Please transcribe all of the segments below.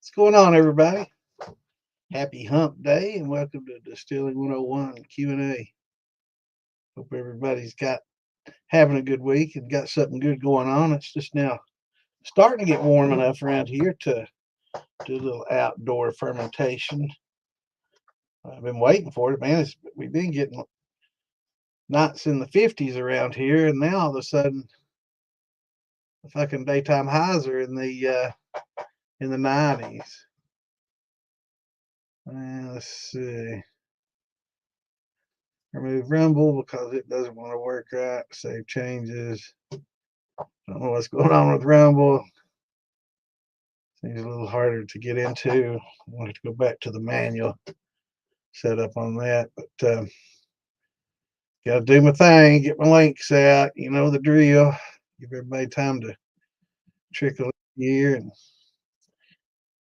What's going on, everybody? Happy Hump Day, and welcome to Distilling 101 Q&A. Hope everybody's got having a good week and got something good going on. It's just now starting to get warm enough around here to do a little outdoor fermentation. I've been waiting for it, man. We've been getting nights in the 50s around here, and now all of a sudden, the fucking daytime highs are in the 90s. Let's see. Remove Rumble because it doesn't want to work right. Save changes. Don't know what's going on with Rumble. Seems a little harder to get into. I wanted to go back to the manual setup on that, but got to do my thing, get my links out. You know the drill. Give everybody time to trickle in here and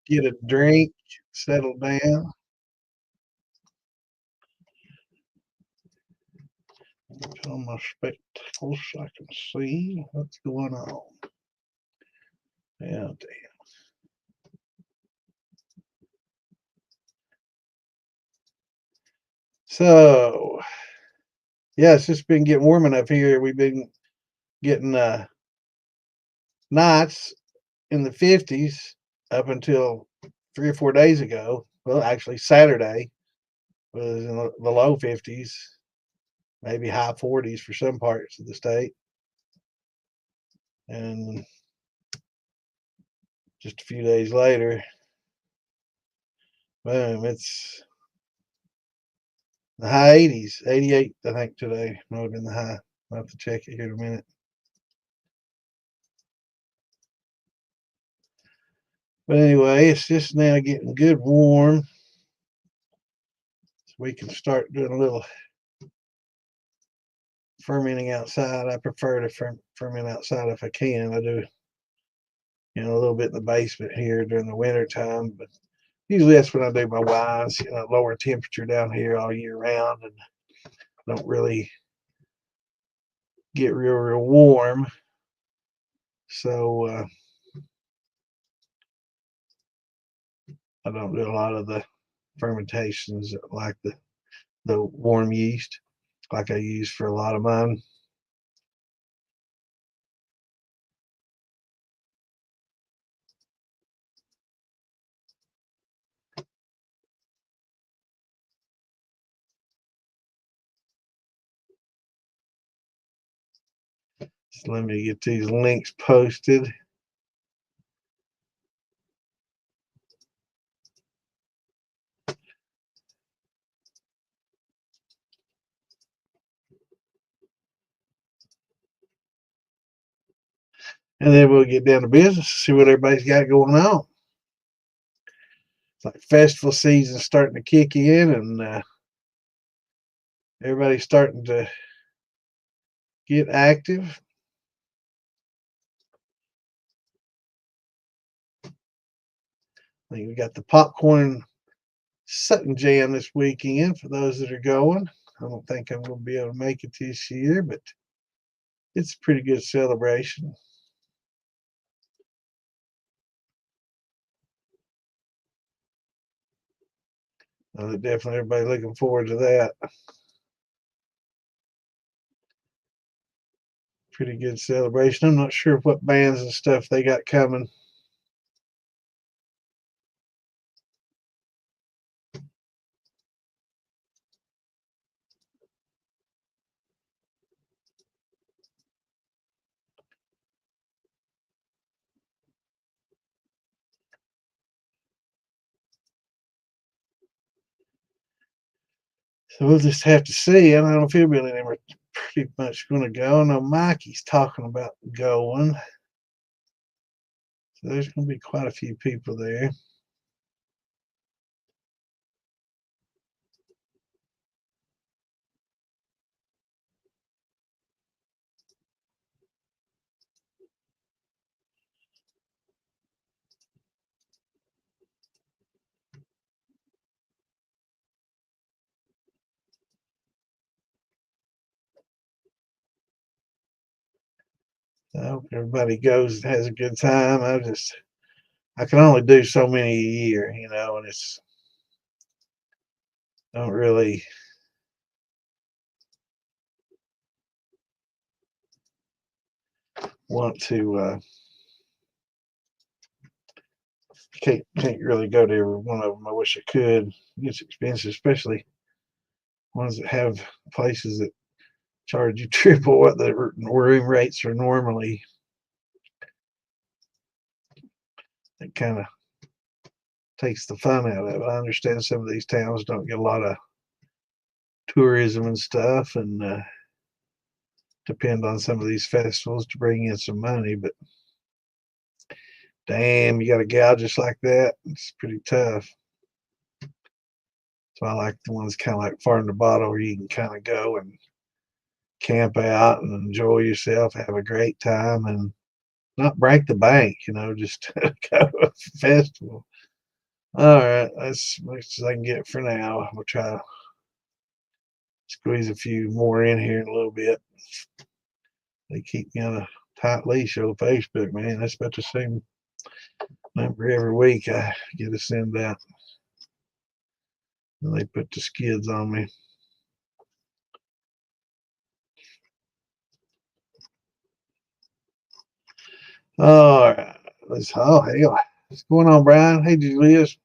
get a drink, settle down. Put on my spectacles so I can see what's going on. Yeah, damn. So, yeah, it's just been getting warm enough here. We've been getting nights in the 50s up until 3 or 4 days ago. Well, actually, Saturday was in the low 50s, maybe high 40s for some parts of the state. And just a few days later, boom, it's the high 80s, 88, I think today might have been the high. I'll have to check it here in a minute. But anyway, it's just now getting good warm. So we can start doing a little fermenting outside. I prefer to ferment outside if I can. I do, a little bit in the basement here during the winter time, but usually that's when I do my wines, lower temperature down here all year round and don't really get real warm. So I don't do a lot of the fermentations like the warm yeast like I use for a lot of mine. So let me get these links posted. And then we'll get down to business, see what everybody's got going on. It's like festival season starting to kick in, and everybody's starting to get active. I think we got the popcorn Sutton Jam this weekend for those that are going. I don't think I'm going to be able to make it this year, but it's a pretty good celebration. Definitely everybody looking forward to that. Pretty good celebration. I'm not sure what bands and stuff they got coming. So we'll just have to see. I don't know if he'll be anywhere pretty much going to go. I know Mikey's talking about going. So there's going to be quite a few people there. I hope everybody goes and has a good time. I just I can only do so many a year, and it's don't really want to. Can't really go to every one of them. I wish I could. It's expensive, especially ones that have places that charge you triple what the room rates are normally. It kind of takes the fun out of it. I understand some of these towns don't get a lot of tourism and stuff, and depend on some of these festivals to bring in some money. But damn, you got a gal just like that. It's pretty tough. So I like the ones kind of like Farm to Bottle where you can kind of go and camp out and enjoy yourself, have a great time, and not break the bank, just go to a festival. All right, that's as much as I can get for now. We'll try to squeeze a few more in here in a little bit. They keep me on a tight leash on Facebook, man. That's about the same number every week I get to send out. And they put the skids on me. All right. Hey, what's going on, Brian? Hey, Julius.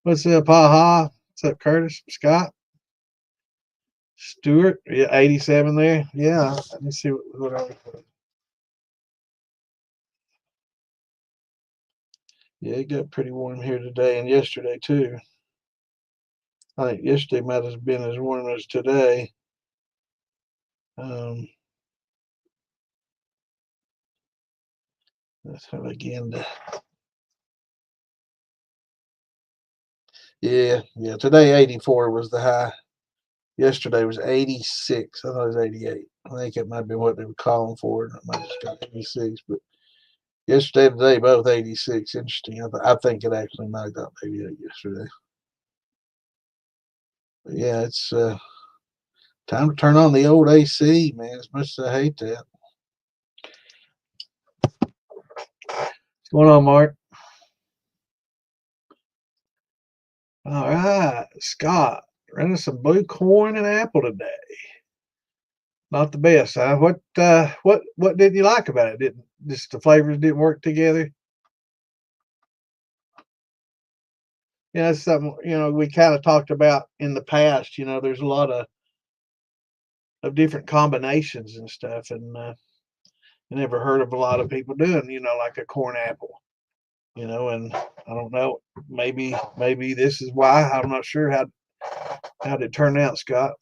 What's up, Ha? What's up, Curtis? Scott? Stewart? Yeah, 87 there. Yeah. Let me see what I put. Yeah, it got pretty warm here today and yesterday, too. I think yesterday might have been as warm as today. Let's have again. Yeah. Today, 84 was the high. Yesterday was 86. I thought it was 88. I think it might be what they were calling for. It might have just got 86. But yesterday and today, both 86. Interesting. I think it actually might have got 88 yesterday. But yeah, it's time to turn on the old AC, man, as much as I hate that. What's going on, Mark? All right, Scott. Running some blue corn and apple today. Not the best, huh? What didn't you like about it? Didn't just the flavors didn't work together? Yeah, that's something we kind of talked about in the past. There's a lot of different combinations and stuff, and I never heard of a lot of people doing like a corn apple. And I don't know, maybe this is why. I'm not sure how did it turn out, Scott.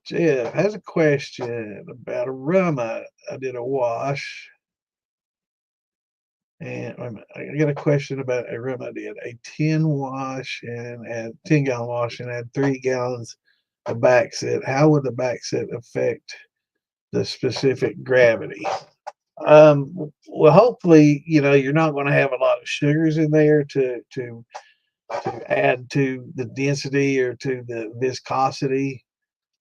Jeff has a question about a rum I did a wash. And I got a question about a rum I did a 10 gallon wash and add 3 gallons of back set. How would the back set affect the specific gravity? Well, hopefully, you're not going to have a lot of sugars in there to add to the density or to the viscosity.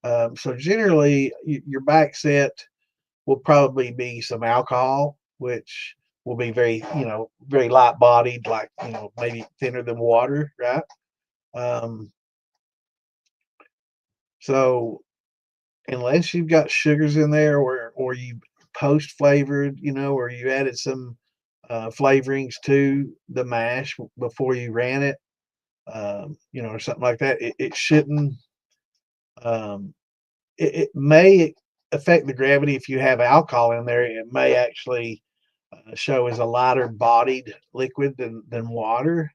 So generally, your back set will probably be some alcohol, which will be very light bodied, like, maybe thinner than water, right? Um, so unless you've got sugars in there or you post flavored, or you added some flavorings to the mash before you ran it, or something like that, it shouldn't. Um, it may affect the gravity if you have alcohol in there. It may actually show as a lighter bodied liquid than water,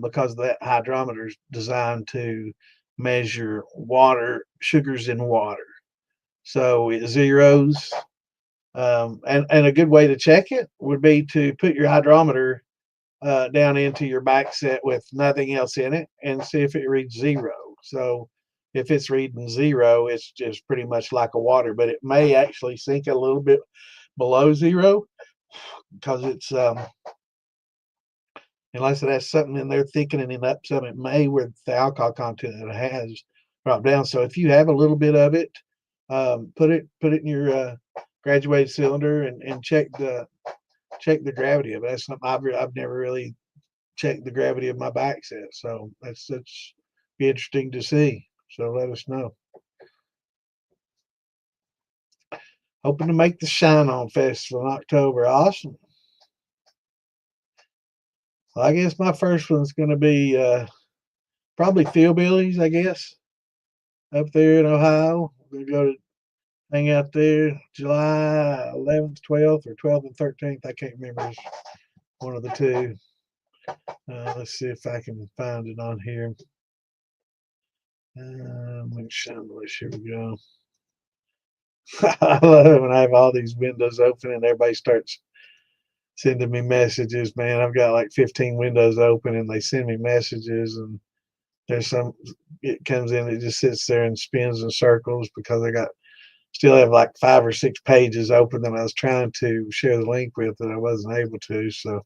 because that hydrometer is designed to measure sugars in water. So it zeros. And a good way to check it would be to put your hydrometer down into your back set with nothing else in it and see if it reads zero. So if it's reading zero, it's just pretty much like a water, but it may actually sink a little bit below zero because it's unless it has something in there thickening it up some, it may, with the alcohol content that it has, drop down. So if you have a little bit of it, Put it in your graduated cylinder and check the gravity of it. That's something I've never really checked the gravity of my back set. So that's be interesting to see. So let us know. Hoping to make the Shine On Festival in October. Awesome. Well, I guess my first one's going to be probably Fillbillies, I guess, up there in Ohio. We're going to go to hang out there July 11th, 12th, or 12th and 13th. I can't remember. It's one of the two. Let's see if I can find it on here. Shameless. Here we go. I love it when I have all these windows open and everybody starts sending me messages. Man, I've got like 15 windows open and they send me messages, and there's some, it comes in, it just sits there and spins in circles because I still have like 5 or 6 pages open that I was trying to share the link with that I wasn't able to. So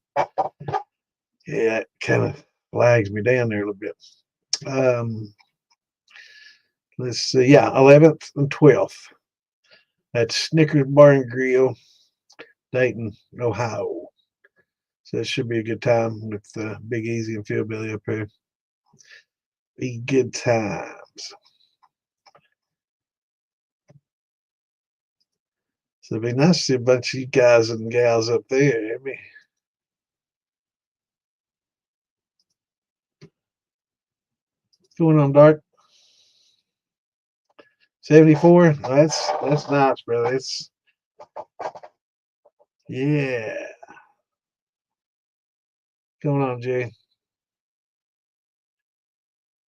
yeah, it kind of lags me down there a little bit. Let's see. Yeah, 11th and 12th. That's Snickers Bar and Grill, Dayton, Ohio. So it should be a good time with Big Easy and Phil Billy up here. Be good times. So it'd be nice to see a bunch of you guys and gals up there. I mean, what's going on, Dark? 74. That's nice, brother. It's yeah. What's going on, Jay?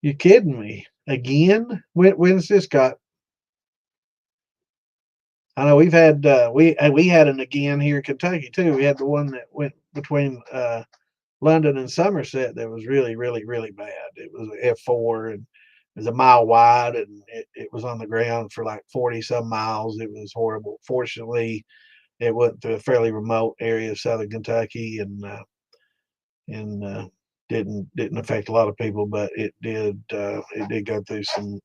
You kidding me again? When's this got? I know we've had we had an again here in Kentucky too. We had the one that went between London and Somerset that was really, really, really bad. It was an F4 and it was a mile wide, and it was on the ground for like 40 some miles. It was horrible. Fortunately, it went through a fairly remote area of southern Kentucky and didn't affect a lot of people, but it did go through some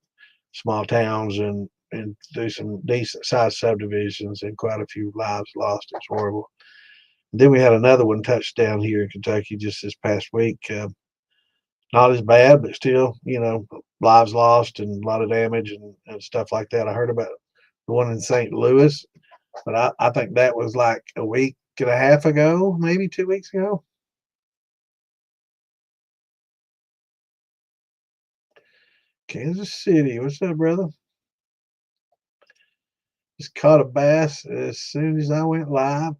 small towns and through some decent sized subdivisions, and quite a few lives lost. It's horrible. Then we had another one touch down here in Kentucky just this past week. Not as bad, but still, lives lost and a lot of damage and stuff like that. I heard about the one in St. Louis, but I think that was like a week and a half ago, maybe 2 weeks ago. Kansas City. What's up, brother? Just caught a bass as soon as I went live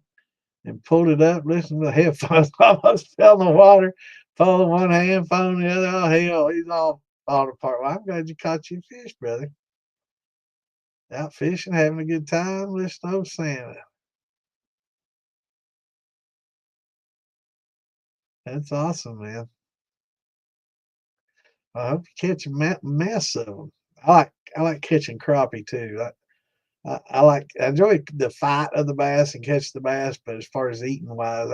and pulled it up, listened to the headphones, almost fell in the water, phone in one hand, phone in the other. Oh, hell, he's all falling apart. Well, I'm glad you caught your fish, brother. Out fishing, having a good time, listening to Santa. That's awesome, man. I hope you catch a mess of them. I like catching crappie too. I enjoy the fight of the bass and catch the bass, but as far as eating wise,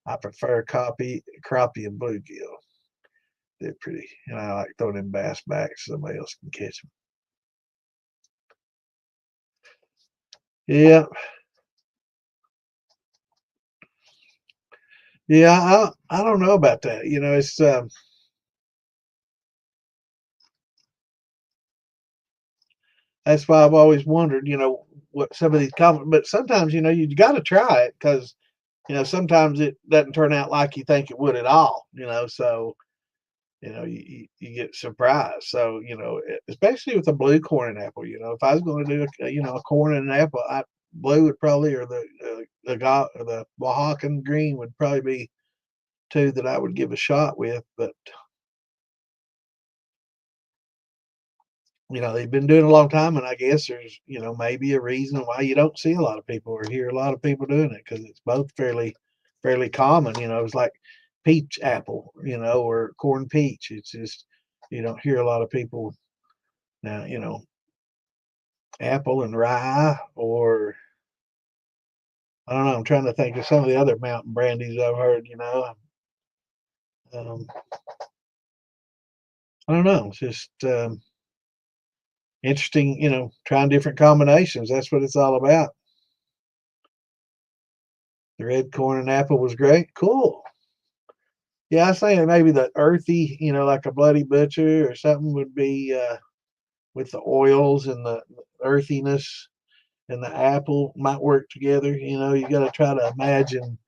I prefer crappie and bluegill. They're pretty, and I like throwing them bass back so somebody else can catch them. Yeah, yeah. I don't know about that. It's that's why I've always wondered. What some of these comments, but sometimes you got to try it because sometimes it doesn't turn out like you think it would at all. So you get surprised. So especially with a blue corn and apple. If I was going to do a corn and an apple, blue would probably, or the Oaxacan green would probably be two that I would give a shot with. But they've been doing it a long time, and I guess there's maybe a reason why you don't see a lot of people or hear a lot of people doing it, because it's both fairly common. It's like peach apple, or corn peach. It's just you don't hear a lot of people now. Apple and rye, or I don't know. I'm trying to think of some of the other mountain brandies I've heard. I don't know. It's just interesting, trying different combinations. That's what it's all about. The red corn and apple was great. Cool. Yeah, I was saying maybe the earthy, like a Bloody Butcher or something would be with the oils and the earthiness, and the apple might work together. You got to try to imagine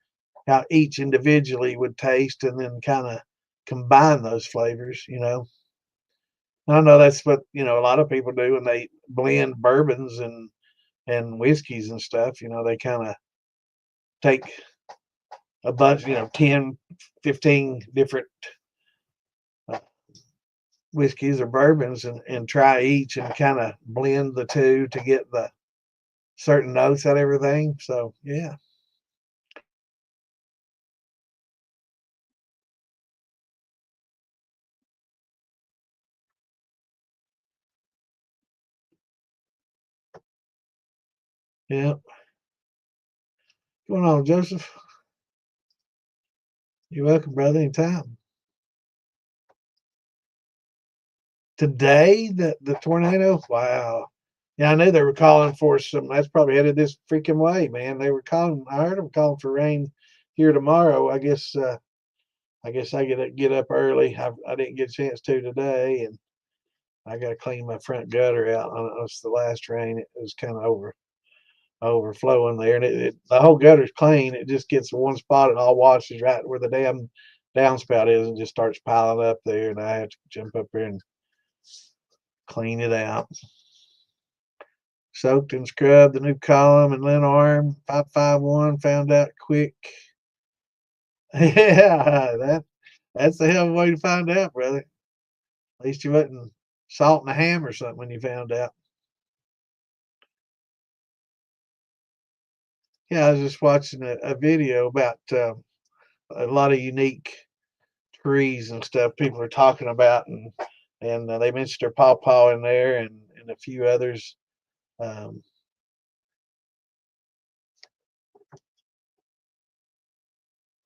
how each individually would taste and then kind of combine those flavors. I know that's what, a lot of people do when they blend bourbons and whiskeys and stuff. They kind of take a bunch, 10, 15 different uh, whiskeys or bourbons and try each and kind of blend the two to get the certain notes out of everything. So, yeah. Yeah. What's going on, Joseph? You're welcome, brother. Anytime. Today, the tornado? Wow. Yeah, I knew they were calling for some. That's probably headed this freaking way, man. They were calling. I heard them calling for rain here tomorrow. I guess. I guess I get up early. I didn't get a chance to today, and I got to clean my front gutter out. It's the last rain. It was kind of overflowing there, and the whole gutter's clean. It just gets one spot, and all washes right where the damn downspout is, and just starts piling up there. And I have to jump up there and clean it out. Soaked and scrubbed the new column and lint arm. 551 found out quick. Yeah, that's the hell of a way to find out, brother. At least you wasn't salting a ham or something when you found out. Yeah, I was just watching a video about a lot of unique trees and stuff people are talking about, and they mentioned their pawpaw in there and a few others. Um,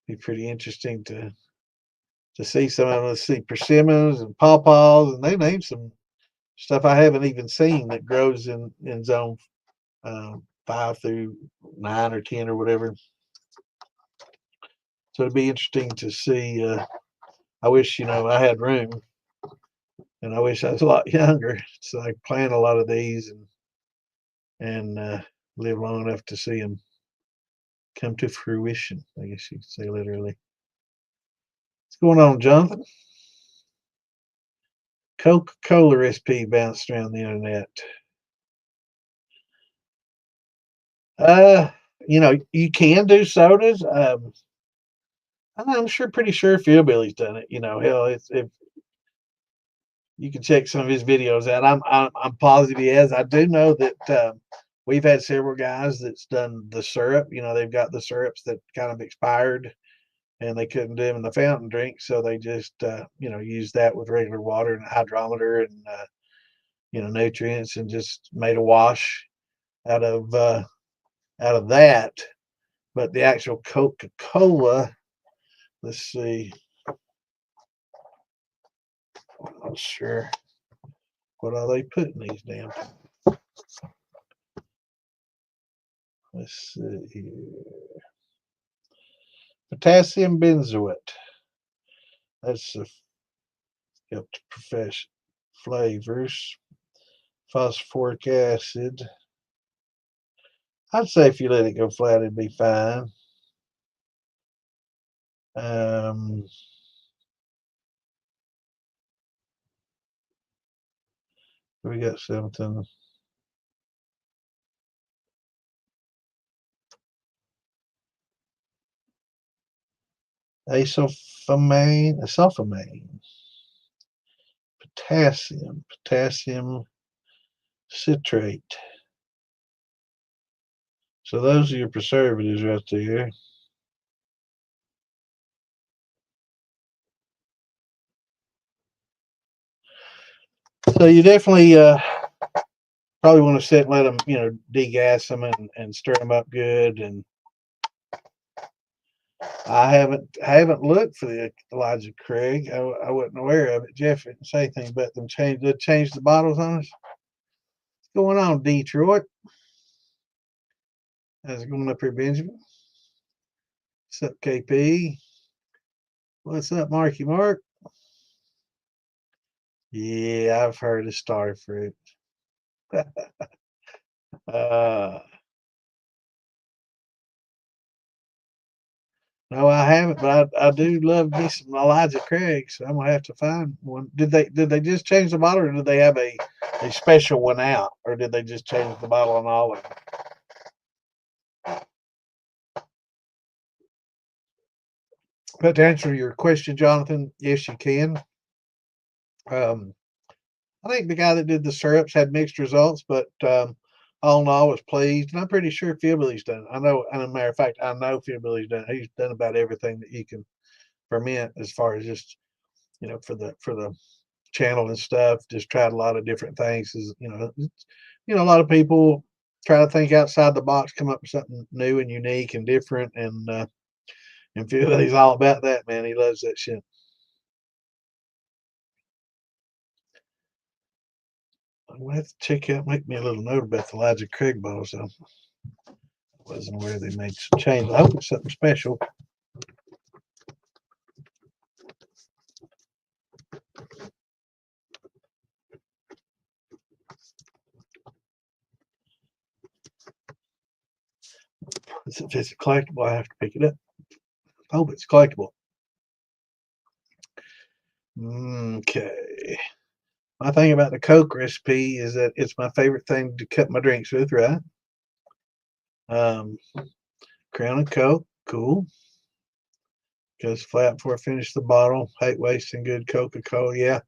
be pretty interesting to see some of them. Let's see, persimmons and pawpaws, and they named some stuff I haven't even seen that grows in zone 5 through 9 or 10 or whatever. So it'd be interesting to see. I wish I had room, and I wish I was a lot younger so I could plant a lot of these and live long enough to see them come to fruition. I guess you could say literally. What's going on, Jonathan? Coca-Cola recipe bounced around the internet. Uh, you can do sodas. I'm pretty sure Philbilly's done it. Hell, if you can check some of his videos out, I'm positive he has. I do know that we've had several guys that's done the syrup. They've got the syrups that kind of expired, and they couldn't do them in the fountain drink, so they just used that with regular water and a hydrometer and nutrients, and just made a wash out of that. But the actual Coca-Cola, let's see, I'm not sure what are they putting these damn. Let's see here. Potassium benzoate. That's the profession flavors. Phosphoric acid. I'd say if you let it go flat, it'd be fine. We got something. Sulfamine, potassium citrate. So those are your preservatives right there. So you definitely probably want to sit and let them, degas them and stir them up good. And I haven't looked for the Elijah Craig. I wasn't aware of it. Jeff didn't say anything about them change the bottles on us. going on, Detroit? How's it going up here, Benjamin? What's up, KP? What's up, Marky Mark? Yeah, I've heard of star fruit. uh, no, I haven't, but I do love me some Elijah Craig, so I'm gonna have to find one. Did they just change the bottle, or did they have a special one out, or did they just change the bottle on all of them? But to answer your question, Jonathan, yes, you can. Um, I think the guy that did the syrups had mixed results, but all in all, was pleased. And I'm pretty sure Philbilly's done. I know, and as a matter of fact, I know Philbilly's done. He's done about everything that you can ferment, as far as just for the channel and stuff. Just tried a lot of different things. Is a lot of people try to think outside the box, come up with something new and unique and different, and Philbilly's all about that, man. He loves that shit. I'm gonna have to check out, make me a little note about the Elijah Craig bottle. So I wasn't aware they made some changes. I hope it's something special. If it's collectible, I have to pick it up. I hope it's collectible. Okay. My thing about the Coke recipe is that it's my favorite thing to cut my drinks with, right? Crown of Coke, cool. Goes flat before I finish the bottle. Hate wasting good Coca-Cola, yeah.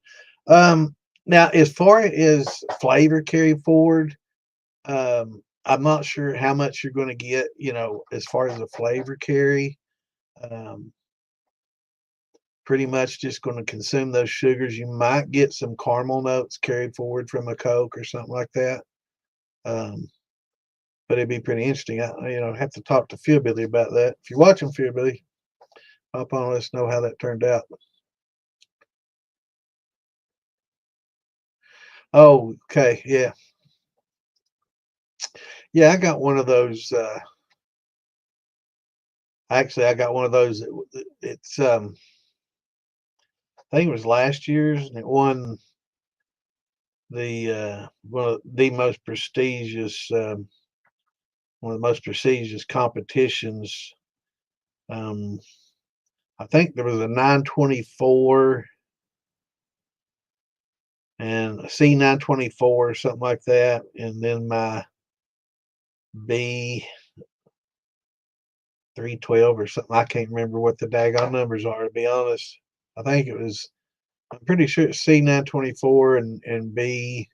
Now, as far as flavor carry forward, I'm not sure how much you're going to get, as far as the flavor carry. Um, Pretty much just going to consume those sugars. You might get some caramel notes carried forward from a Coke or something like that. But it'd be pretty interesting. I have to talk to Philbilly about that. If you're watching, Philbilly, hop on, let us know how that turned out. Oh, okay, yeah, yeah. I got one of those. Actually, I got one of those. It's I think it was last year's, and it won the one of the most prestigious one of the most prestigious competitions. Um, I think there was a 924 and a C924 or something like that, and then my B 312 or something. I can't remember what the daggone numbers are, to be honest. I think it was. I'm pretty sure it's C924 and B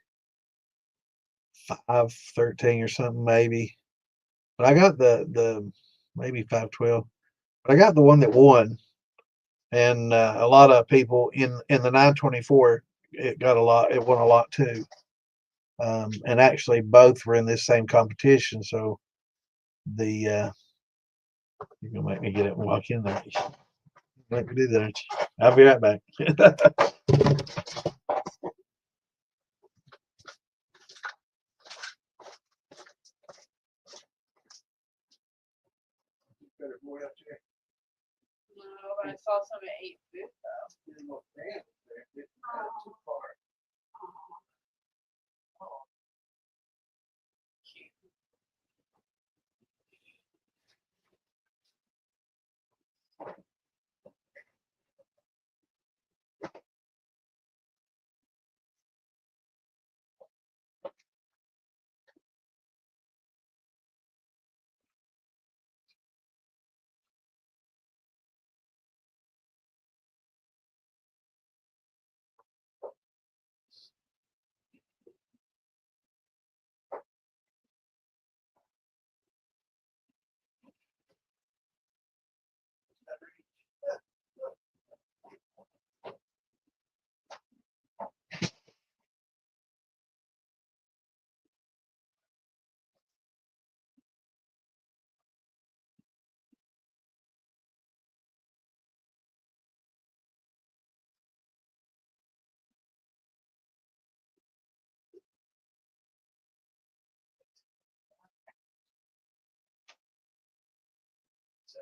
513 or something maybe. But I got the maybe 512. But I got the one that won, and a lot of people in the 924, it got a lot. It won a lot too. And actually, both were in this same competition. So the you're gonna make me get up and walk in there. Make me do that. I'll be right back. Better boy up there. No, but I saw some at 8 though. Didn't look bad there. Didn't go too far.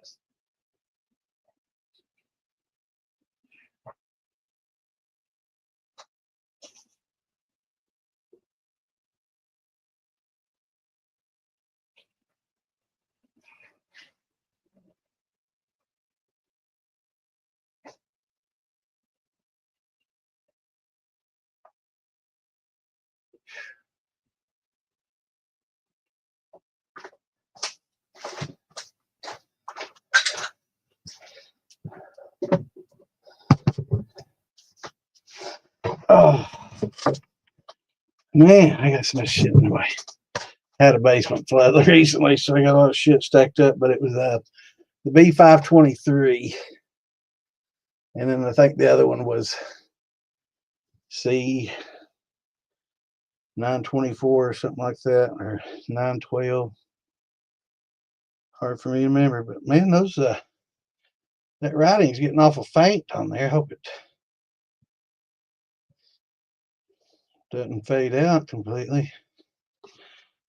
this. Oh man, I got so much shit in the way. Had a basement flood recently, so I got a lot of shit stacked up. But it was the B523, and then I think the other one was C924 or something like that, or 912. Hard for me to remember, but man, those that writing's getting awful faint on there. Hope it doesn't fade out completely.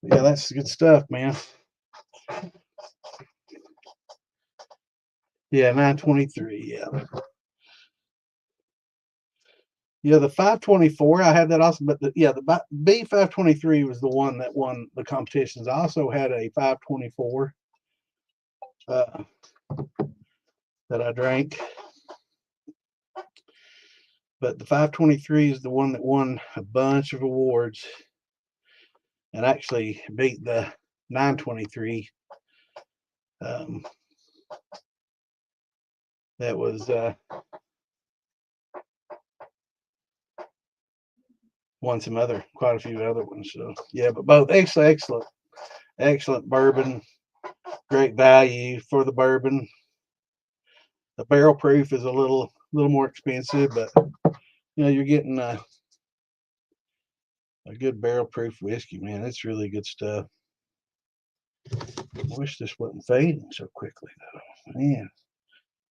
But yeah, that's good stuff, man. Yeah, 923. Yeah. Yeah, the 524, I had that also, but the B523 was the one that won the competitions. I also had a 524 that I drank, but the 523 is the one that won a bunch of awards and actually beat the 923. That was won quite a few other ones. So yeah, but both excellent bourbon, great value for the bourbon. The barrel proof is a little more expensive, but you know you're getting a good barrel proof whiskey, man. It's really good stuff. I wish this wasn't fading so quickly though, man.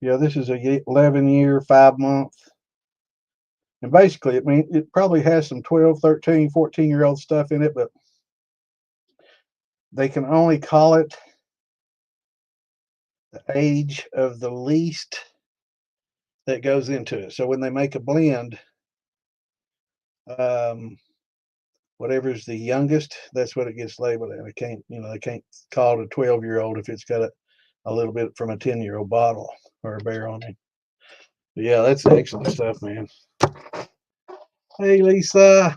Yeah, this is a 11-year, 5-month. And basically, I mean, it probably has some 12, 13, 14-year-old stuff in it, but they can only call it the age of the least that goes into it. So when they make a blend, whatever's the youngest, that's what it gets labeled at. They can't call it a 12-year-old if it's got a little bit from a 10-year-old bottle or a barrel on it. But yeah, that's excellent stuff, man. Hey, Lisa.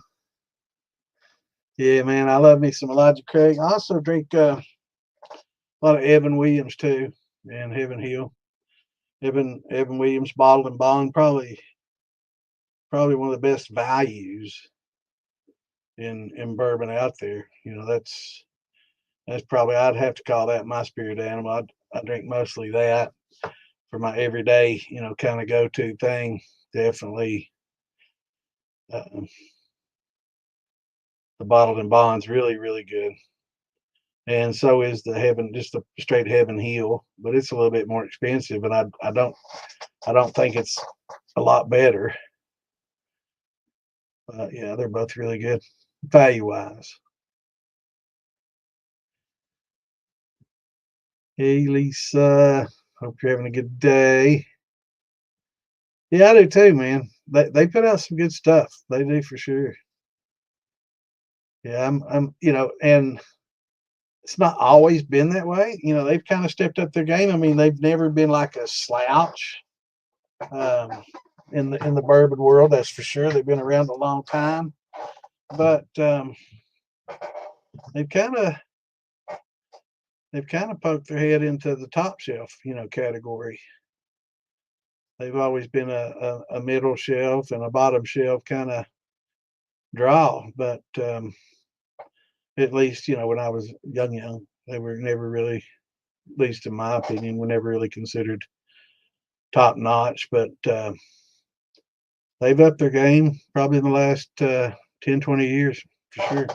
Yeah, man, I love me some Elijah Craig. I also drink a lot of Evan Williams too, and Heaven Hill. Evan Williams bottled and bond, probably one of the best values in bourbon out there. You know, that's probably, I'd have to call that my spirit animal. I drink mostly that for my everyday, kind of go-to thing. Definitely, the bottled and bond's really, really good. And so is just the straight Heaven Hill, but it's a little bit more expensive, and I don't think it's a lot better. Yeah, they're both really good value-wise. Hey, Lisa. Hope you're having a good day. Yeah, I do too, man. They put out some good stuff. They do for sure. Yeah, and it's not always been that way. They've kind of stepped up their game. I mean, they've never been like a slouch in the bourbon world, that's for sure. They've been around a long time, but they've kind of poked their head into the top shelf, category. They've always been a middle shelf and a bottom shelf kind of draw, but at least when I was young, they were never really, at least in my opinion, were never really considered top notch. But they've upped their game probably in the last 10, 20 years for sure,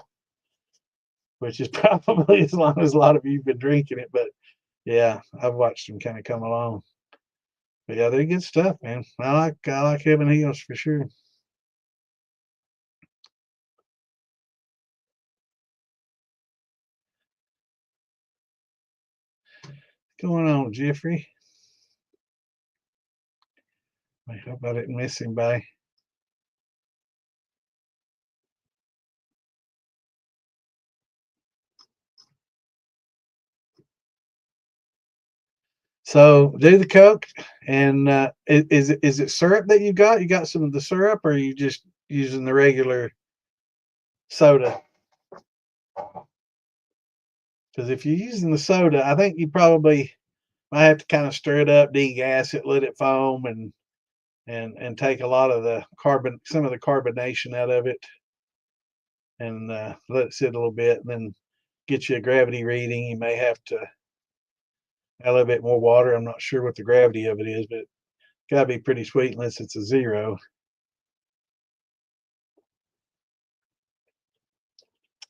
which is probably as long as a lot of you have been drinking it. But yeah, I've watched them kind of come along. But yeah, they're good stuff, man. I like Heaven Hills for sure. going on, Jeffrey? I hope I didn't miss anybody. So do the Coke, and is it syrup that you got? You got some of the syrup, or are you just using the regular soda? Because if you're using the soda, I think you probably might have to kind of stir it up, degas it, let it foam, and take a lot of the some of the carbonation out of it, and let it sit a little bit, and then get you a gravity reading. You may have to add a little bit more water. I'm not sure what the gravity of it is, but it's got to be pretty sweet unless it's a zero.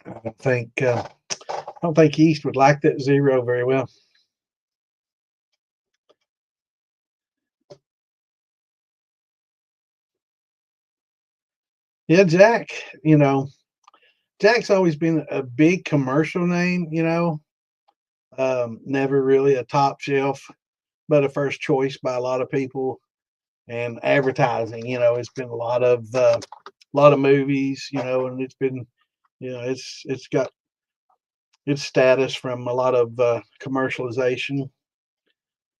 I don't think yeast would like that zero very well. Yeah, Jack. Jack's always been a big commercial name. Never really a top shelf, but a first choice by a lot of people. And advertising, it's been a lot of movies, and it's been, it's got its status from a lot of commercialization,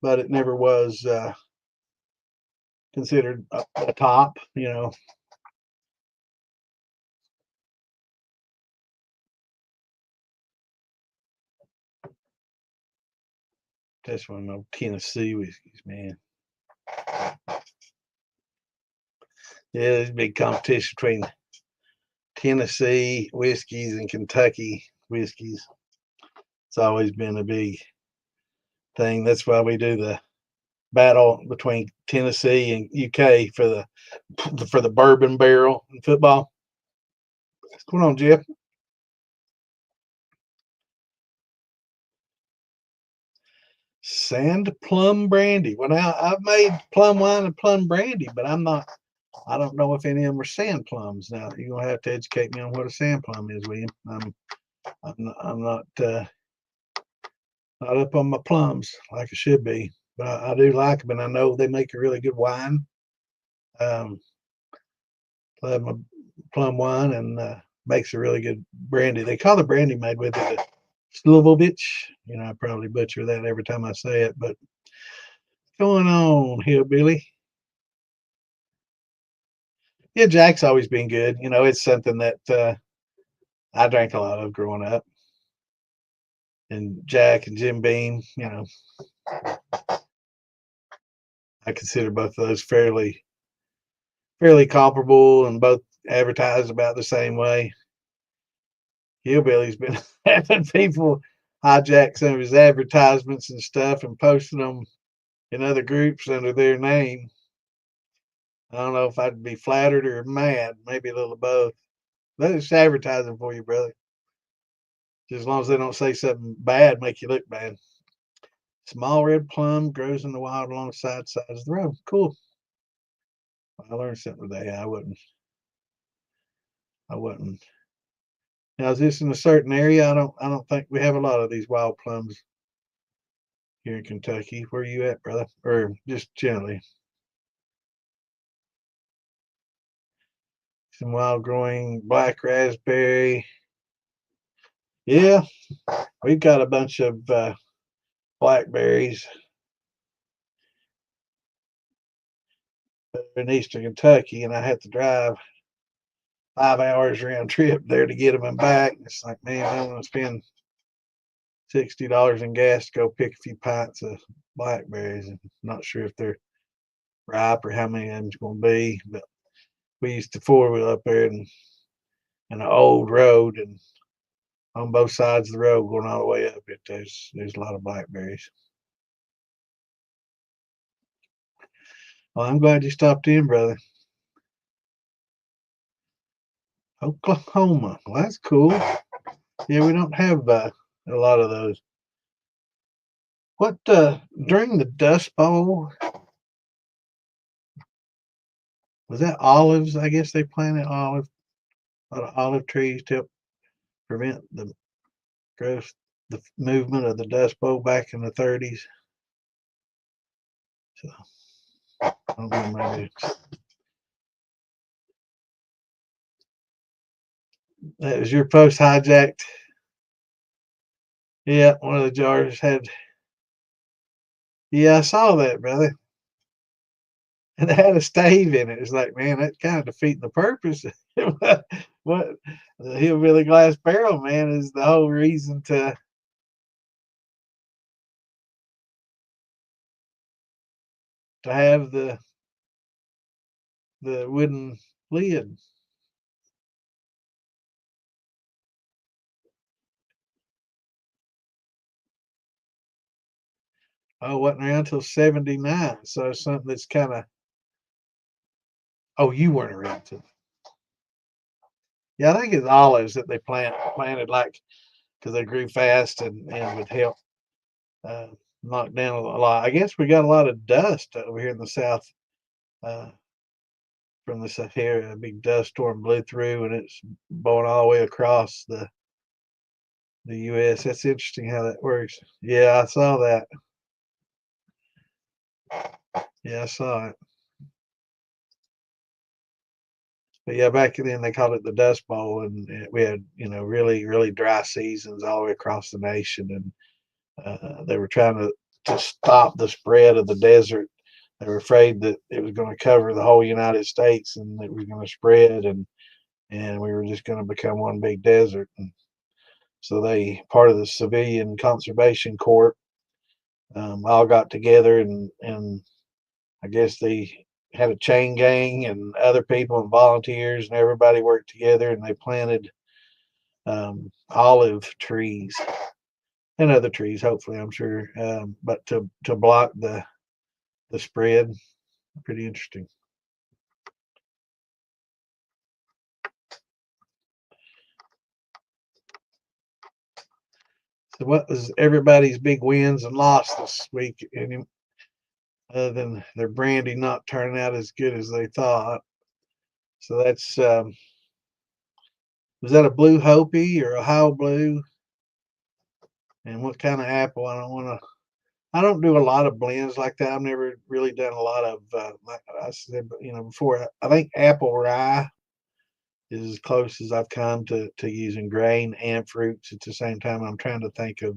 but it never was considered a top. That's one of those Tennessee whiskeys, man. Yeah, there's a big competition between Tennessee whiskeys and Kentucky whiskeys. It's always been a big thing. That's why we do the battle between Tennessee and UK for the bourbon barrel in football. What's going on, Jeff? Sand plum brandy. Well, now I've made plum wine and plum brandy, but I don't know if any of them are sand plums. Now you're gonna have to educate me on what a sand plum is, William. I'm not up on my plums like I should be, but I do like them, and I know they make a really good wine. Um, I love my plum wine, and makes a really good brandy. They call the brandy made with it Slivovich. I probably butcher that every time I say it, but going on, hillbilly. Yeah, Jack's always been good. It's something that I drank a lot of growing up. And Jack and Jim Beam, I consider both of those fairly comparable and both advertised about the same way. Hillbilly's been having people hijack some of his advertisements and stuff and posting them in other groups under their name. I don't know if I'd be flattered or mad, maybe a little of both. That's advertising for you, brother. Just as long as they don't say something bad, make you look bad. Small red plum grows in the wild alongside the sides of the road. Cool. I learned something today. I wasn't. Now, is this in a certain area? I don't think we have a lot of these wild plums here in Kentucky. Where are you at, brother? Or just generally? Some wild growing black raspberry. Yeah, we've got a bunch of blackberries in eastern Kentucky, and I had to drive 5 hours round trip there to get them and back. It's like, man, I don't want to spend $60 in gas to go pick a few pints of blackberries. I'm not sure if they're ripe or how many of them's going to be, but we used to four wheel up there and an old road, and on both sides of the road going all the way up it, there's a lot of blackberries. Well, I'm glad you stopped in, brother. Oklahoma. Well, that's cool. Yeah, we don't have a lot of those. What during the Dust Bowl was that olives? I guess they planted a lot of olive trees to help prevent the growth the movement of the Dust Bowl back in the 30s. So I don't know, maybe that was your post hijacked. Yeah, one of the jars had. Yeah, I saw that, brother. And it had a stave in it. It's like, man, that kind of defeating the purpose. What the hillbilly glass barrel, man, is the whole reason to have the wooden lid. Oh, wasn't around until 79. So it's something that's kind of, oh, you weren't around till. Yeah, I think it's olives that they planted like because they grew fast and would help uh, knock down a lot. I guess we got a lot of dust over here in the south uh, from the Sahara. A big dust storm blew through and it's blowing all the way across the U.S. That's interesting how that works. Yeah, I saw that. Yeah, I saw it. But yeah, back then they called it the Dust Bowl, and we had really really dry seasons all the way across the nation, and they were trying to stop the spread of the desert. They were afraid that it was going to cover the whole United States and it was going to spread, and we were just going to become one big desert. And so they, part of the Civilian Conservation Corps, all got together and I guess they had a chain gang and other people and volunteers and everybody worked together and they planted olive trees and other trees, hopefully, I'm sure, but to block the spread. Pretty interesting. So, what was everybody's big wins and losses this week? Any other than their brandy not turning out as good as they thought? So that's was that a Blue Hopi or Ohio Blue? And what kind of apple? I don't want to. I don't do a lot of blends like that. I've never really done a lot of like I said, before. I think apple rye is as close as I've come to using grain and fruits at the same time. I'm trying to think of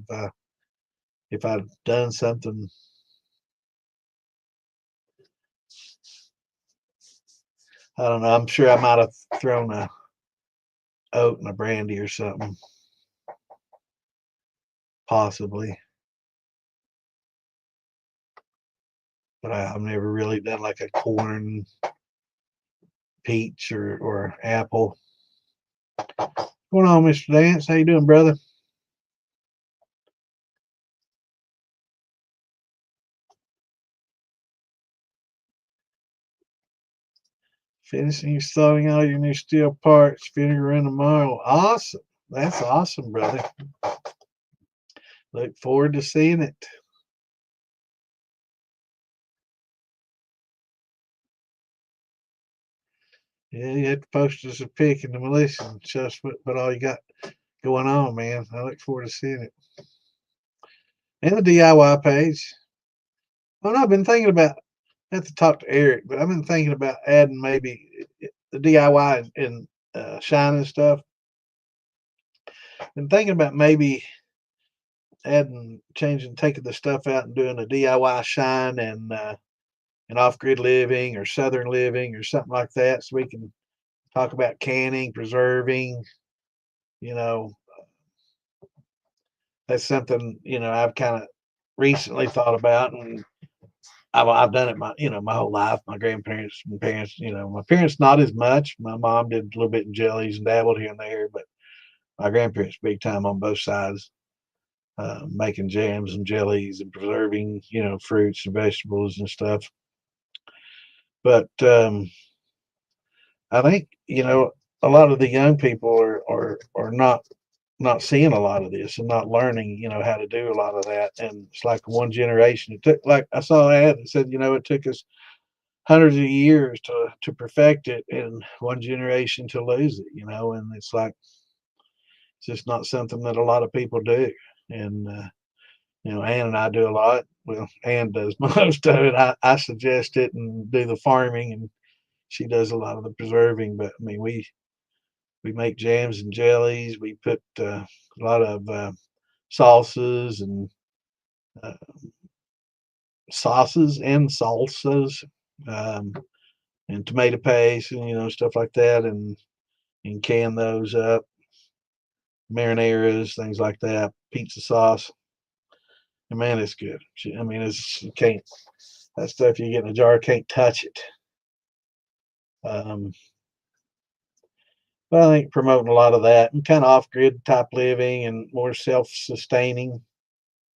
if I've done something. I don't know. I'm sure I might have thrown a oat and a brandy or something, possibly. But I've never really done like a corn, peach, or apple. What's going on, Mr. Dance? How you doing, brother? Finishing installing all your new steel parts, vinegar in tomorrow. Awesome. That's awesome, brother. Look forward to seeing it. Yeah, you have to post us a pic in the militia and show us what all you got going on, man. I look forward to seeing it. And the DIY page. Well, I've been thinking about, I have to talk to Eric, but I've been thinking about adding maybe the DIY and shine and stuff. Been thinking about maybe taking the stuff out and doing a DIY shine and off-grid living or southern living or something like that, so we can talk about canning, preserving. You know, that's something I've kind of recently thought about, and I've done it my whole life. My grandparents and parents, my parents not as much. My mom did a little bit in jellies and dabbled here and there, but my grandparents big time on both sides, making jams and jellies and preserving fruits and vegetables and stuff. But I think a lot of the young people are not seeing a lot of this and not learning how to do a lot of that. And it's like one generation. It took, like I saw an ad that said it took us hundreds of years to perfect it and one generation to lose it. And it's like it's just not something that a lot of people do. And Ann and I do a lot. Well, Ann does most of it. I suggest it and do the farming, and she does a lot of the preserving. But I mean, we make jams and jellies. We put a lot of sauces and uh, sauces and salsas, um, and tomato paste, and stuff like that, and can those up, marinaras, things like that, pizza sauce. And man, it's good. I mean, you can't, that stuff you get in a jar, can't touch it. Um, but I think promoting a lot of that and kind of off-grid type living and more self-sustaining.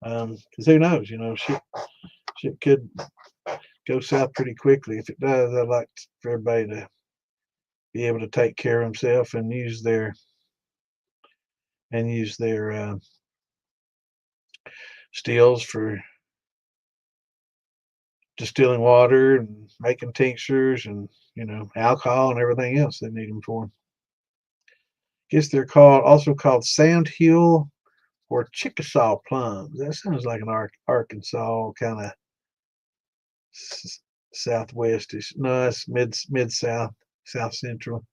Because who knows, shit could go south pretty quickly. If it does, I'd like for everybody to be able to take care of themselves and use their stills for distilling water and making tinctures and alcohol and everything else they need them for. Guess they're also called Sandhill or Chickasaw plums. That sounds like an Arkansas kind of southwestish. No, it's mid south, south central.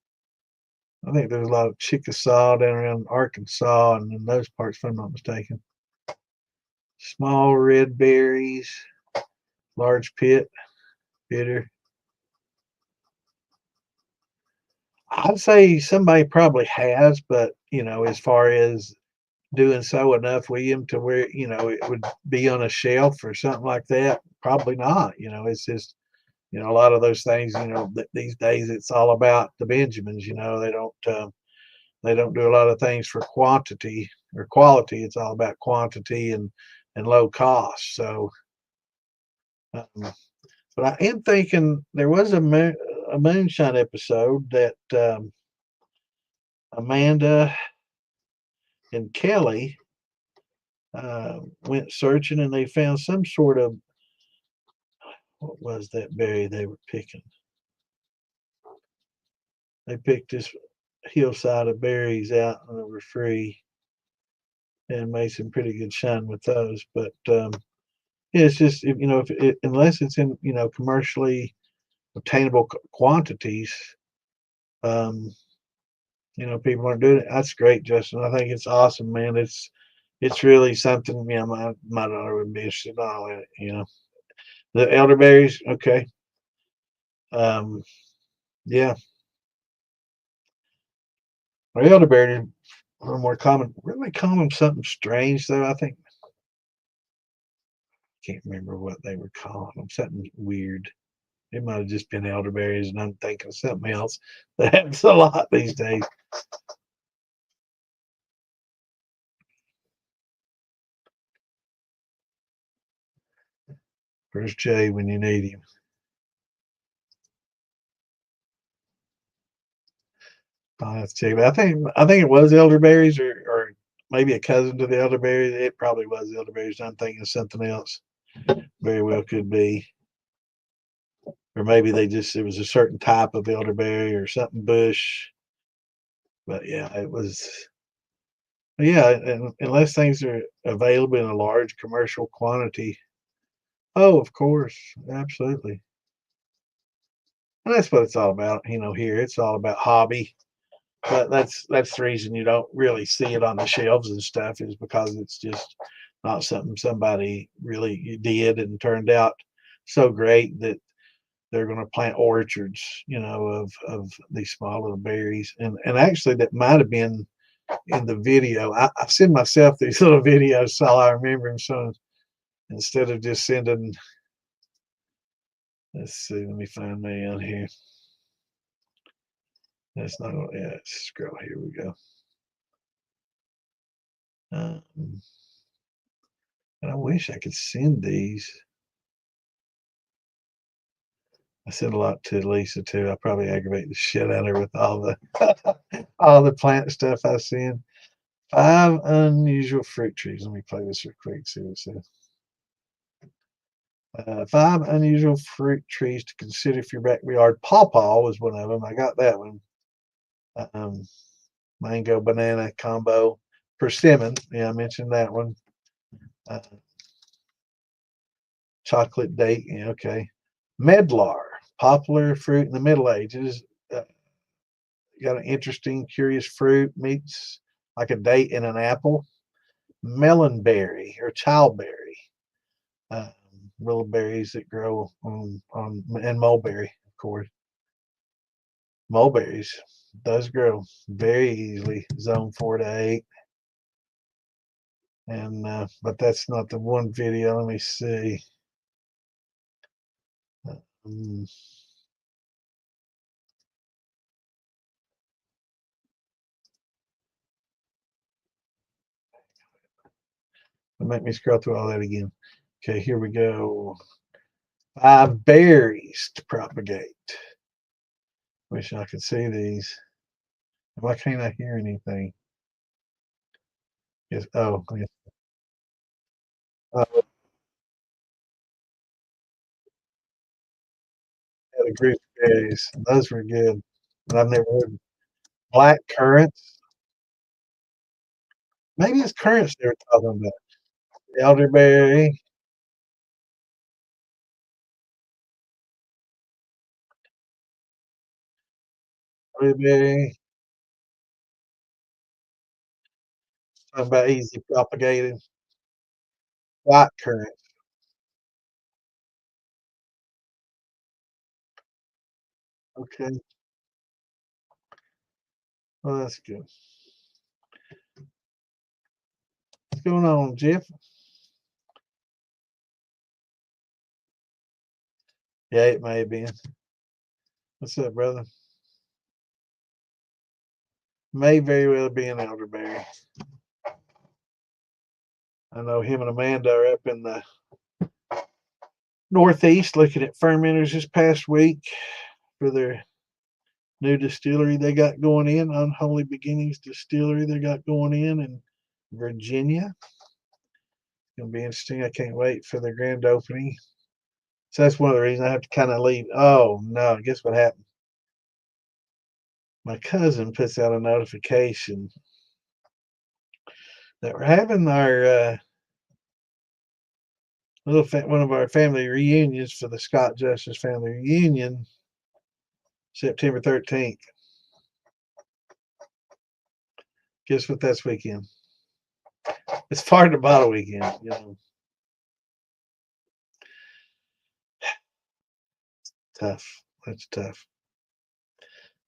I think there's a lot of Chickasaw down around Arkansas and in those parts, if I'm not mistaken. Small red berries, large pit, bitter. I'd say somebody probably has, but as far as doing so enough with them to where it would be on a shelf or something like that, probably not. It's just a lot of those things. These days it's all about the Benjamins. They don't do a lot of things for quantity or quality. It's all about quantity and low cost. So, but I am thinking there was a moonshine episode that Amanda and Kelly went searching, and they found some sort of, what was that berry they were picking? They picked this hillside of berries out and they were free and made some pretty good shine with those. But yeah, it's just unless it's in commercially obtainable quantities, um, people aren't doing it. That's great, Justin. I think it's awesome, man. It's really something. My daughter would be interested in all in it. The elderberries, okay. Um, yeah, our elderberries are a little more common. Where do they call them something strange though? I think can't remember what they were calling them. Something weird. It might have just been elderberries, and I'm thinking of something else that happens a lot these days. Where's Jay when you need him? I'll have to check it. I think it was elderberries or maybe a cousin to the elderberries. It probably was elderberries. I'm thinking of something else. Very well could be. Or maybe it was a certain type of elderberry or something bush. But yeah, it was. Yeah, and unless things are available in a large commercial quantity. Oh, of course, absolutely. And that's what it's all about. Here it's all about hobby. But that's the reason you don't really see it on the shelves and stuff, is because it's just not something somebody really did and turned out so great that they're going to plant orchards, of these small little berries. And actually, that might have been in the video. I send myself these little videos so I remember them. So instead of just sending, let's see, let me find me on here. That's not, yeah, scroll. Here we go. Um, and I wish I could send these. I send a lot to Lisa too. I probably aggravate the shit out of her with all the all the plant stuff I send. 5 unusual fruit trees. Let me play this real quick. See what it says. 5 unusual fruit trees to consider for your backyard. Pawpaw was one of them. I got that one. Um, Mango banana combo. Persimmon. Yeah, I mentioned that one. Chocolate date. Yeah, okay. Medlar, popular fruit in the Middle Ages. Got an interesting, curious fruit. Meats like a date and an apple. Melonberry or childberry. Uh, Little berries that grow on and mulberry, of course. Mulberries does grow very easily, zone 4 to 8. And but that's not the one video. Let me see. Um, make me scroll through all that again. Okay, here we go. 5 berries to propagate. Wish I could see these. Why can't I hear anything? Yes. Oh, yes. Had a group of berries. Those were good. But I've never heard black currants. Maybe it's currants they were talking about. Elderberry. Blueberry. Talking about easy propagated. White currant. Okay. Well, that's good. What's going on, Jeff? Yeah, it may have been. What's up, brother? May very well be an elderberry. I know him and Amanda are up in the Northeast looking at fermenters this past week for their new distillery they got going in, Unholy Beginnings Distillery they got going in Virginia. It's gonna be interesting. I can't wait for the grand opening. So that's one of the reasons I have to kind of leave. Oh no, guess what happened? My cousin puts out a notification that we're having our one of our family reunions for the Scott Justice family reunion September 13th. Guess what that's weekend? It's Far to Bottle weekend, you know. Tough. That's tough.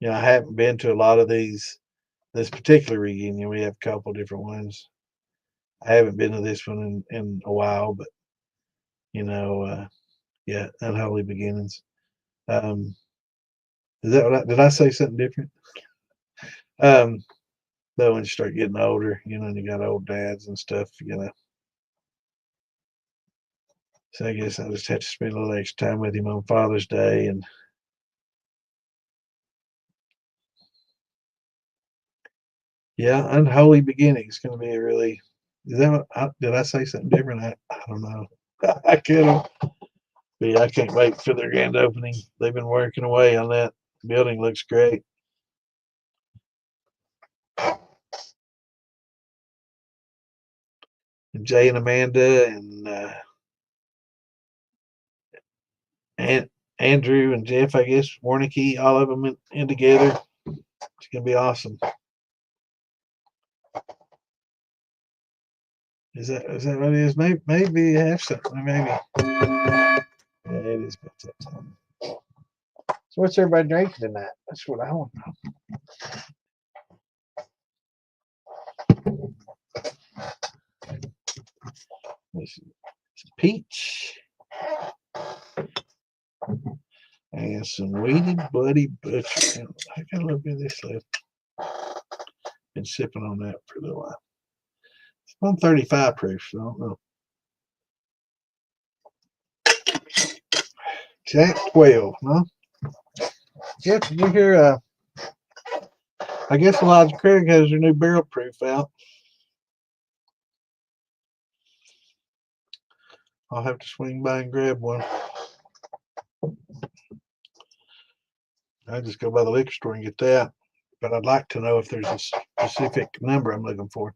You know, I haven't been to a lot of this particular reunion. We have a couple different ones. I haven't been to this one in a while, but you know, yeah, Unholy Beginnings. Um, is that what did I say something different? Um, but when you start getting older, you know, and you got old dads and stuff, you know. So I guess I just have to spend a little extra time with him on Father's Day and yeah, Unholy Beginnings is going to be a really. Is that did I say something different? I don't know. I could have. But yeah, I can't wait for their grand opening. They've been working away on that. Building looks great. And Jay and Amanda and Andrew and Jeff, I guess, Warnicky, all of them in together. It's gonna be awesome. Is that what it is? Maybe you have something. Maybe. Yeah, it is about that time. So what's everybody drinking tonight? That's what I want to know. This is peach and some Weeded Buddy Butcher. I got a little bit of this left. Been sipping on that for a little while. It's 135 proof, so I don't know. Jack 12, huh? Jeff, did you hear? I guess Elijah Craig has her new barrel proof out. I'll have to swing by and grab one. I just go by the liquor store and get that. But I'd like to know if there's a specific number I'm looking for.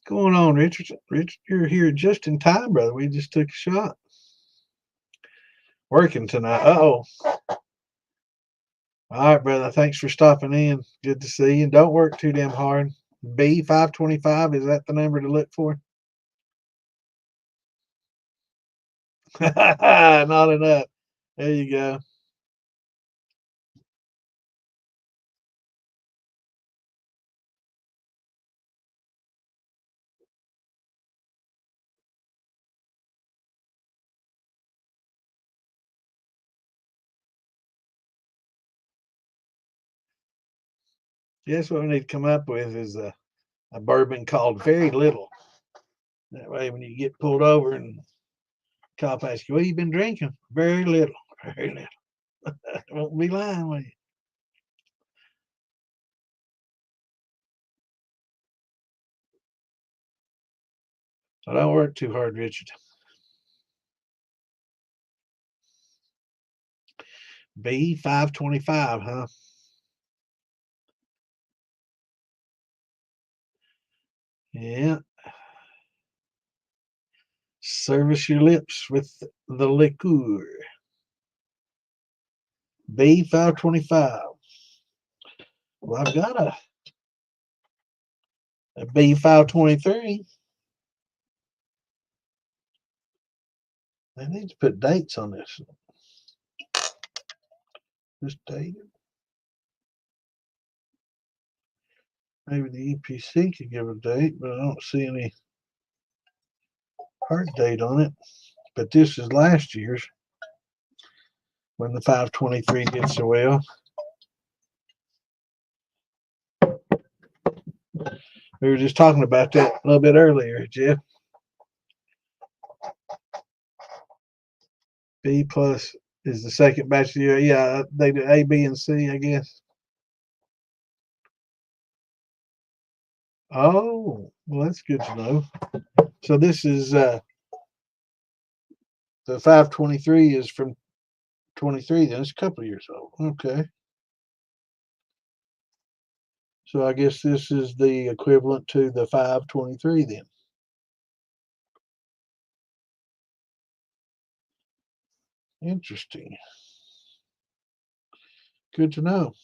going on, Richard? Richard, you're here just in time, brother. We just took a shot. Working tonight. Uh-oh. All right, brother. Thanks for stopping in. Good to see you. Don't work too damn hard. B525, is that the number to look for? Not enough. There you go. Guess what we need to come up with is a bourbon called Very Little. That way, when you get pulled over and cop asks you, what you been drinking? Very little. Very little. Won't be lying with you. So don't work too hard, Richard. B525, huh? Yeah. Service your lips with the liqueur. B525. Well, I've got a B523. They need to put dates on this. This date. Maybe the EPC could give a date, but I don't see any hard date on it. But this is last year's when the 523 did so well. We were just talking about that a little bit earlier, Jeff. B plus is the second batch of the year. Yeah, they do A, B, and C, I guess. Oh, well, that's good to know. So this is the 523 is from 23. Then it's a couple of years old. Okay. So I guess this is the equivalent to the 523 then. Interesting. Good to know.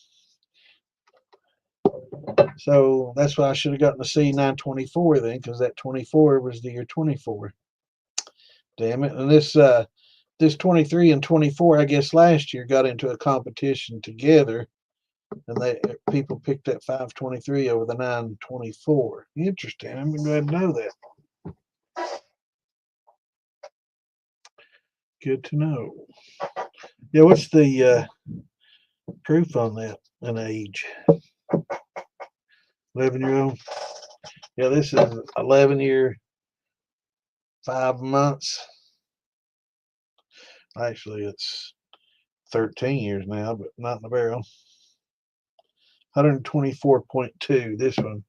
So that's why I should have gotten the C924 then, because that 24 was the year 24. Damn it. And this 23 and 24, I guess last year got into a competition together, and people picked that 523 over the 924. Interesting. I'm glad to know that. Good to know. Yeah, what's the proof on that and age? 11-year-old. Yeah, this is 11-year, 5 months. Actually, it's 13 years now, but not in the barrel. 124.2. This one.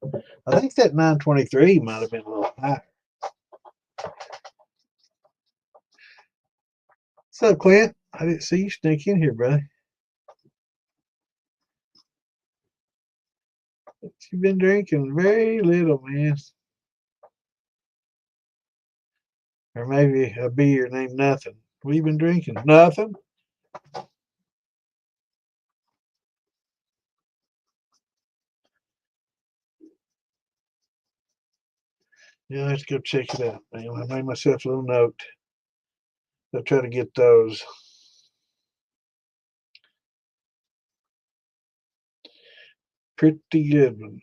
I think that 923 might have been a little higher. What's up, Clint? I didn't see you sneak in here, brother. What you been drinking? Very little, man. Or maybe a beer named Nothing. What you been drinking? Nothing? Yeah, let's go check it out, man. I made myself a little note. I'll try to get those. Pretty good one.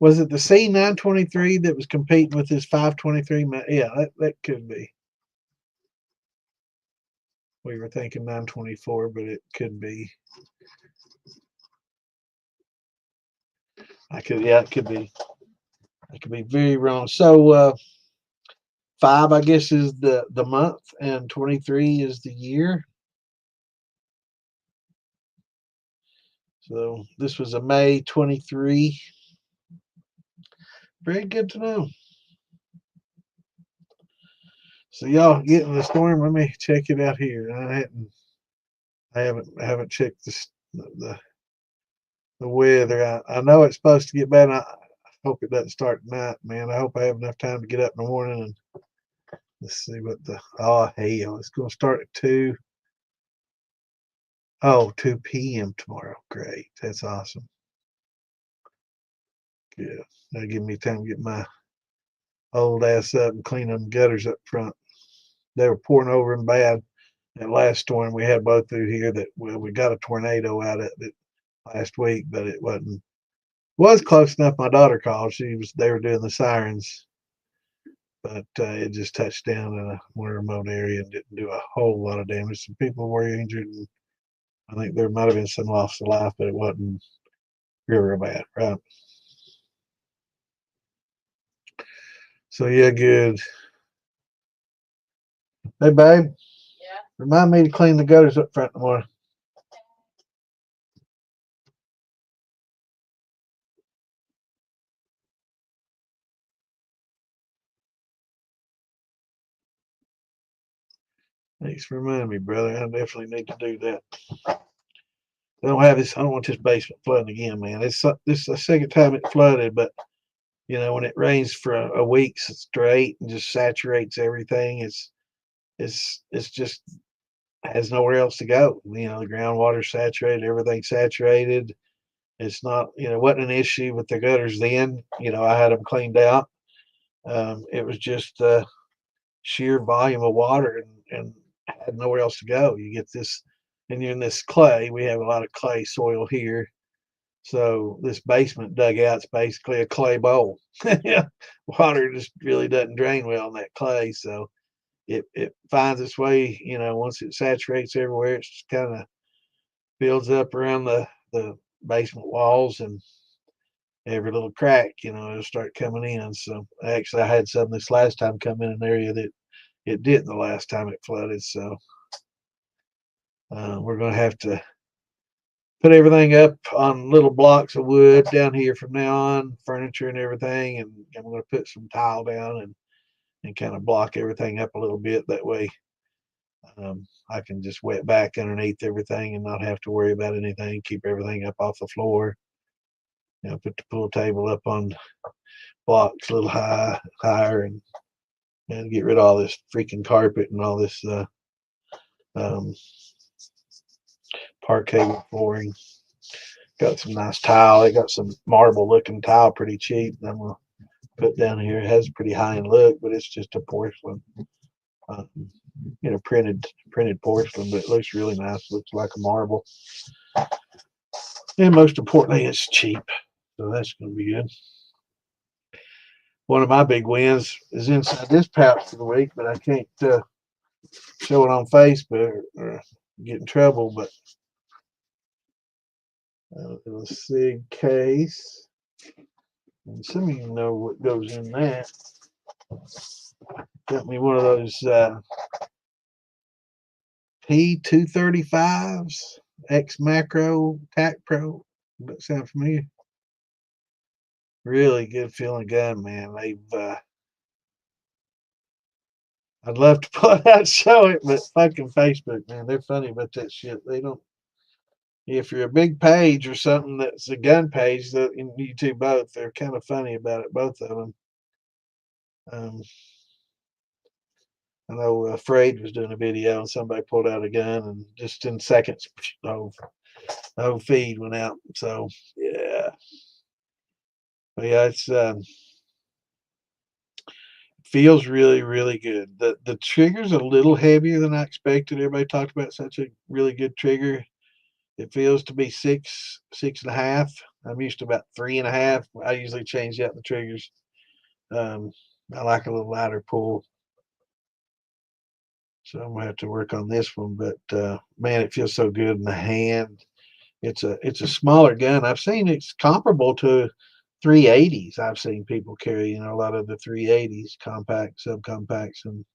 Was it the C923 that was competing with this 523? Yeah, that could be. We were thinking 924, but it could be. It could be. I could be very wrong. So 5, I guess, is the month, and 23 is the year. So this was a May 23. Very good to know. So y'all get in the storm. Let me check it out here. I haven't checked the the weather. I know it's supposed to get bad. I hope it doesn't start tonight, man. I hope I have enough time to get up in the morning and let's see what the hell. It's gonna start at 2. Oh, 2 p.m. tomorrow. Great. That's awesome. Good. That'll give me time to get my old ass up and clean them gutters up front. They were pouring over and bad. That last storm we had both through here that well, we got a tornado out of it last week, but it was close enough. My daughter called. They were doing the sirens, but it just touched down in a more remote area and didn't do a whole lot of damage. Some people were injured, and I think there might have been some loss of life, but it wasn't real bad, right? So yeah, good. Hey, babe, Yeah. remind me to clean the gutters up front tomorrow. Thanks for reminding me, brother. I definitely need to do that. I don't want this basement flooding again, man. This is the second time it flooded, but when it rains for a week straight and just saturates everything, it's just has nowhere else to go. The groundwater's saturated, everything's saturated. It's not, wasn't an issue with the gutters then. I had them cleaned out. It was just sheer volume of water and had nowhere else to go. You get this, and you're in this clay. We have a lot of clay soil here. So this basement dugout's basically a clay bowl. Water just really doesn't drain well in that clay. So it finds its way, once it saturates everywhere, it just kind of builds up around the basement walls and every little crack, it'll start coming in. So actually I had some this last time come in an area that it didn't the last time it flooded. So we're going to have to put everything up on little blocks of wood down here from now on, furniture and everything. And I'm going to put some tile down and kind of block everything up a little bit. That way I can just wet back underneath everything and not have to worry about anything. Keep everything up off the floor. Put the pool table up on blocks a little higher, and get rid of all this freaking carpet and all this um, parquet flooring. Got some nice tile. They got some marble looking tile, pretty cheap. I'm gonna put down here. It has a pretty high end look, but it's just a porcelain, um, printed porcelain, but it looks really nice. Looks like a marble. And most importantly, it's cheap. So that's going to be good. One of my big wins is inside this pouch for the week, but I can't show it on Facebook or get in trouble. But it was a SIG case. And some of you know what goes in that. Got me one of those P235s, X Macro Tac Pro. Does that sound familiar? Really good feeling gun, man. I'd love to pull it out and show it, but fucking Facebook, man, they're funny about that shit. They don't. If you're a big page or something that's a gun page, that you two both, they're kind of funny about it, both of them. I know Afraid was doing a video and somebody pulled out a gun and just in seconds, the whole feed went out. So yeah, but yeah, it's feels really really good. The trigger's a little heavier than I expected. Everybody talked about such a really good trigger. It feels to be 6.5. I'm used to about 3.5. I usually change out the triggers. I like a little lighter pull, so I'm gonna have to work on this one. But man, it feels so good in the hand. It's a smaller gun. I've seen it's comparable to 380s. I've seen people carry, a lot of the 380s, compact, subcompacts, and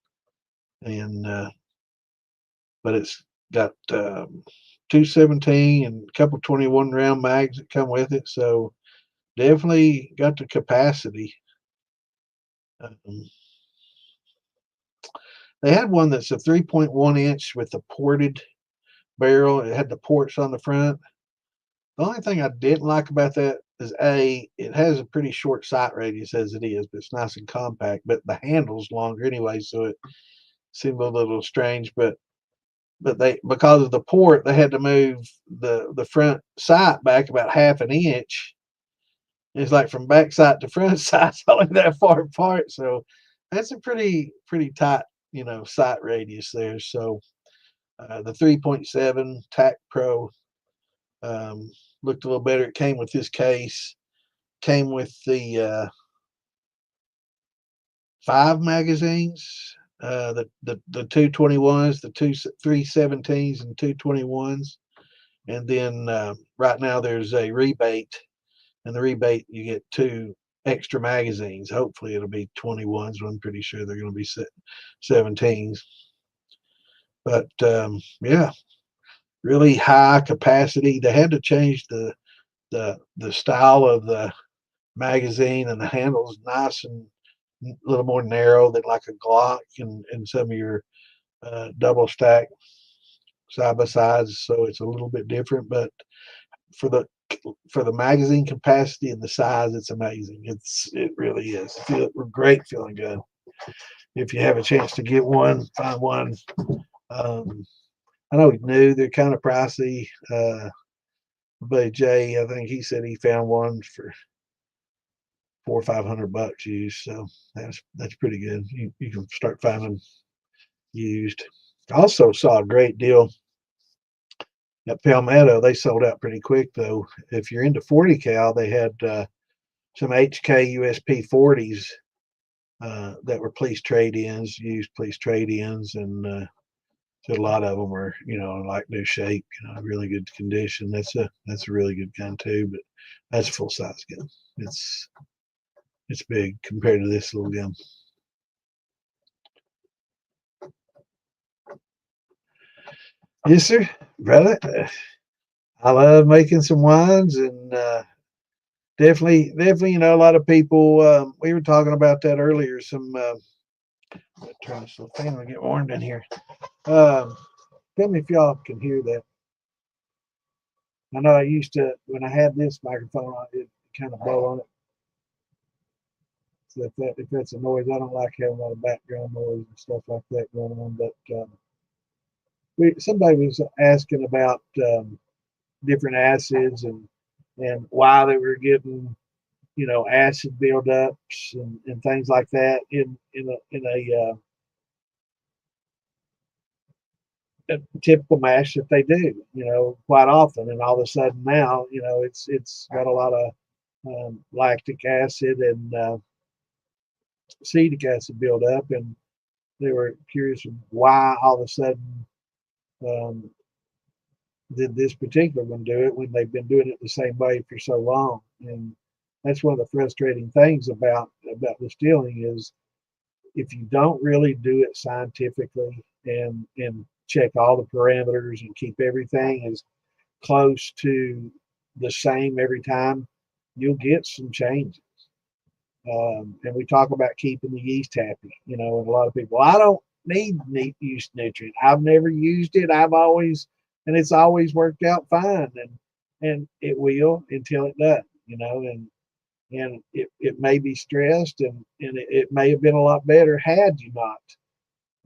but it's got 217 and a couple 21 round mags that come with it. So definitely got the capacity. Um, they had one that's a 3.1 inch with a ported barrel. It had the ports on the front. The only thing I didn't like about that is it has a pretty short sight radius as it is, but it's nice and compact. But the handle's longer anyway, so it seemed a little strange. But they, because of the port, they had to move the front sight back about half an inch. It's like from back sight to front sight, it's only that far apart. So that's a pretty tight, sight radius there. So the 3.7 TAC Pro looked a little better. It came with this case, came with the 5 magazines, the 221s, the 317s, and 221s. And then right now there's a rebate, and the rebate you get 2 extra magazines. Hopefully it'll be 21s, but I'm pretty sure they're going to be 17s. But yeah, really high capacity. They had to change the style of the magazine, and the handle's nice and a little more narrow than like a Glock and some of your double stack side by sides. So it's a little bit different, but for the for the magazine capacity and the size, it's amazing. It really is. Great feeling good. If you have a chance to get one, find one. Um, I know new, they're kind of pricey. But Jay, I think he said he found one for $400 or $500 used. So that's pretty good. You can start finding used. I also saw a great deal at Palmetto. They sold out pretty quick though. If you're into 40 cal, they had some HK USP 40s that were police trade-ins, used police trade-ins, and so a lot of them were, like new shape, really good condition. That's a really good gun too, but that's a full size gun. It's big compared to this little gun. Yes, sir, brother. I love making some wines, and definitely, a lot of people. We were talking about that earlier. Some turn this little fan to get warmed in here. Tell me if y'all can hear that. I know I used to when I had this microphone on, it kind of blow on it. So if that's a noise, I don't like having a lot of background noise and stuff like that going on. But somebody was asking about different acids and why they were getting acid buildups and things like that a typical mash that they do, quite often. And all of a sudden now, it's got a lot of lactic acid and acetic acid buildup, and they were curious why all of a sudden um, did this particular one do it when they've been doing it the same way for so long. And that's one of the frustrating things about distilling is if you don't really do it scientifically and check all the parameters and keep everything as close to the same every time, you'll get some changes. And we talk about keeping the yeast happy, and a lot of people, I don't need yeast nutrient. I've never used it. And it's always worked out fine. And it will until it doesn't, and it may be stressed and it may have been a lot better had you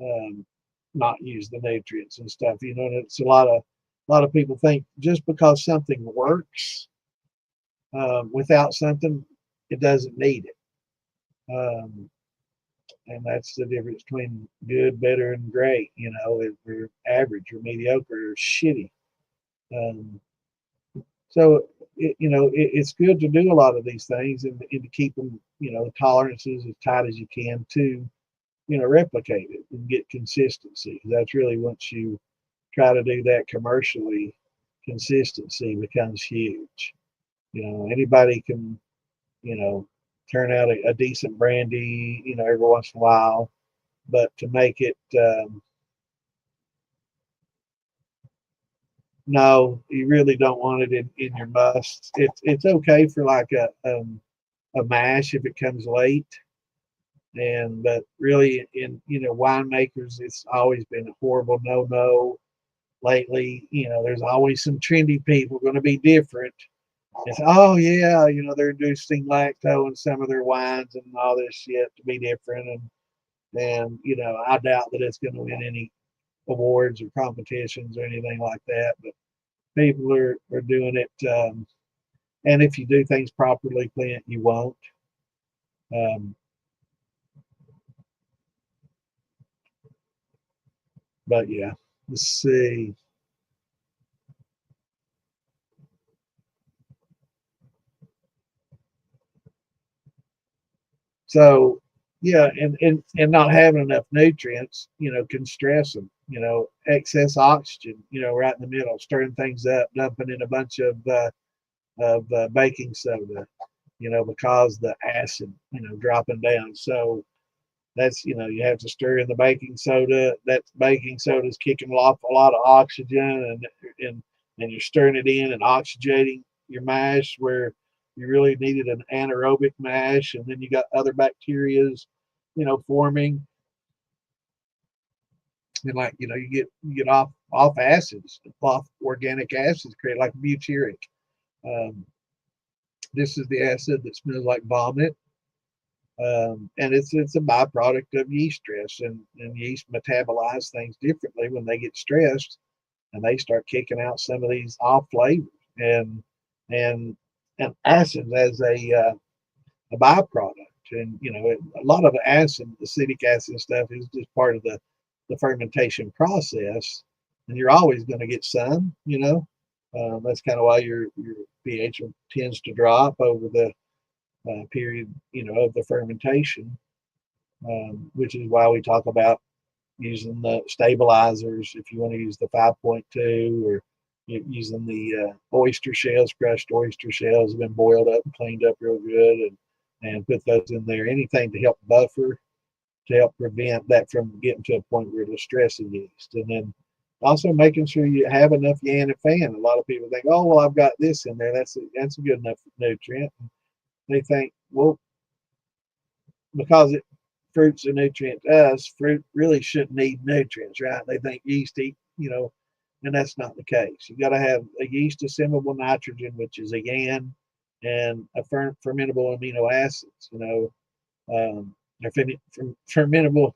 um, not used the nutrients and stuff, and it's a lot of people think just because something works without something, it doesn't need it. And that's the difference between good, better, and great. Or average, or mediocre, or shitty. Um, so it's good to do a lot of these things and to keep them, tolerances as tight as you can to, replicate it and get consistency. That's really, once you try to do that commercially, consistency becomes huge. Anybody can, turn out a decent brandy, every once in a while, but to make it, no, you really don't want it in your must. It's okay for like a mash if it comes late, but really in winemakers, it's always been a horrible no-no lately, there's always some trendy people going to be different. It's, oh yeah, they're introducing lacto in some of their wines and all this shit to be different, and I doubt that it's going to win any awards or competitions or anything like that. But people are doing it, and if you do things properly, Clint, you won't. Um, but yeah, let's see. So yeah, and not having enough nutrients, can stress them. Excess oxygen, right in the middle, stirring things up, dumping in a bunch of baking soda, because the acid, dropping down. So that's, you have to stir in the baking soda. That baking soda is kicking off a lot of oxygen, and you're stirring it in and oxygenating your mash where you really needed an anaerobic mash, and then you got other bacterias, forming, and like you get off acids, off organic acids, create like butyric. Um, this is the acid that smells like vomit. And it's a byproduct of yeast stress, and yeast metabolize things differently when they get stressed, and they start kicking out some of these off flavors and and and acids as a byproduct. And a lot of the acid, acidic acid stuff, is just part of the fermentation process, and you're always going to get some. That's kind of why your pH tends to drop over the period, of the fermentation, which is why we talk about using the stabilizers if you want to use the 5.2, or using the oyster shells. Crushed oyster shells have been boiled up and cleaned up real good, and put those in there. Anything to help buffer, to help prevent that from getting to a point where it'll stress the yeast. And then also making sure you have enough yan and fan. A lot of people think, oh well, I've got this in there. That's a good enough nutrient. They think, well, because fruit's a nutrient to us, fruit really shouldn't need nutrients, right? They think yeast eat, and that's not the case. You got to have a yeast assimilable nitrogen, which is a yan, and a fermentable amino acids, or fermentable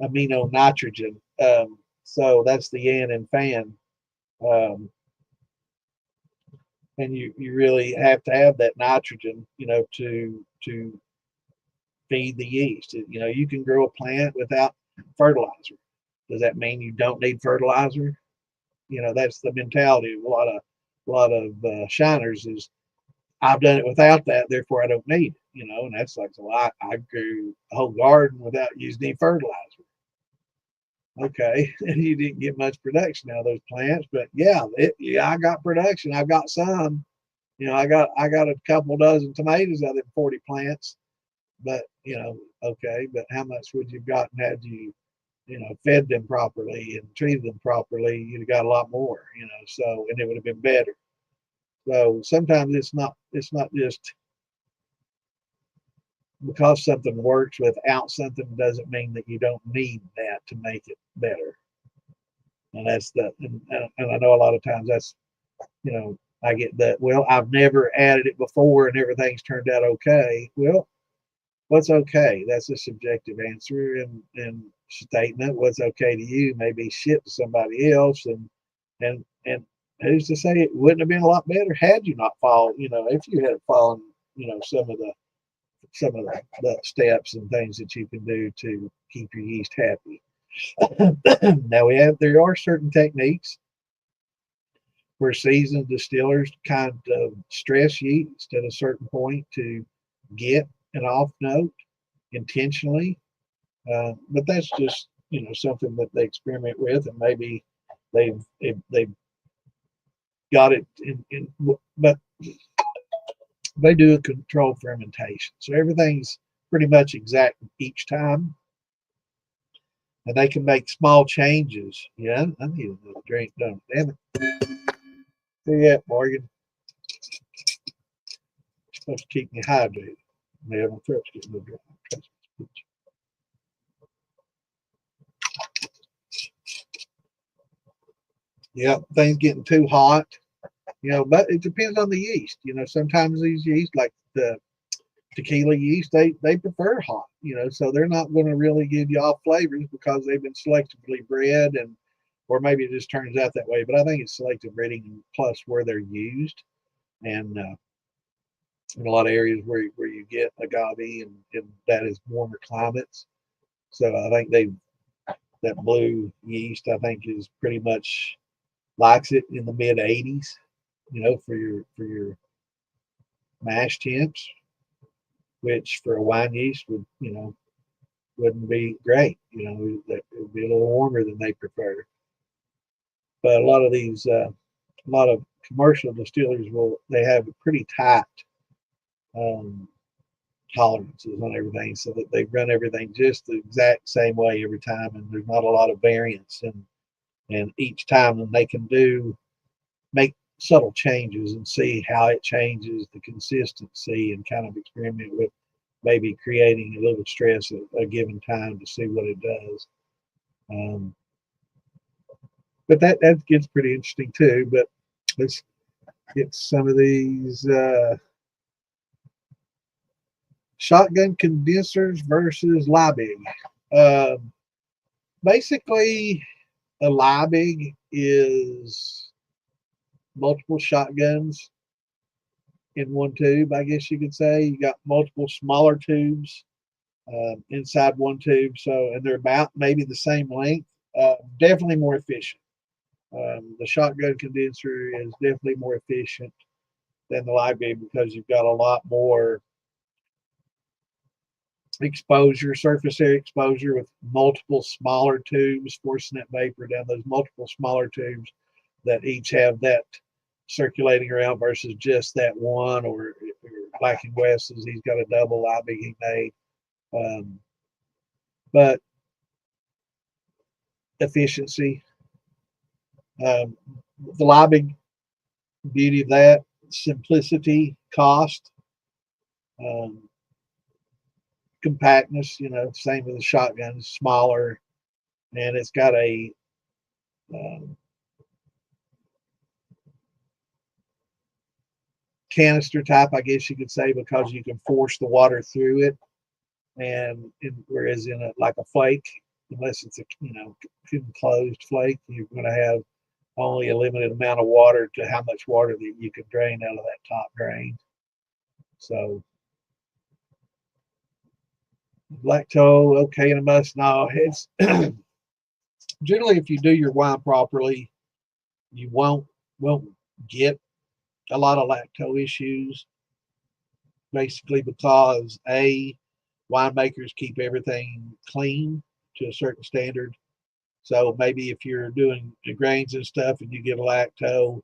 amino nitrogen. So that's the yan and fan. Um, and you really have to have that nitrogen, to feed the yeast. You can grow a plant without fertilizer. Does that mean you don't need fertilizer? That's the mentality of a lot of shiners is, I've done it without that, therefore I don't need it. And that's like, so I grew a whole garden without using any fertilizer. Okay, and you didn't get much production out of those plants, but yeah, I got production. I got some. I got a couple dozen tomatoes out of them 40 plants. But okay, but how much would you have gotten had you fed them properly and treated them properly? You'd have got a lot more. So, and it would have been better. So sometimes it's not just because something works without something doesn't mean that you don't need that to make it better. And that's and I know a lot of times that's, I get that, well, I've never added it before and everything's turned out okay. Well, what's okay? That's a subjective answer and statement. What's okay to you may be shit to somebody else, and who's to say it wouldn't have been a lot better had you not followed? If you had followed, some of the steps and things that you can do to keep your yeast happy. Now there are certain techniques where seasoned distillers kind of stress yeast at a certain point to get an off note intentionally. But that's just something that they experiment with, and maybe they've got it in, but they do a controlled fermentation, so everything's pretty much exact each time, and they can make small changes. Yeah, I need another drink, don't I? Damn it. See that, Morgan? It's supposed to keep me hydrated. Man, my throat's getting a little dry. Yep, things getting too hot. But it depends on the yeast. Sometimes these yeast, like the tequila yeast, they prefer hot. So they're not going to really give you off flavors because they've been selectively bred, and or maybe it just turns out that way. But I think it's selective breeding plus where they're used, and in a lot of areas where you get agave, and that is warmer climates. So I think that blue yeast, I think, is pretty much likes it in the mid 80s. For your mash temps, which for a wine yeast wouldn't be great. That it would be a little warmer than they prefer. But a lot of commercial distillers they have a pretty tight um, tolerances on everything, so that they run everything just the exact same way every time, and there's not a lot of variance. And each time, then they can make subtle changes and see how it changes the consistency, and kind of experiment with maybe creating a little stress at a given time to see what it does. Um, but that gets pretty interesting too. But let's get some of these shotgun condensers versus Liebig. Um, Basically, a Liebig is multiple shotguns in one tube, I guess you could say. You got multiple smaller tubes inside one tube, and they're about maybe the same length. Definitely more efficient. The shotgun condenser is definitely more efficient than the Liebig because you've got a lot more exposure, surface area exposure, with multiple smaller tubes forcing that vapor down those multiple smaller tubes that each have that circulating around versus just that one. Or Black and West, he's got a double Liebig he made. But efficiency, um, the Liebig, beauty of that, simplicity, cost, um, compactness. Same with the shotgun, smaller, and it's got a um, canister type, I guess you could say, because you can force the water through it, whereas in like a flake, unless it's a enclosed flake, you're going to have only a limited amount of water to how much water that you can drain out of that top drain. So lacto, okay, and a must. No, it's generally, if you do your wine properly, you won't get a lot of lacto issues. Basically, because winemakers keep everything clean to a certain standard. So maybe if you're doing the grains and stuff and you get a lacto,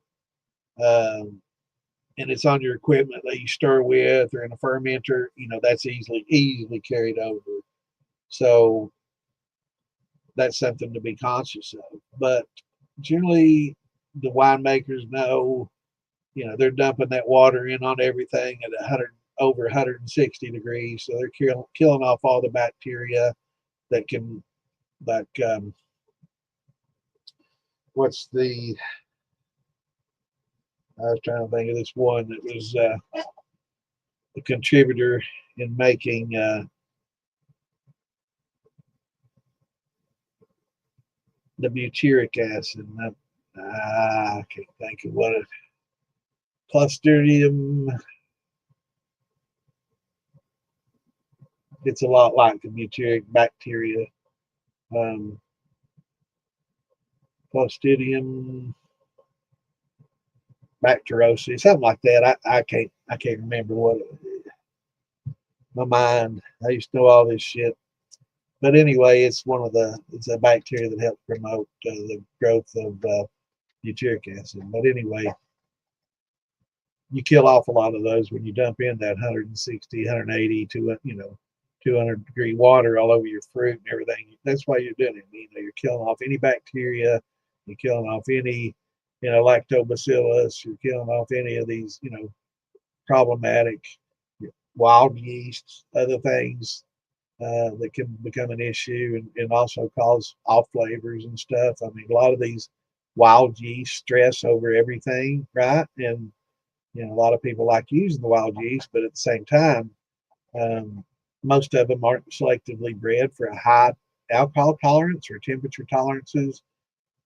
and it's on your equipment that you stir with or in a fermenter, that's easily carried over. So that's something to be conscious of. But generally, the winemakers know, they're dumping that water in on everything at 100 over 160 degrees, so they're killing off all the bacteria that can, like, what's the I was trying to think of this one that was a contributor in making the butyric acid. I can't think of what it. Clostridium. It's a lot like the butyric bacteria. Um, Clostridium bacterosis, something like that. I can't remember what my mind. I used to know all this shit. But anyway, it's a bacteria that helps promote the growth of butyric acid. But anyway, you kill off a lot of those when you dump in that 160, 180 to 200 degree water all over your fruit and everything. That's why you're doing it. You're killing off any bacteria, you're killing off any lactobacillus, you're killing off any of these problematic wild yeasts, other things that can become an issue, and also cause off flavors and stuff. I mean, a lot of these wild yeast stress over everything, right? And a lot of people like using the wild yeast, but at the same time, um, most of them aren't selectively bred for a high alcohol tolerance or temperature tolerances,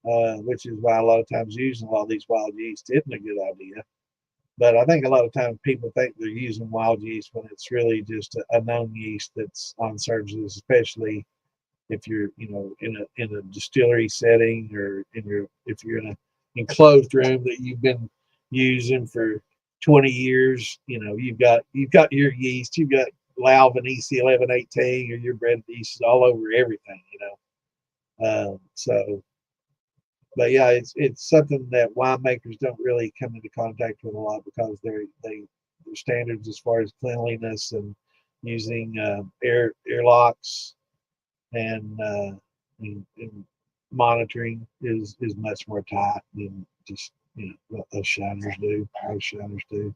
which is why a lot of times using a lot of these wild yeast isn't a good idea. But I think a lot of times people think they're using wild yeast when it's really just a known yeast that's on surfaces, especially if you're in a distillery setting, or if you're in an enclosed room that you've been using for 20 years. You've got your yeast, you've got Lauv and EC1118 or your bread yeast all over everything. So, but yeah, it's something that winemakers don't really come into contact with a lot, because their standards as far as cleanliness and using airlocks and, and monitoring is much more tight than just what those shiners do. Most shiners do.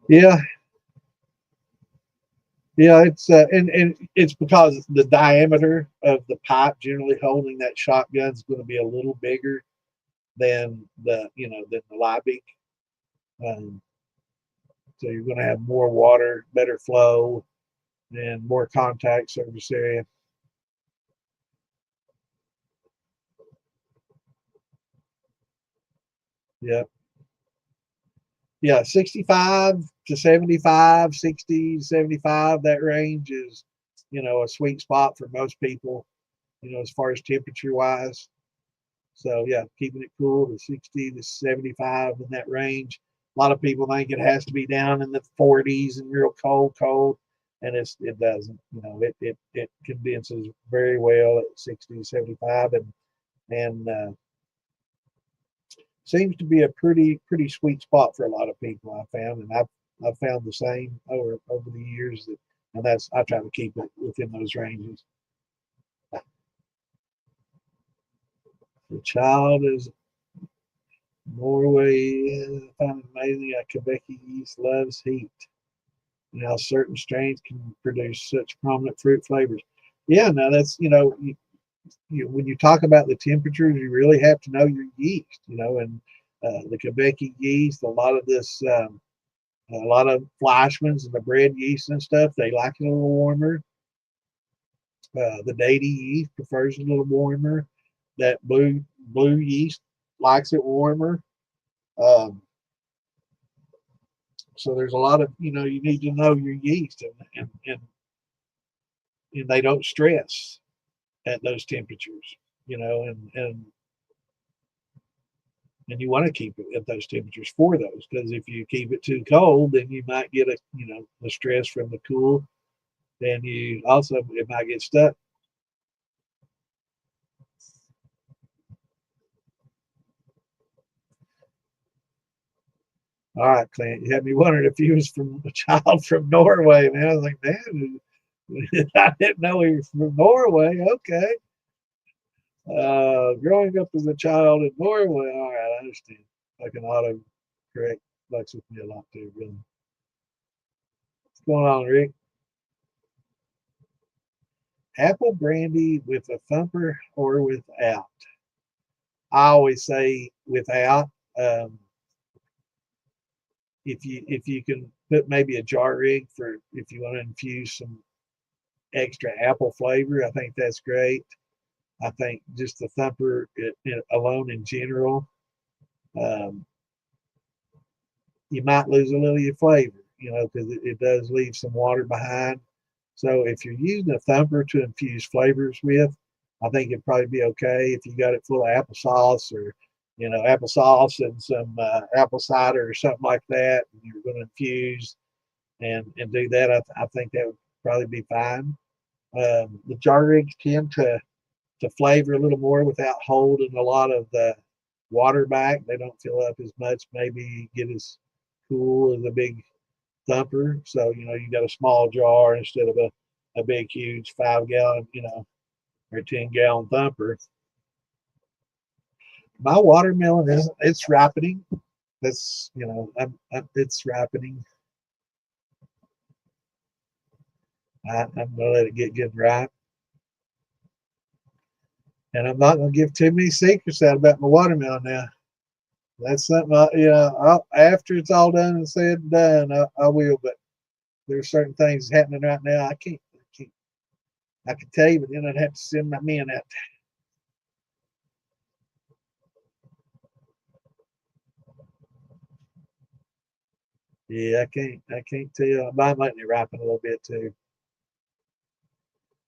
Yeah, yeah. And it's because the diameter of the pipe generally holding that shotgun is going to be a little bigger than the Liebig. Um, so you're going to have more water, better flow, and more contact surface area. Yeah. Yeah, 65 to 75, 60 to 75, that range is, a sweet spot for most people, as far as temperature wise. So yeah, keeping it cool to 60 to 75 in that range. A lot of people think it has to be down in the 40s and real cold, and it doesn't. It condenses very well at 60 to 75, and seems to be a pretty sweet spot for a lot of people. I found, and I've found the same over the years. And that's, I try to keep it within those ranges. The child is Norway. I find it amazing how Quebec yeast loves heat, and how certain strains can produce such prominent fruit flavors. Yeah, no, that's when you talk about the temperatures, you really have to know your yeast. And the Quebec yeast, a lot of Fleischmann's and the bread yeast and stuff, they like it a little warmer. The Daty yeast prefers it a little warmer. That blue yeast likes it warmer. Um, so there's a lot of you need to know your yeast, and they don't stress at those temperatures. And you want to keep it at those temperatures for those, because if you keep it too cold, then you might get the stress from the cool, and you also, it might get stuck. All right, Clint, you had me wondering if he was from a child from Norway, man. I was like, man, I didn't know he was from Norway. Okay. Growing up as a child in Norway. All right, I understand. I can auto correct fucks with me a lot too, really. What's going on, Rick? Apple brandy with a thumper or without? I always say without. Um, if you can put maybe a jar rig for if you want to infuse some extra apple flavor, I think that's great. I think just the thumper alone in general, um, you might lose a little of your flavor, because it does leave some water behind. So if you're using a thumper to infuse flavors with, I think it'd probably be okay if you got it full of applesauce, or applesauce and some apple cider or something like that, and you're going to infuse and do that. I think that would probably be fine. The jar rigs tend to flavor a little more without holding a lot of the water back. They don't fill up as much, maybe get as cool as a big thumper. So, you got a small jar instead of a big, huge 5 gallon, or 10-gallon thumper. My watermelon it's ripening. That's, it's ripening. I'm going to let it get good ripe. And I'm not going to give too many secrets out about my watermelon now. That's something, after it's all done and said and done, I will. But there's certain things happening right now. I can tell you, but then I'd have to send my men out. Yeah, I can't tell you. Mine might be ripen a little bit too.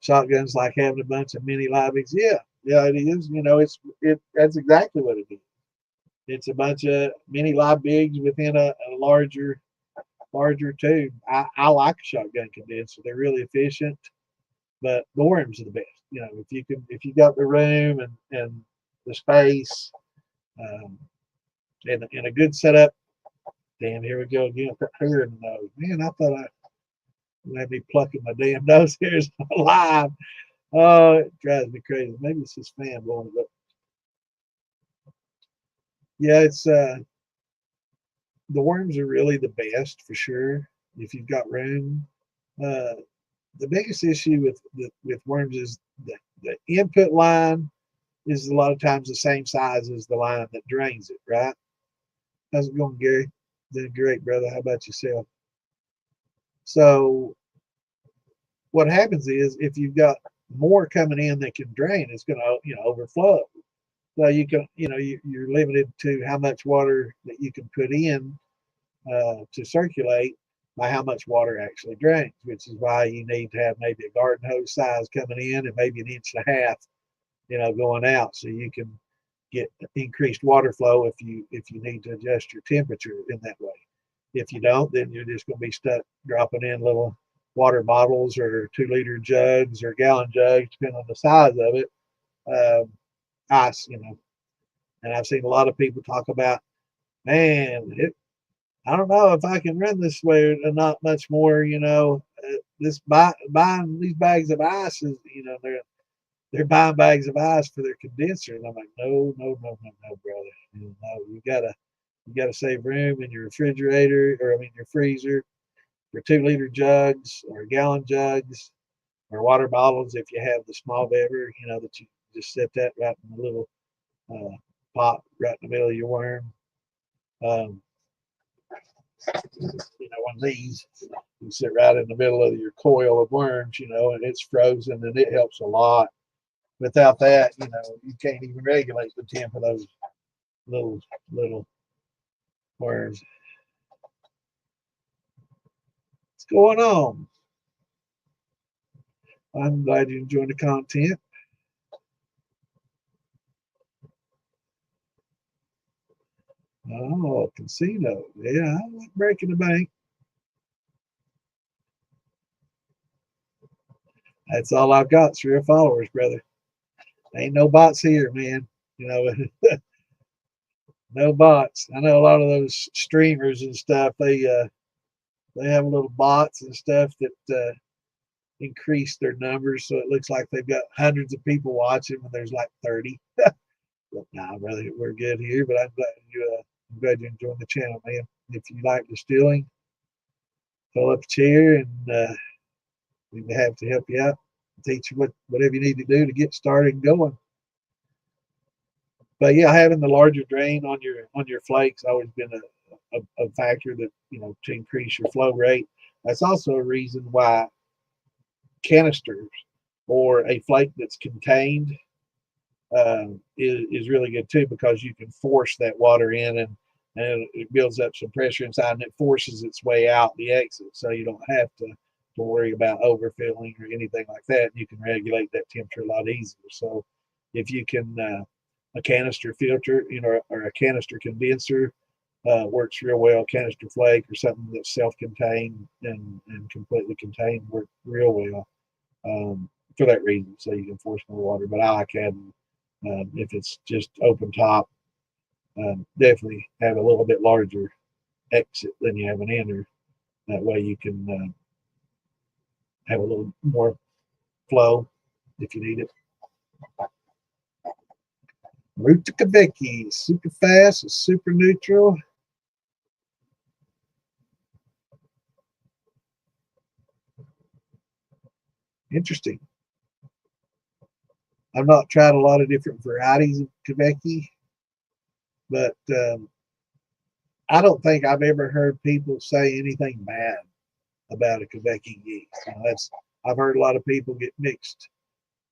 Shotgun's like having a bunch of mini liveys. Yeah, yeah, it is. That's exactly what it is. It's a bunch of mini live bigs within a larger tube. I like a shotgun condenser. They're really efficient, but the worms are the best. If you got the room and the space, um, and a good setup. Damn, here we go again. Hair in the nose. Man, I thought I would be plucking my damn nose hairs alive. Oh, it drives me crazy. Maybe it's this fan blowing it up. Yeah, it's the worms are really the best for sure if you've got room. Uh, the biggest issue with worms is the input line is a lot of times the same size as the line that drains it, right? How's it going, Gary? Doing great, brother. How about yourself? So what happens is if you've got more coming in that can drain, it's going to overflow. So you're limited to how much water that you can put in to circulate by how much water actually drains, which is why you need to have maybe a garden hose size coming in and maybe an inch and a half, going out, so you can get increased water flow if you need to adjust your temperature in that way. If you don't, then you're just going to be stuck dropping in little water bottles or 2 liter jugs or gallon jugs, depending on the size of it. Um, ice. And I've seen a lot of people talk about, man, I don't know if I can run this way and not much more. This buying these bags of ice is, they're buying bags of ice for their condenser, and I'm like, no, no, no, no, no, brother. You gotta save room in your refrigerator, or I mean your freezer, for 2 liter jugs or gallon jugs or water bottles if you have the small bever, that you just set that right in the little uh, pot right in the middle of your worm. Um, one of these, you sit right in the middle of your coil of worms, and it's frozen, and it helps a lot. Without that, you can't even regulate the temp of those little worms. What's going on? I'm glad you enjoyed the content. Oh, casino. Yeah, I like breaking the bank. That's all I've got. It's real followers, brother. Ain't no bots here, man. You know, no bots. I know a lot of those streamers and stuff. They have little bots and stuff that increase their numbers, so it looks like they've got hundreds of people watching when there's like 30. But nah, brother, we're good here. But I'm glad you enjoyed the channel, man. If you like distilling, pull up a chair and we'd be happy to help you out, teach you whatever you need to do to get started going. But yeah, having the larger drain on your flakes always been a factor that to increase your flow rate. That's also a reason why canisters or a flake that's contained is really good too, because you can force that water in, and it builds up some pressure inside, and it forces its way out the exit, so you don't have to worry about overfilling or anything like that. You can regulate that temperature a lot easier. So if you can a canister filter, or a canister condenser works real well. Canister flake or something that's self-contained and completely contained work real well for that reason. So you can force more water. But I like having, if it's just open top, definitely have a little bit larger exit than you have an enter. That way you can have a little more flow if you need it. Route to Quebec, super fast, super neutral. Interesting. I've not tried a lot of different varieties of Quebec, but I don't think I've ever heard people say anything bad about a Quebec yeast. That's I've heard a lot of people get mixed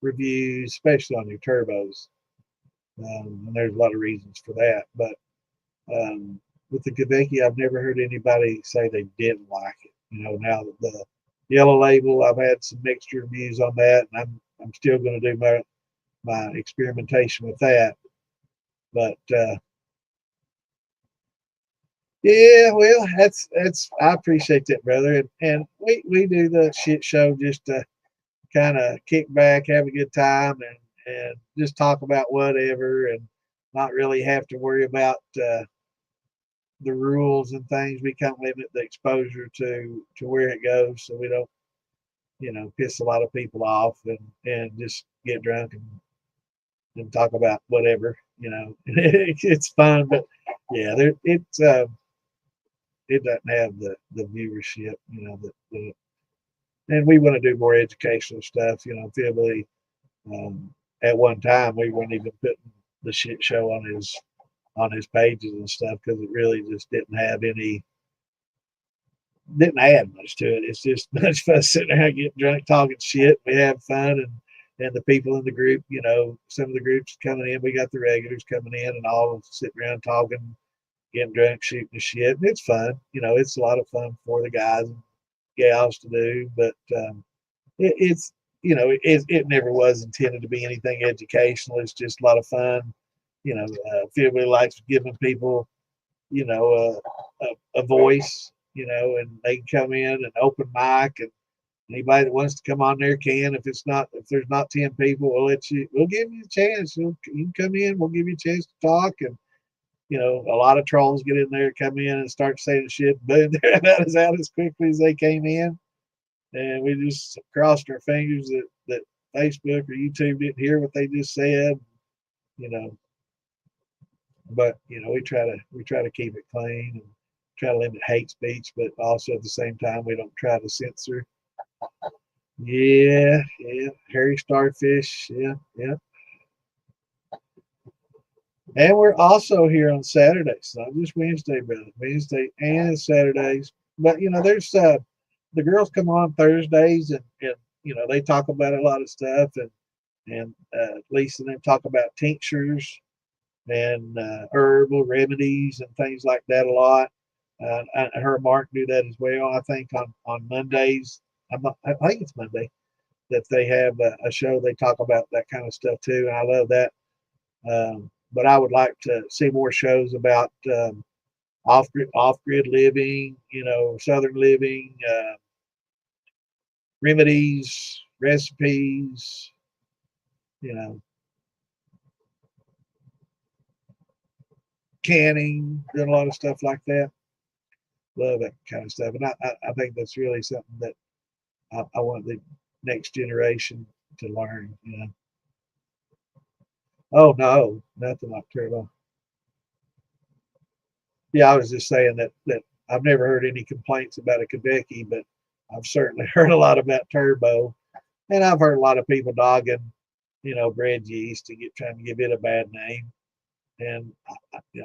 reviews, especially on your turbos, and there's a lot of reasons for that. But with the Quebec, I've never heard anybody say they didn't like it. Now the yellow label, I've had some mixed reviews on that, and I'm still going to do my experimentation with that. But yeah, well, that's I appreciate that, brother, and we do the shit show just to kind of kick back, have a good time, and just talk about whatever, and not really have to worry about the rules and things. We kind of limit the exposure to where it goes, so we don't piss a lot of people off, and just get drunk and talk about whatever. It's fun, but yeah, it doesn't have the viewership, and we want to do more educational stuff. Philly, at one time we weren't even putting the shit show on his pages and stuff because it really just didn't add much to it. It's just much fun sitting there getting drunk, talking shit. We have fun, and the people in the group, some of the groups coming in, we got the regulars coming in, and all sitting around talking, getting drunk, shooting the shit. And it's fun. It's a lot of fun for the guys and gals to do, but it's it never was intended to be anything educational. It's just a lot of fun. Feel really likes giving people a voice, and they can come in and open mic, and anybody that wants to come on there can. If there's not 10 people, we'll give you a chance. You can come in, we'll give you a chance to talk. And a lot of trolls get in there, come in and start saying shit, boom, they're out as quickly as they came in. And we just crossed our fingers that Facebook or YouTube didn't hear what they just said, you know. But we try to keep it clean and try to limit hate speech, but also at the same time we don't try to censor. Yeah, yeah, hairy starfish, yeah, yeah. And we're also here on Saturdays, not just Wednesday, brother. Wednesday and Saturdays. But there's the girls come on Thursdays, and they talk about a lot of stuff, and Lisa and them talk about tinctures and herbal remedies and things like that a lot. And her and Mark do that as well. I think on Mondays, I think it's Monday that they have a show. They talk about that kind of stuff too, and I love that. But I would like to see more shows about off grid living, southern living, remedies, recipes, you know, canning, doing a lot of stuff like that. Love that kind of stuff, and I think that's really something that I want the next generation to learn. Oh no, nothing like turbo. Yeah, I was just saying that I've never heard any complaints about a Quebecy, but I've certainly heard a lot about turbo, and I've heard a lot of people dogging, bread yeast and trying to give it a bad name. And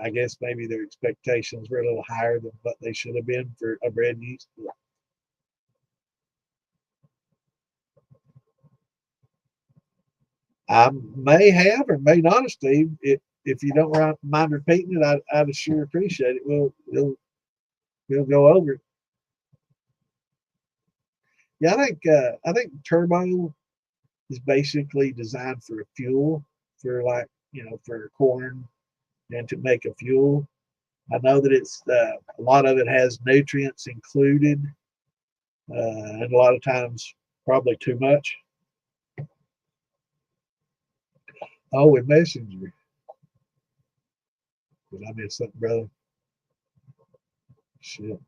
I guess maybe their expectations were a little higher than what they should have been for a bread yeast. I may have or may not have, Steve. If you don't mind repeating it, I'd sure appreciate it. We'll go over it. Yeah, I think turbo is basically designed for a fuel, for for corn and to make a fuel. I know that it's a lot of it has nutrients included, and a lot of times probably too much. Oh, with Messenger. Did I miss something, brother? Shit.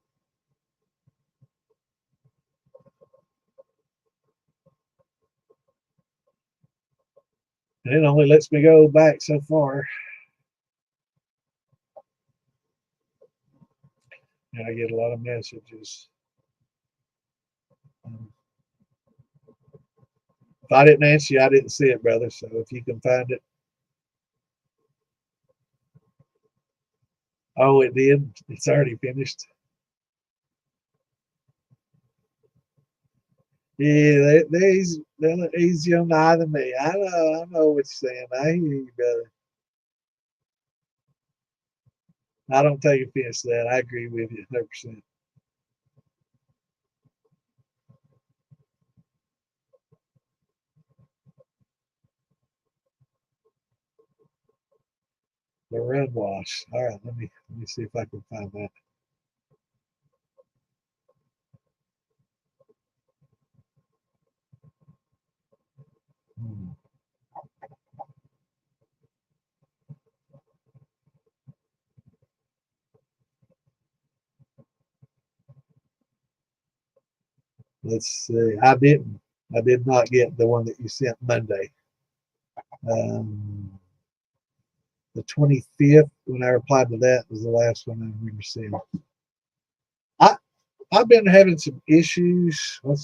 And it only lets me go back so far. And I get a lot of messages. Um, If I didn't answer you, I didn't see it, brother. So if you can find it. Oh, it did. It's already finished. Yeah, they're easier on the eye than me. I know what you're saying. I hear you, brother. I don't take offense to that. I agree with you 100%. The run wash. All right, let me see if I can find that. Hmm. Let's see. I didn't. I did not get the one that you sent Monday. Um, the 25th, when I replied to that, was the last one I remember seeing. I I've been having some issues. Uh,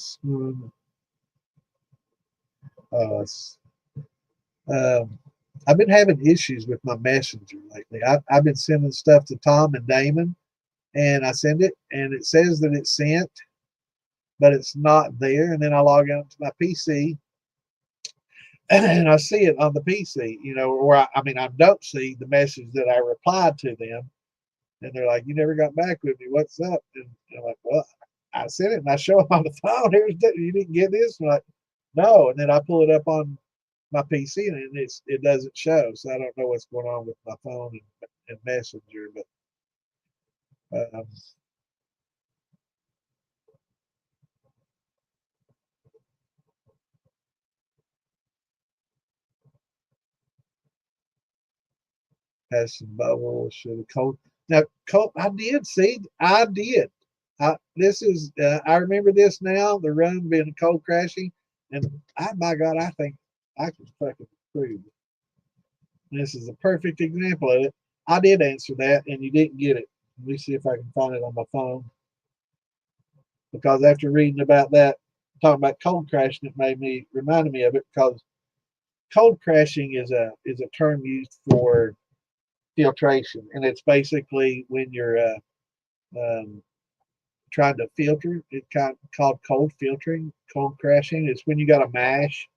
um, I've been having issues with my messenger lately. I've been sending stuff to Tom and Damon, and I send it, and it says that it's sent, but it's not there. And then I log on to my PC, and I see it on the PC, or I don't see the message that I replied to them, and they're like, "You never got back with me. What's up?" And I'm like, "Well, I sent it, and I show them on the phone. You didn't get this." And I'm like, "No," and then I pull it up on my PC, and it doesn't show. So I don't know what's going on with my phone and Messenger, but um, has some bubbles. Should have cold. Now, cold. I did. I remember this now. The run being cold crashing, and by God, I think I can fucking prove it. This is a perfect example of it. I did answer that, and you didn't get it. Let me see if I can find it on my phone. Because after reading about that, talking about cold crashing, it reminded me of it because cold crashing is a term used for filtration, and it's basically when you're um, trying to filter. It's called cold filtering. Cold crashing is when you got a mash.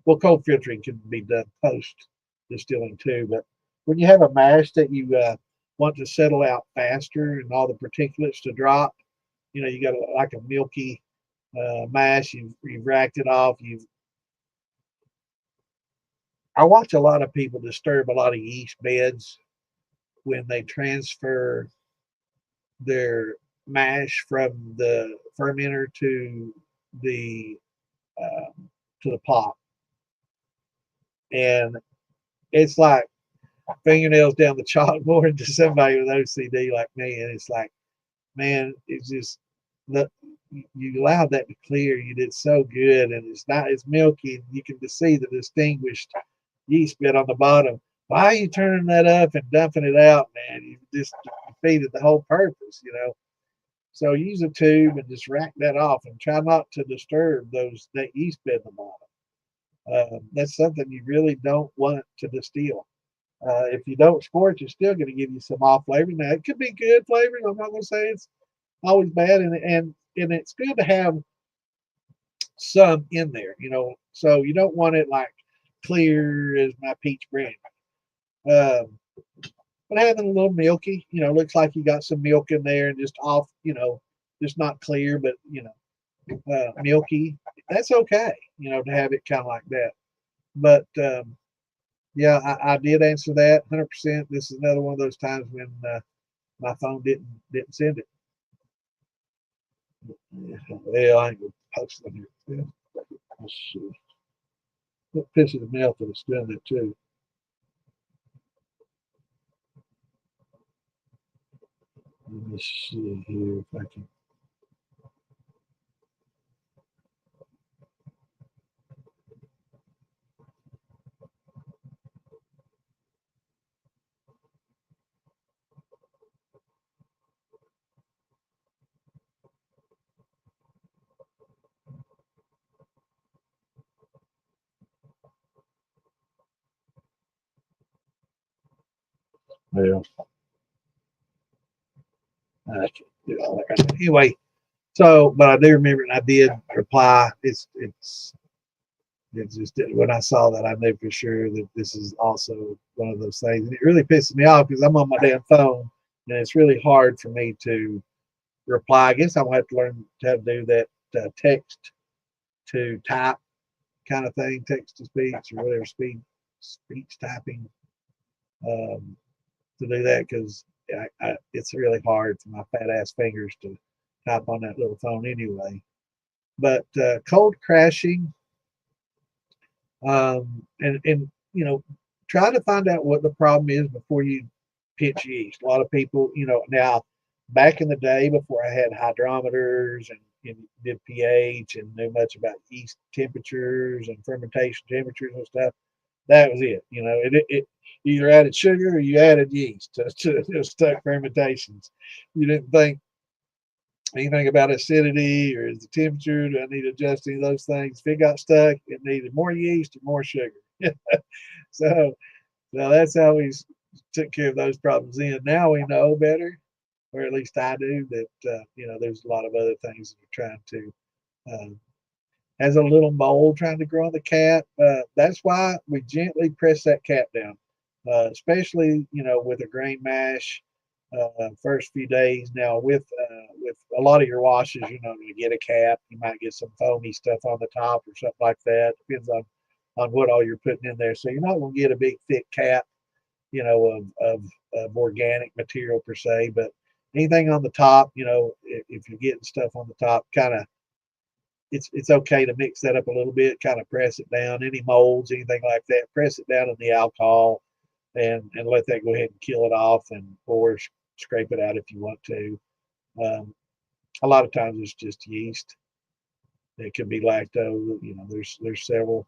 Well, cold filtering can be done post distilling too, but when you have a mash that you want to settle out faster and all the particulates to drop, you got like a milky mash. You've racked it off. I watch a lot of people disturb a lot of yeast beds when they transfer their mash from the fermenter the to the pot, and it's like fingernails down the chalkboard to somebody with OCD like me. And it's like, man, it's just the you allowed that to clear. You did so good, and it's milky, and you can just see the distinguished yeast bed on the bottom. Why are you turning that up and dumping it out, man? You just defeated the whole purpose. So use a tube and just rack that off, and try not to disturb that yeast bed in the bottom. That's something you really don't want to distill. If you don't scorch, it's still going to give you some off flavor. Now it could be good flavor. I'm not going to say it's always bad, and it's good to have some in there. So you don't want it like clear as my peach brandy. Um, but having a little milky, looks like you got some milk in there and just off, just not clear, but milky. That's okay, to have it kind of like that. But yeah, I did answer that 100%. This is another one of those times when my phone didn't send it. Yeah, well, I ain't gonna post it here. Yeah, let's see. It pisses me off that it's doing that too. Let me see here if I can. Well, I can't do all that right now. Anyway, so but I do remember, and I did reply. It's just when I saw that, I knew for sure that this is also one of those things, and it really pisses me off because I'm on my damn phone, and it's really hard for me to reply. I guess I'm gonna have to learn how to do that text to type kind of thing, text to speech or whatever, speech typing, um, to do that because it's really hard for my fat ass fingers to type on that little phone anyway. But cold crashing, and try to find out what the problem is before you pitch yeast. A lot of people, now back in the day before I had hydrometers and did pH and knew much about yeast temperatures and fermentation temperatures and stuff, that was it. It either added sugar or you added yeast to stuck fermentations. You didn't think anything about acidity or is the temperature, do I need to adjust any of those things? If it got stuck, it needed more yeast or more sugar. so, so that's how we took care of those problems then. Now we know better, or at least I do, that there's a lot of other things that are trying to uh, has a little mold trying to grow on the cap. That's why we gently press that cap down, especially with a grain mash. First few days. Now with a lot of your washes, to get a cap, you might get some foamy stuff on the top or something like that. Depends on what all you're putting in there. So you're not going to get a big thick cap, of organic material per se, but anything on the top, if you're getting stuff on the top, kind of it's okay to mix that up a little bit, kind of press it down. Any molds, anything like that, press it down in the alcohol and let that go ahead and kill it off, and or scrape it out if you want to. A lot of times it's just yeast. It could be lactose. There's several.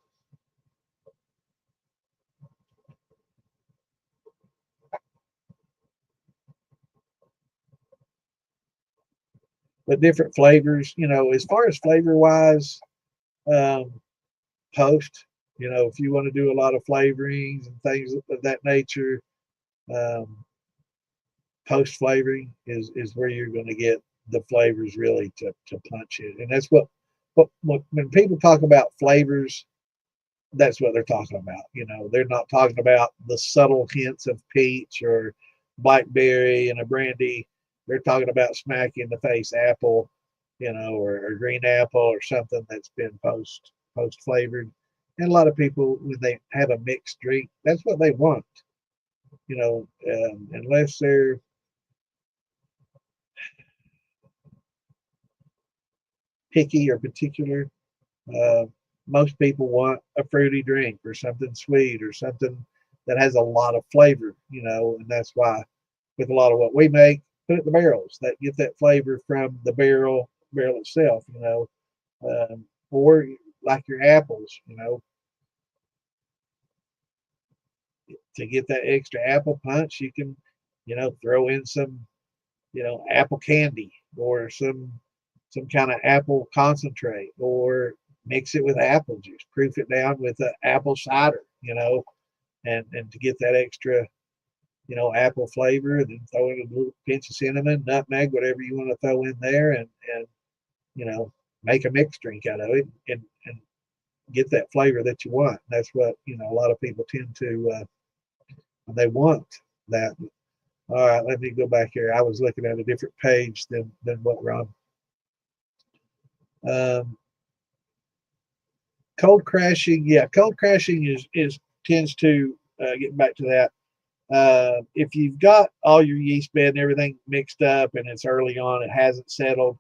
But different flavors. As far as flavor wise, um, post. If you want to do a lot of flavorings and things of that nature, um, post flavoring is where you're going to get the flavors really to punch it. And that's what when people talk about flavors, that's what they're talking about. They're not talking about the subtle hints of peach or blackberry and a brandy. They're talking about smack in the face apple, or green apple or something that's been post flavored. And a lot of people, when they have a mixed drink, that's what they want. Unless they're picky or particular, uh, most people want a fruity drink or something sweet or something that has a lot of flavor, and that's why with a lot of what we make, put it in the barrels that get that flavor from the barrel itself, or like your apples, to get that extra apple punch, you can, throw in some, apple candy or some kind of apple concentrate, or mix it with apple juice, proof it down with apple cider, and to get that extra, apple flavor, and then throw in a little pinch of cinnamon, nutmeg, whatever you want to throw in there, and make a mixed drink out of it, and get that flavor that you want. That's what a lot of people tend to they want that. All right, let me go back here. I was looking at a different page than what we're on. Um, Cold crashing, yeah, cold crashing is tends to getting back to that. If you've got all your yeast bed and everything mixed up and it's early on, it hasn't settled,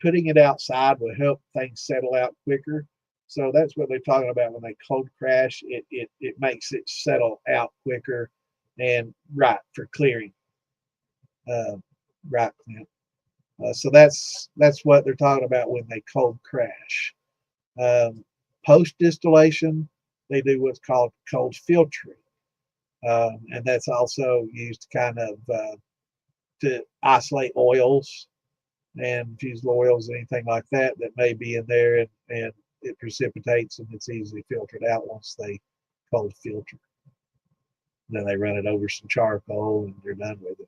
putting it outside will help things settle out quicker. So that's what they're talking about when they cold crash. It makes it settle out quicker and right for clearing. Uh, right, Clint. So that's what they're talking about when they cold crash. Um, Post distillation, they do what's called cold filtering, and that's also used to kind of to isolate oils and fusel oils, anything like that that may be in there, and it precipitates and it's easily filtered out once they cold filter. Then they run it over some charcoal and they're done with it.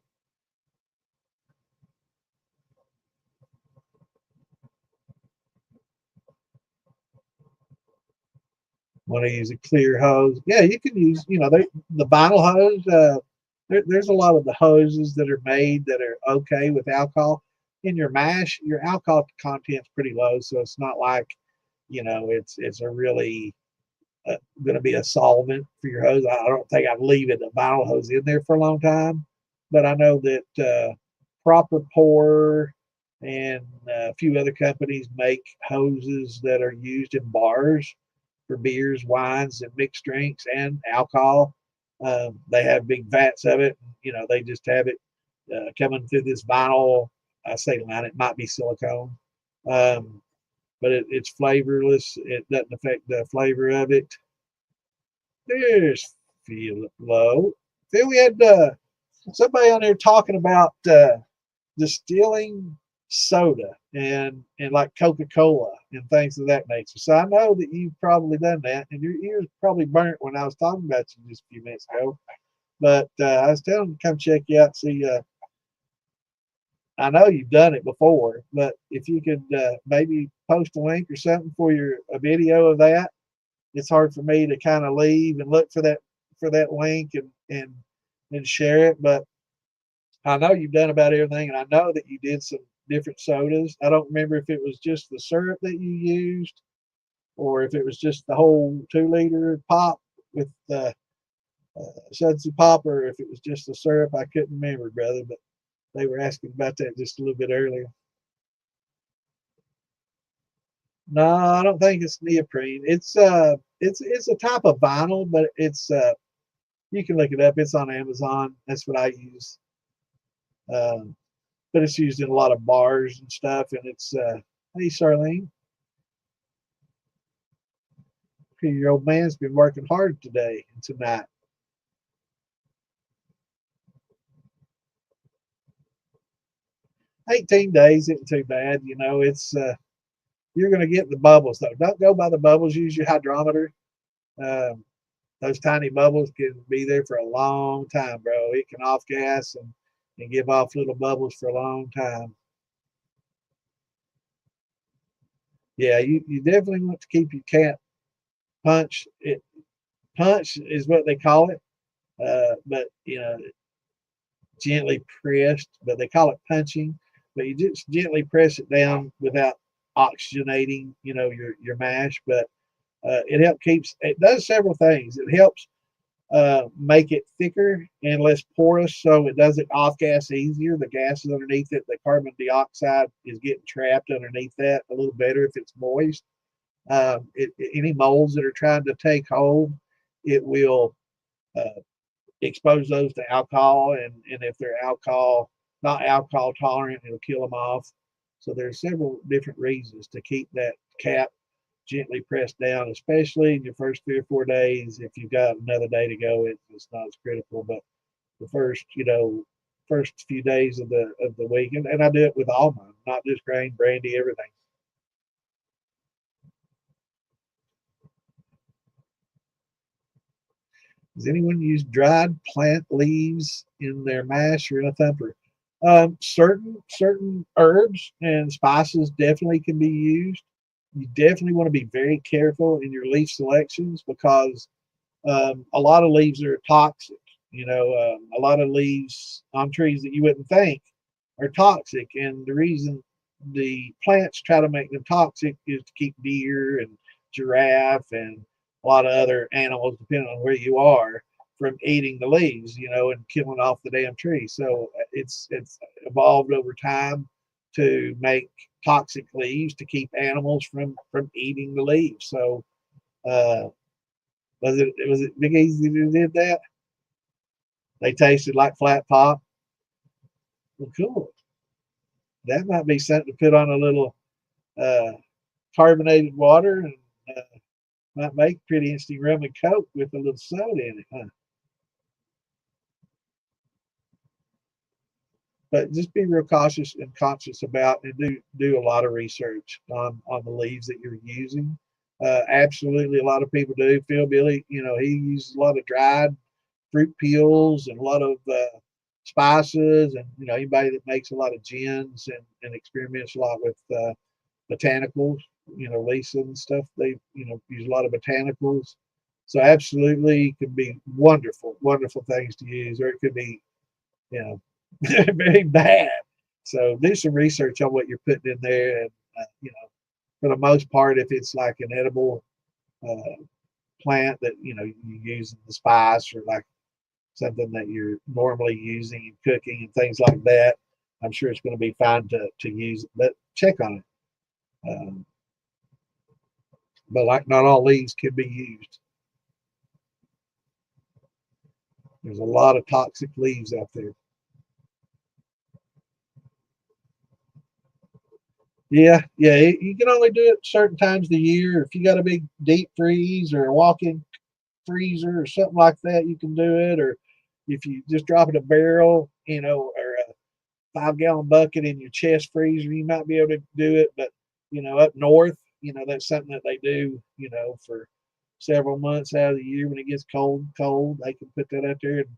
Want to use a clear hose? Yeah, you can use, the vinyl hose. There's a lot of the hoses that are made that are okay with alcohol. In your mash, your alcohol content's pretty low, so it's not like, it's a really going to be a solvent for your hose. I don't think I'd leave it a vinyl hose in there for a long time, but I know that Proper Pour and a few other companies make hoses that are used in bars for beers, wines, and mixed drinks and alcohol. They have big vats of it. They just have it coming through this vinyl. I say line, it might be silicone, but it's flavorless. It doesn't affect the flavor of it. There's Phil Low. Phil, we had somebody on there talking about distilling soda and like Coca-Cola and things of that nature. So I know that you've probably done that, and your ears probably burnt when I was talking about you just a few minutes ago. But I was telling them to come check you out. See, I know you've done it before, but if you could maybe post a link or something for a video of that. It's hard for me to kind of leave and look for that link and share it. But I know you've done about everything, and I know that you did some different sodas. I don't remember if it was just the syrup that you used, or if it was just the whole 2 liter pop with the sudsy pop, or if it was just the syrup. I couldn't remember, brother. But they were asking about that just a little bit earlier. No, I don't think it's neoprene. It's a type of vinyl, but it's you can look it up. It's on Amazon. That's what I use. Um, but it's used in a lot of bars and stuff. And it's hey, Charlene, your old man's been working hard today and tonight. 18 days isn't too bad. It's you're going to get the bubbles though. Don't go by the bubbles. Use your hydrometer. Um, those tiny bubbles can be there for a long time, bro. It can off gas and give off little bubbles for a long time. Yeah, you definitely want to keep your cap punch is what they call it. But gently pressed, but they call it punching. But you just gently press it down without oxygenating, your mash. But it does several things. It helps make it thicker and less porous, so it does it off gas easier. The gas is underneath it. The carbon dioxide is getting trapped underneath that a little better if it's moist. Any molds that are trying to take hold, it will uh, expose those to alcohol, and if they're not alcohol tolerant, it'll kill them off. So there's several different reasons to keep that cap gently pressed down, especially in your first 3 or 4 days. If you've got another day to go, it's not as critical. But the first few days of the week, and I do it with all mine, not just grain, brandy, everything. Does anyone use dried plant leaves in their mash or in a thumper? Certain herbs and spices definitely can be used. You definitely want to be very careful in your leaf selections because a lot of leaves are toxic. A lot of leaves on trees that you wouldn't think are toxic, and the reason the plants try to make them toxic is to keep deer and giraffe and a lot of other animals, depending on where you are, from eating the leaves, and killing off the damn tree. So it's evolved over time to make toxic leaves to keep animals from eating the leaves. So uh, was it Big Easy who did that? They tasted like flat pop. Well, cool. That might be something to put on a little uh, carbonated water, and uh, might make pretty interesting rum and coke with a little soda in it, huh? But just be real cautious and conscious about, and do a lot of research on the leaves that you're using. Absolutely, a lot of people do. Phil Billy, he uses a lot of dried fruit peels and a lot of spices, and anybody that makes a lot of gins and experiments a lot with botanicals. Lisa and stuff, they use a lot of botanicals. So absolutely could be wonderful, wonderful things to use, or it could be, you know, very bad. So do some research on what you're putting in there, and for the most part, if it's like an edible uh, plant that you use in the spice, or like something that you're normally using in cooking and things like that, I'm sure it's going to be fine to use it. But check on it. But like not all leaves can be used. There's a lot of toxic leaves out there. Yeah, yeah. You can only do it certain times of the year. If you got a big deep freeze or a walk-in freezer or something like that, you can do it. Or if you just drop in a barrel, or a 5-gallon bucket in your chest freezer, you might be able to do it. But up north, that's something that they do, for several months out of the year when it gets cold, they can put that out there, and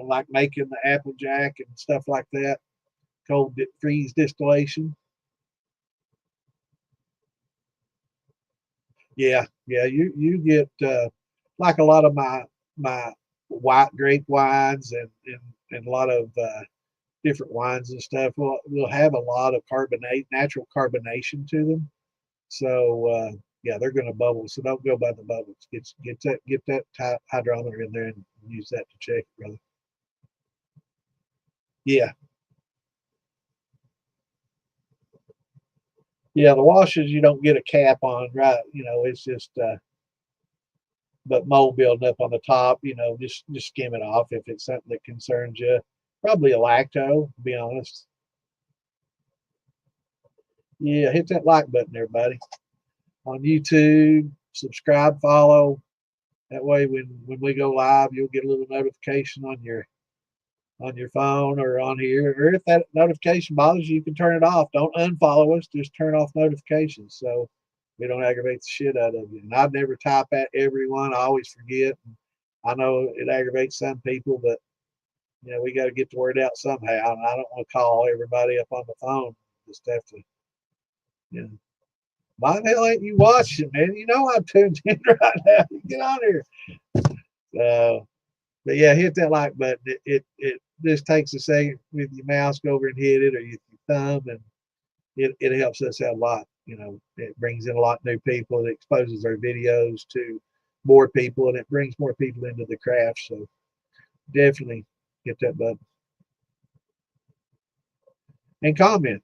like making the applejack and stuff like that, cold freeze distillation. Yeah, yeah, you get like a lot of my white grape wines and a lot of different wines and stuff will have a lot of natural carbonation to them. So yeah, they're going to bubble. So don't go by the bubbles. Get that hydrometer in there and use that to check it, brother. Yeah, yeah. The washes you don't get a cap on, right? It's just but mold building up on the top. Just skim it off if it's something that concerns you. Probably a lacto, to be honest. Yeah, hit that like button, everybody, on YouTube. Subscribe, follow. That way, when we go live, you'll get a little notification on your phone or on here. Or if that notification bothers you, you can turn it off. Don't unfollow us. Just turn off notifications so we don't aggravate the shit out of you. And I'd never type at everyone. I always forget. I know it aggravates some people, but we got to get the word out somehow. And I don't want to call everybody up on the phone. Just have to, you know, why the hell ain't you watching, man? I'm tuned in right now. Get on here. But yeah, hit that like button. It just takes a second with your mouse, go over and hit it, or your thumb, and it helps us out a lot. It brings in a lot of new people. It exposes our videos to more people, and it brings more people into the craft. So definitely hit that button and comment.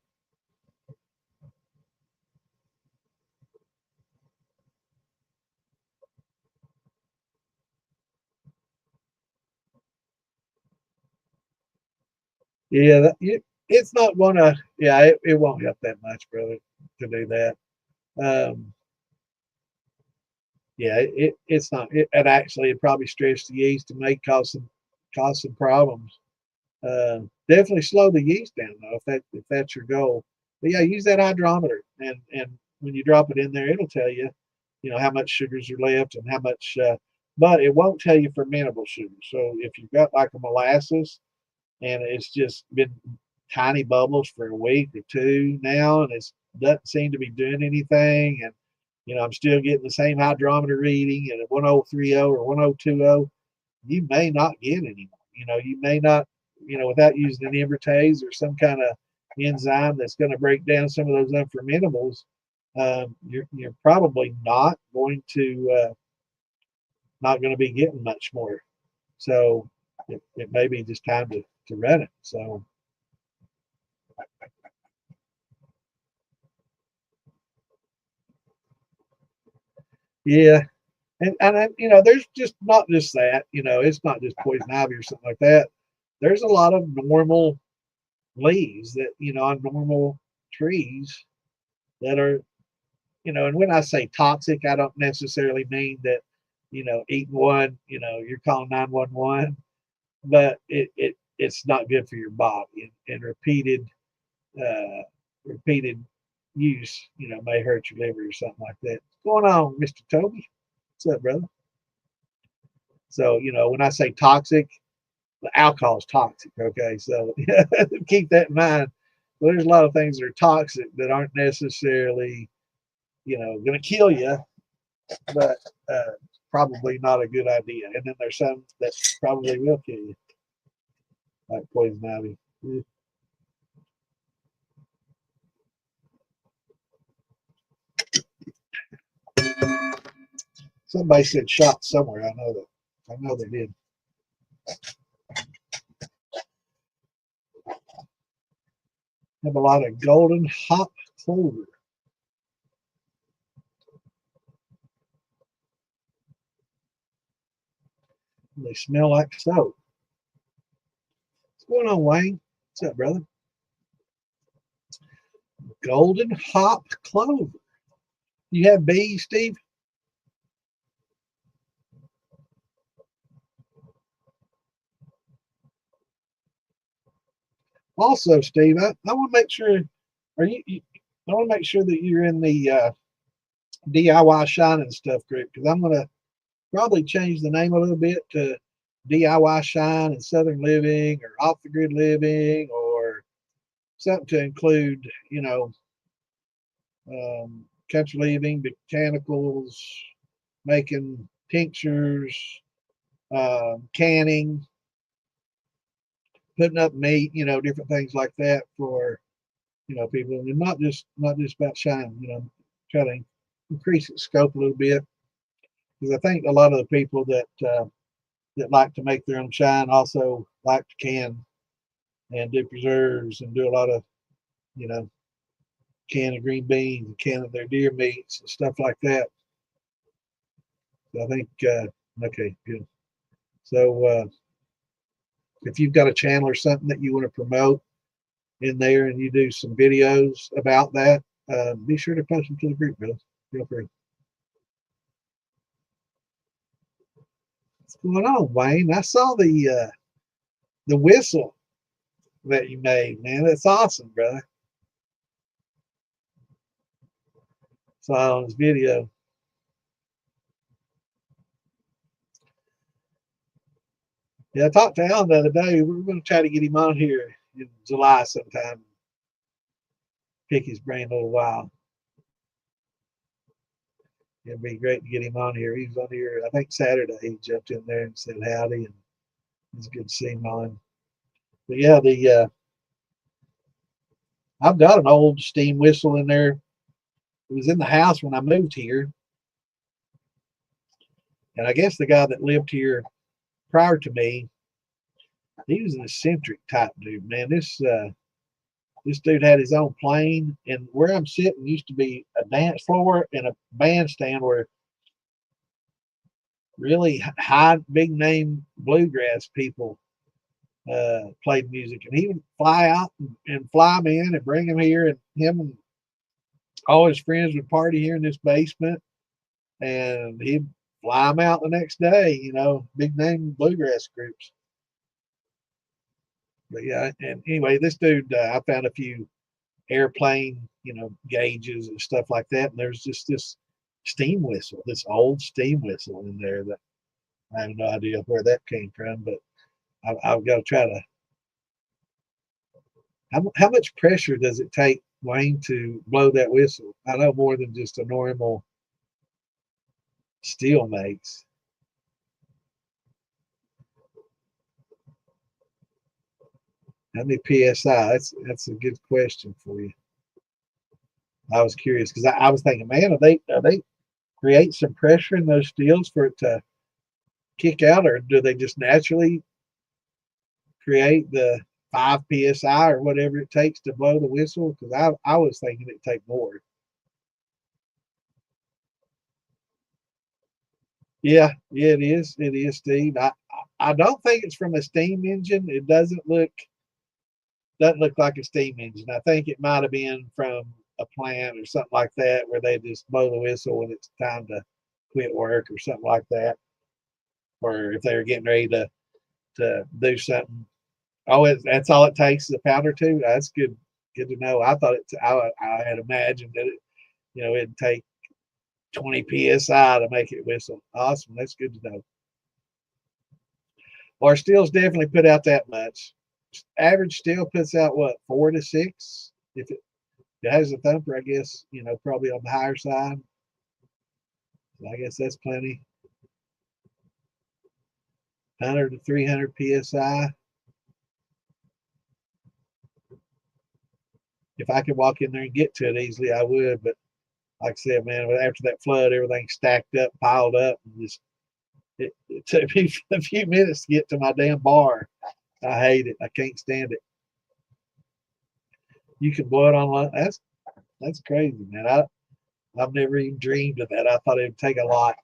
Yeah, it's not gonna. Yeah, it won't help that much, brother, to do that. Um, yeah, it's not. And actually, it probably stress the yeast and may cause some problems. Definitely slow the yeast down though, if that's your goal. But yeah, use that hydrometer, and when you drop it in there, it'll tell you, how much sugars are left and how much. But it won't tell you fermentable sugar. So if you've got like a molasses and it's just been tiny bubbles for a week or two now, and it doesn't seem to be doing anything, and I'm still getting the same hydrometer reading at a 1030 or 1020, you may not get any more. You may not, without using an invertase or some kind of enzyme that's going to break down some of those unfermentables, you're probably not going to be getting much more. So it may be just time to run it. So yeah, and there's just not just that. It's not just poison ivy or something like that. There's a lot of normal leaves that on normal trees that are and when I say toxic, I don't necessarily mean that eating one you're calling 911, but it's not good for your body, and repeated use may hurt your liver or something like that. What's going on, Mr. Toby? What's up, brother? So, you know, when I say toxic, the alcohol is toxic. Okay. So keep that in mind. Well, there's a lot of things that are toxic that aren't necessarily, you know, going to kill you, but probably not a good idea. And then there's some that probably will kill you, like poison ivy. Somebody said shot somewhere. I know that. I know they did. Have a lot of golden hop clover. They smell like soap. What's going on, Wayne? What's up, brother? Golden hop clover. You have bees, Steve? Also, Steve, I want to make sure, I want to make sure that you're in the DIY shining stuff group, because I'm going to probably change the name a little bit to DIY shine and Southern living or off the grid living or something to include, you know, country living, botanicals, making tinctures, canning, putting up meat, you know, different things like that for, you know, people, and not just about shine, you know, try to increase its scope a little bit, because I think a lot of the people that like to make their own shine also like to can and do preserves and do a lot of, you know, can of green beans, can of their deer meats and stuff like that. So I think okay, good. So if you've got a channel or something that you want to promote in there and you do some videos about that, be sure to post them to the group, brother. Feel free. What's going on, Wayne? I saw the whistle that you made, man. That's awesome, brother. Saw on his video. Yeah, I talked to Alan the other day. We're going to try to get him on here in July sometime. Pick his brain a little while. It'd be great to get him on here. He was on here, I think Saturday. He jumped in there and said howdy, and it's good to see him on. But yeah, I've got an old steam whistle in there. It was in the house when I moved here, and I guess the guy that lived here prior to me, he was an eccentric type dude, man. This dude had his own plane, and where I'm sitting used to be a dance floor and a bandstand where really high, big name bluegrass people played music, and he would fly out and fly them in and bring them here, and him and all his friends would party here in this basement, and he'd fly them out the next day. You know, big name bluegrass groups. But yeah, and anyway, this dude, I found a few airplane, you know, gauges and stuff like that, and there's just this steam whistle, this old steam whistle in there that I have no idea where that came from, but I've got to try to. How much pressure does it take, Wayne, to blow that whistle? I know more than just a normal steel makes. How many psi? That's a good question for you. I was curious because I was thinking, man, are they create some pressure in those steels for it to kick out, or do they just naturally create the 5 psi or whatever it takes to blow the whistle? Because I was thinking it'd take more. Yeah, yeah, it is. It is, Steve. I don't think it's from a steam engine. It doesn't look like a steam engine. I think it might have been from a plant or something like that, where they just blow the whistle when it's time to quit work or something like that, or if they were getting ready to do something. Oh, that's all it takes is a pound or two. That's good. Good to know. I thought I had imagined that it'd take 20 psi to make it whistle. Awesome. That's good to know. Our steels definitely put out that much. Average steel puts out what, 4 to 6? If it has a thumper, I guess, probably on the higher side. So I guess that's plenty. 100 to 300 psi. If I could walk in there and get to it easily, I would. But like I said, man, after that flood, everything stacked up, piled up, and just it took me a few minutes to get to my damn bar. I hate it. I can't stand it. You can blow it online. That's crazy, man. I've never even dreamed of that. I thought it would take a lot.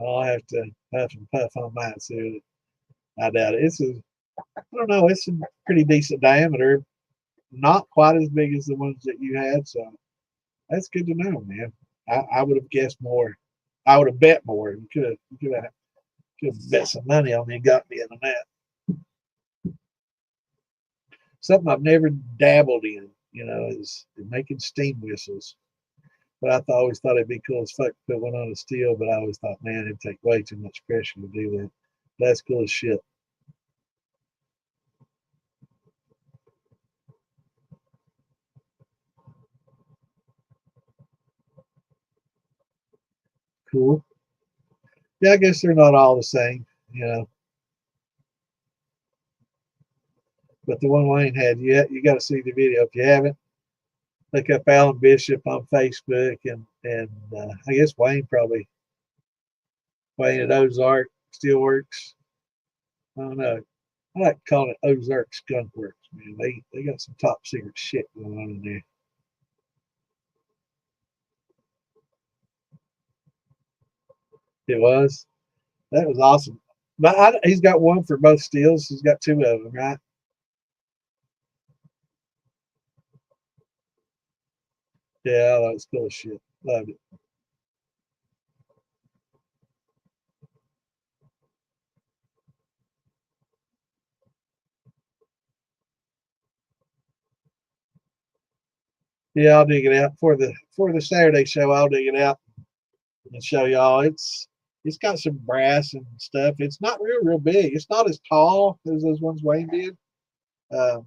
I'll have to huff and puff on mine soon. I doubt it. I don't know. It's a pretty decent diameter. Not quite as big as the ones that you had. So that's good to know, man. I would have guessed more. I would have bet more. You could have bet some money on me and got me in on that. Something I've never dabbled in, is making steam whistles. But always thought it'd be cool as fuck to put one on a steel. But I always thought, man, it'd take way too much pressure to do that. That's cool as shit. Cool. Yeah, I guess they're not all the same. But the one Wayne had, you got to see the video if you haven't. Look up Alan Bishop on Facebook, and I guess Wayne at Ozark Steelworks. I don't know. I like calling it Ozark Skunk Works, man. They got some top secret shit going on in there. It was. That was awesome. But he's got one for both steels. He's got two of them, right? Yeah, that was cool as shit. Loved it. Yeah, I'll dig it out for the Saturday show. I'll dig it out and show y'all. It's got some brass and stuff. It's not real big. It's not as tall as those ones Wayne did. Uh,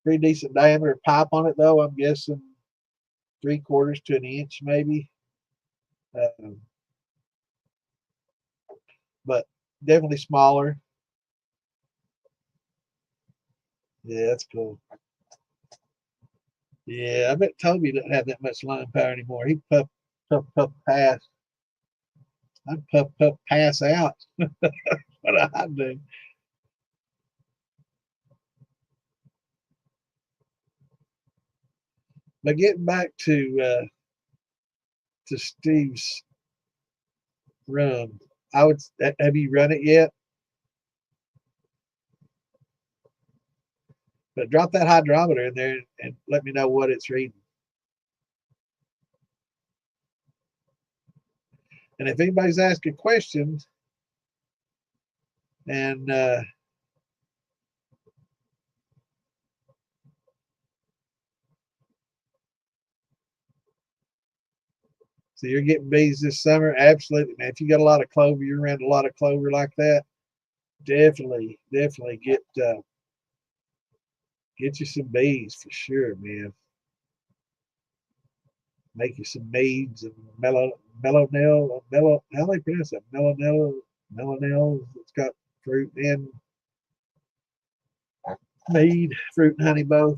Pretty decent diameter pipe on it though. I'm guessing 3/4 to an inch maybe. Um, but definitely smaller. Yeah, that's cool. Yeah, I bet Toby doesn't have that much lung power anymore. He puff pass. I'd puff pass out. What I do. But getting back to Steve's run, have you run it yet? But drop that hydrometer in there and let me know what it's reading. And if anybody's asking questions, and so you're getting bees this summer, absolutely, man. If you got a lot of clover, you're around a lot of clover like that, definitely get you some bees for sure, man. Make you some meads and how do they pronounce that? Melonel. It's got fruit and mead, fruit and honey both.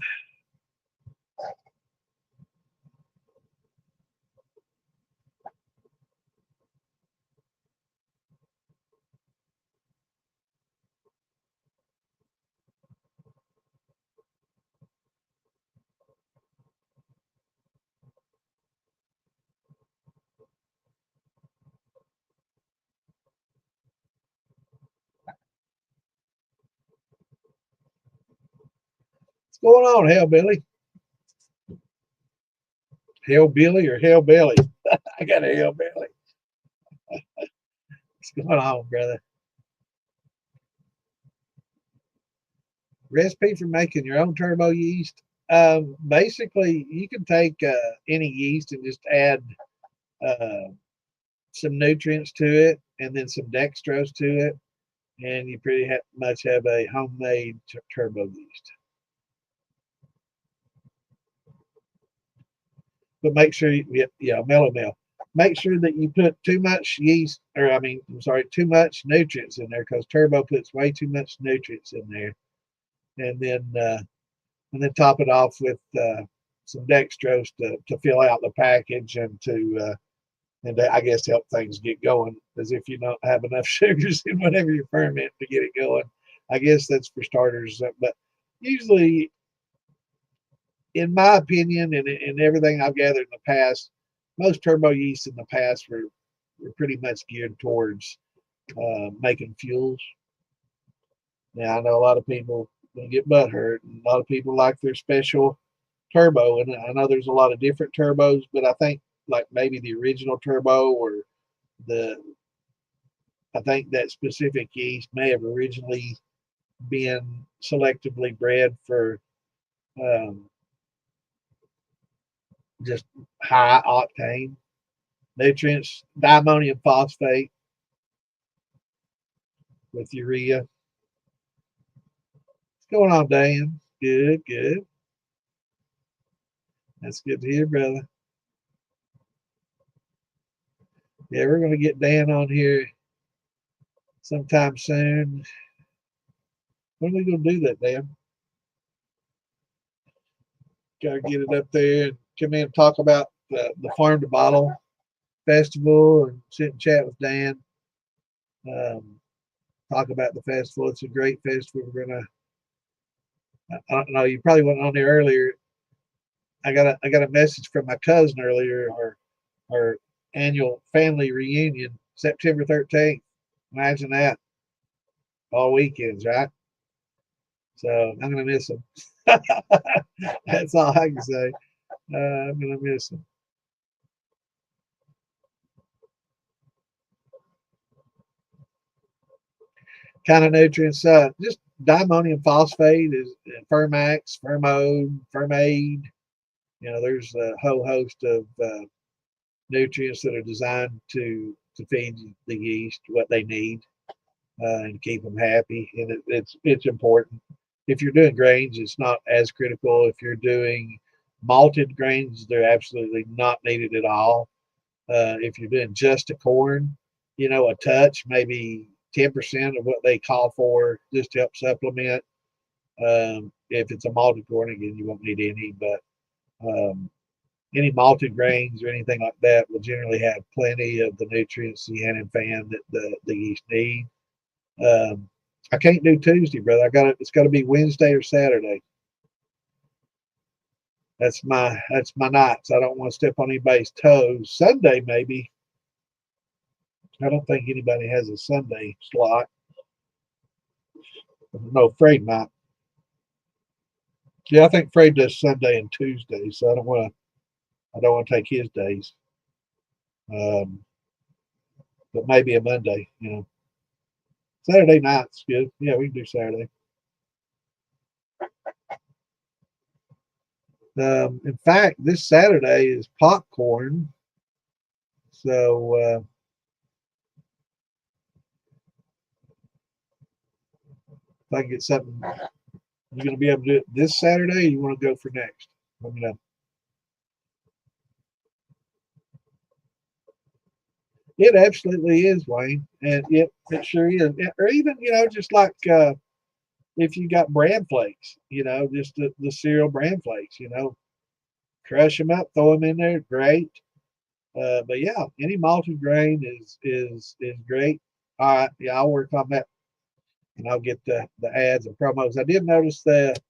What's going on, Hellbilly? Hellbilly or Hellbelly? I got a Hellbilly. What's going on, brother? Recipe for making your own turbo yeast. Basically, you can take any yeast and just add uh, some nutrients to it and then some dextrose to it and you pretty much have a homemade turbo yeast. But make sure mellow meal. Make sure that you put too much yeast, or too much nutrients in there, because turbo puts way too much nutrients in there. And then top it off with some dextrose to fill out the package and to I guess help things get going, as if you don't have enough sugars in whatever you ferment to get it going. I guess that's for starters, but usually, in my opinion, and everything I've gathered in the past, most turbo yeasts in the past were pretty much geared towards making fuels. Now, I know a lot of people get butt hurt, and a lot of people like their special turbo, and I know there's a lot of different turbos, but I think like maybe the original turbo or the I think that specific yeast may have originally been selectively bred for um, just high octane nutrients, diammonium phosphate with urea. What's going on, Dan? Good, good. That's good to hear, brother. Yeah, we're going to get Dan on here sometime soon. When are we going to do that, Dan? Got to get it up there and come in and talk about the Farm to Bottle Festival and sit and chat with Dan. Talk about the festival. It's a great festival. I don't know, you probably went on there earlier. I got a message from my cousin earlier, our annual family reunion, September 13th. Imagine that. All weekends, right? So I'm gonna miss them. That's all I can say. I'm gonna miss them. Kind of nutrients, just diammonium phosphate is Fermax, Fermode, Fermade. There's a whole host of nutrients that are designed to feed the yeast what they need and keep them happy. And it's important. If you're doing grains, it's not as critical. If you're doing malted grains, they're absolutely not needed at all. If you're doing just a corn, a touch, maybe 10% of what they call for, just to help supplement. If it's a malted corn, again, you won't need any, but any malted grains or anything like that will generally have plenty of the nutrients, CN and FAN, that the yeast need. I can't do Tuesday, brother. It's got to be Wednesday or Saturday. That's my nights. I don't want to step on anybody's toes. Sunday, maybe. I don't think anybody has a Sunday slot. No, Fred might. Yeah, I think Fred does Sunday and Tuesday, so I don't want to take his days. But maybe a Monday, Saturday night's good. Yeah, we can do Saturday. In fact, this Saturday is popcorn. So if I can get something, you're going to be able to do it this Saturday, or you want to go for next? Let me know. It absolutely is, Wayne, and it sure is. Or even, just like if you got bran flakes, just the cereal bran flakes, crush them up, throw them in there, great. But yeah, any malted grain is great. All right, yeah, I'll work on that, and I'll get the ads and promos. I did notice that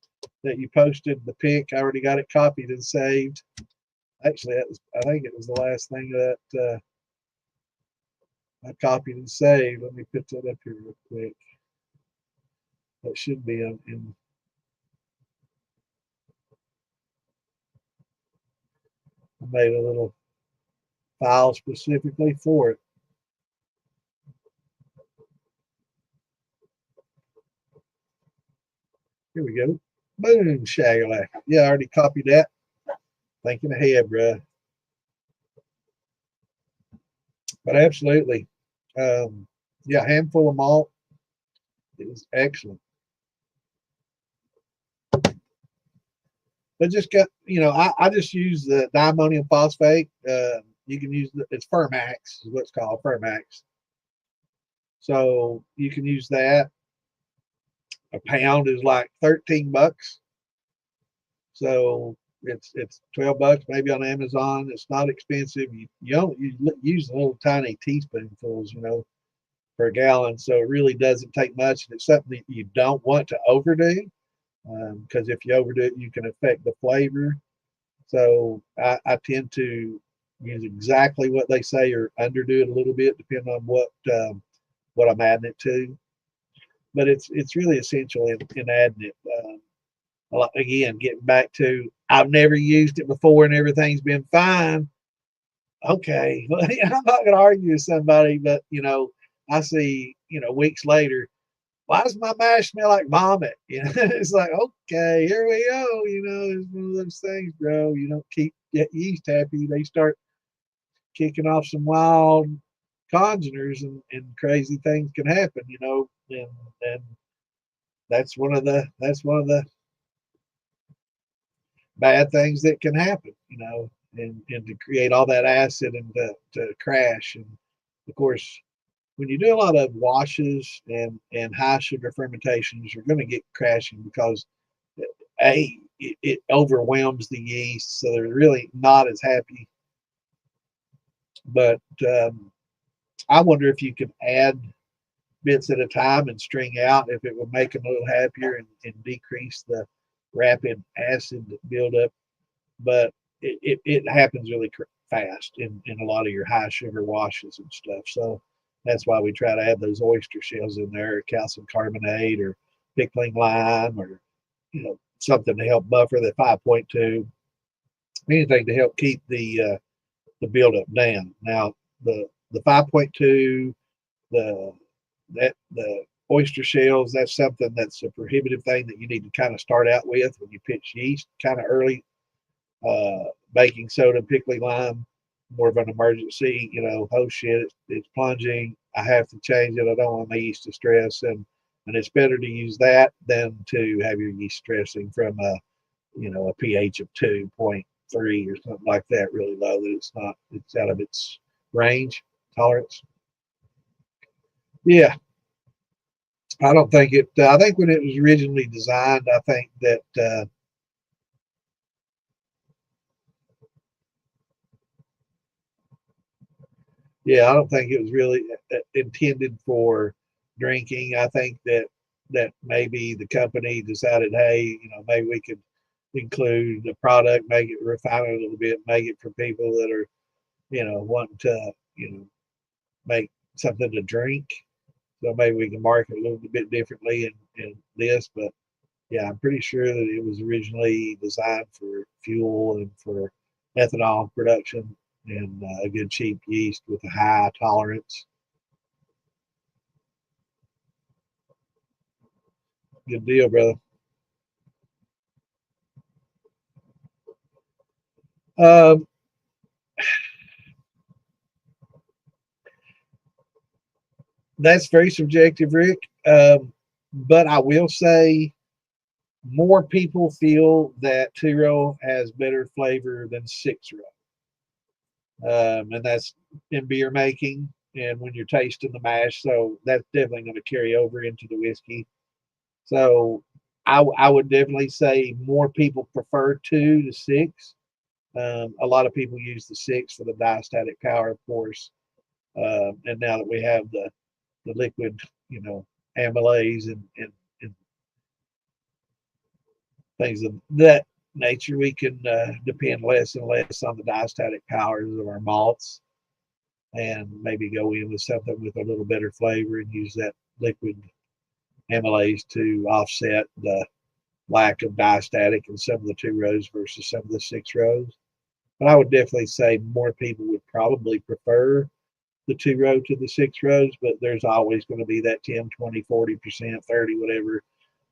you posted the pic. I already got it copied and saved. Actually, I think it was the last thing that I copied and saved. Let me put that up here real quick. That should be in. I made a little file specifically for it. Here we go. Boom, shagalak. Yeah, I already copied that. Thinking ahead, bruh. But absolutely. Yeah, handful of malt. It was excellent. But just got, I just use the diammonium phosphate. You can use it's Fermax, is what's called Fermax. So you can use that. A pound is like $13. So it's $12 maybe on Amazon. It's not expensive. You use little tiny teaspoonfuls, per gallon. So it really doesn't take much. And it's something that you don't want to overdo, because if you overdo it, you can affect the flavor. So I tend to use exactly what they say or underdo it a little bit, depending on what I'm adding it to. But it's really essential in adding it. Again, getting back to I've never used it before and everything's been fine. Okay, well, I'm not going to argue with somebody, but I see weeks later, why does my mash smell like vomit? It's like, okay, here we go. It's one of those things, bro. You don't keep yeast happy, they start kicking off some wild congeners, and crazy things can happen. And that's one of the bad things that can happen. And to create all that acid and to crash. And of course, when you do a lot of washes and high sugar fermentations, you're going to get crashing because it overwhelms the yeast, so they're really not as happy. But I wonder if you can add bits at a time and string out, if it would make them a little happier and decrease the rapid acid buildup. But it happens really fast in a lot of your high sugar washes and stuff. So that's why we try to add those oyster shells in there, calcium carbonate or pickling lime, or something to help buffer the 5.2. Anything to help keep the buildup down. Now the 5.2, the oyster shells, that's something that's a prohibitive thing that you need to kind of start out with when you pitch yeast kind of early. Baking soda, pickling lime, more of an emergency. Oh shit, it's plunging. I have to change it. I don't want my yeast to stress, and it's better to use that than to have your yeast stressing from a pH of 2.3 or something like that, really low, that it's out of its range tolerance. Yeah, I don't think it. I think when it was originally designed, I think that. Yeah, I don't think it was really intended for drinking. I think that maybe the company decided, hey, maybe we could include the product, make it, refine it a little bit, make it for people that are, wanting to, make something to drink. So maybe we can market a little bit differently in this. But yeah, I'm pretty sure that it was originally designed for fuel and for ethanol production, and a good cheap yeast with a high tolerance. Good deal, brother. Um, that's very subjective, Rick. But I will say more people feel that 2-row has better flavor than 6-row. And that's in beer making and when you're tasting the mash. So that's definitely going to carry over into the whiskey. So I would definitely say more people prefer 2 to 6. A lot of people use the 6 for the diastatic power, of course. And now that we have the liquid, amylase and things of that nature, we can depend less and less on the diastatic powers of our malts, and maybe go in with something with a little better flavor and use that liquid amylase to offset the lack of diastatic in some of the 2-rows versus some of the 6-rows. But I would definitely say more people would probably prefer the 2-row to the 6-rows, but there's always going to be that 10, 20, 40%, 30, whatever,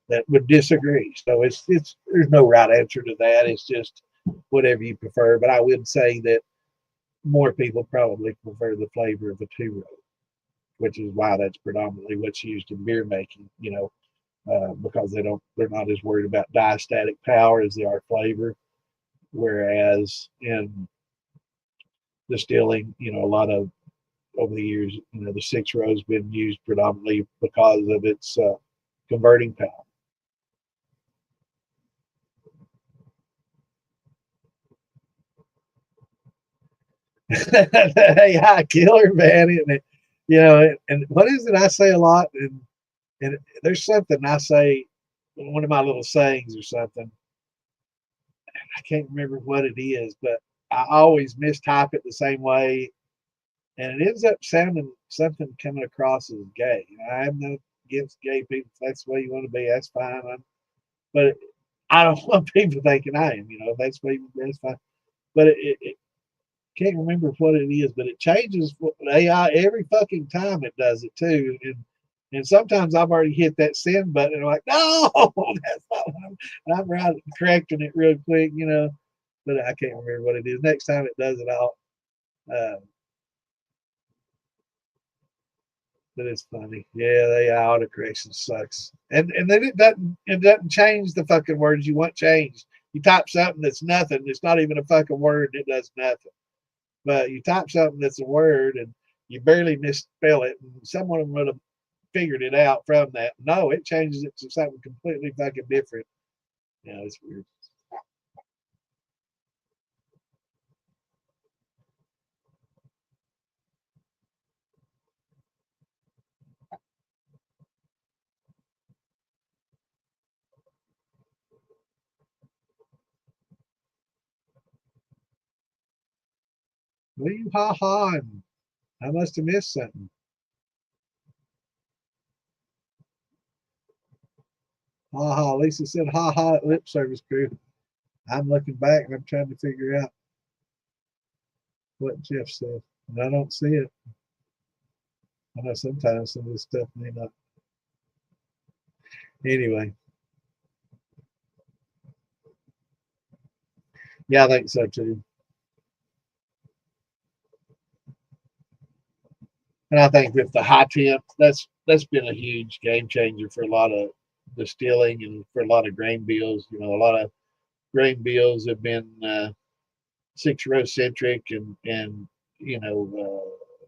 that would disagree. So it's there's no right answer to that. It's just whatever you prefer. But I would say that more people probably prefer the flavor of a 2-row. which is why that's predominantly what's used in beer making. Because they're not as worried about diastatic power as they are flavor. Whereas in distilling, a lot of over the years, the 6 row's been used predominantly because of its converting power. AI killer, man, isn't it? And what is it I say a lot? And there's something I say, one of my little sayings or something. I can't remember what it is, but I always mistype it the same way, and it ends up sounding something coming across as gay. I have no against gay people. If that's the way you want to be, that's fine. But I don't want people thinking I am. If that's the way you want to be, that's fine. But it can't remember what it is, but it changes AI every fucking time it does it too. And sometimes I've already hit that send button and I'm like, no, that's not what I'm right correcting it real quick, but I can't remember what it is. Next time it does it, but it's funny. Yeah, the AI autocorrection sucks. And then it doesn't change the fucking words you want changed. You type something that's nothing, it's not even a fucking word, it does nothing. But you type something that's a word and you barely misspell it, and someone would have figured it out from that. No, it changes it to something completely fucking different. It's weird. What are you ha ha? And I must have missed something. Ha ha. Lisa said ha ha at lip service crew. I'm looking back and I'm trying to figure out what Jeff said. And I don't see it. I know sometimes some of this stuff may not. Anyway, yeah, I think so too. And I think with the high temp, that's been a huge game changer for a lot of distilling and for a lot of grain bills. A lot of grain bills have been 6 row centric and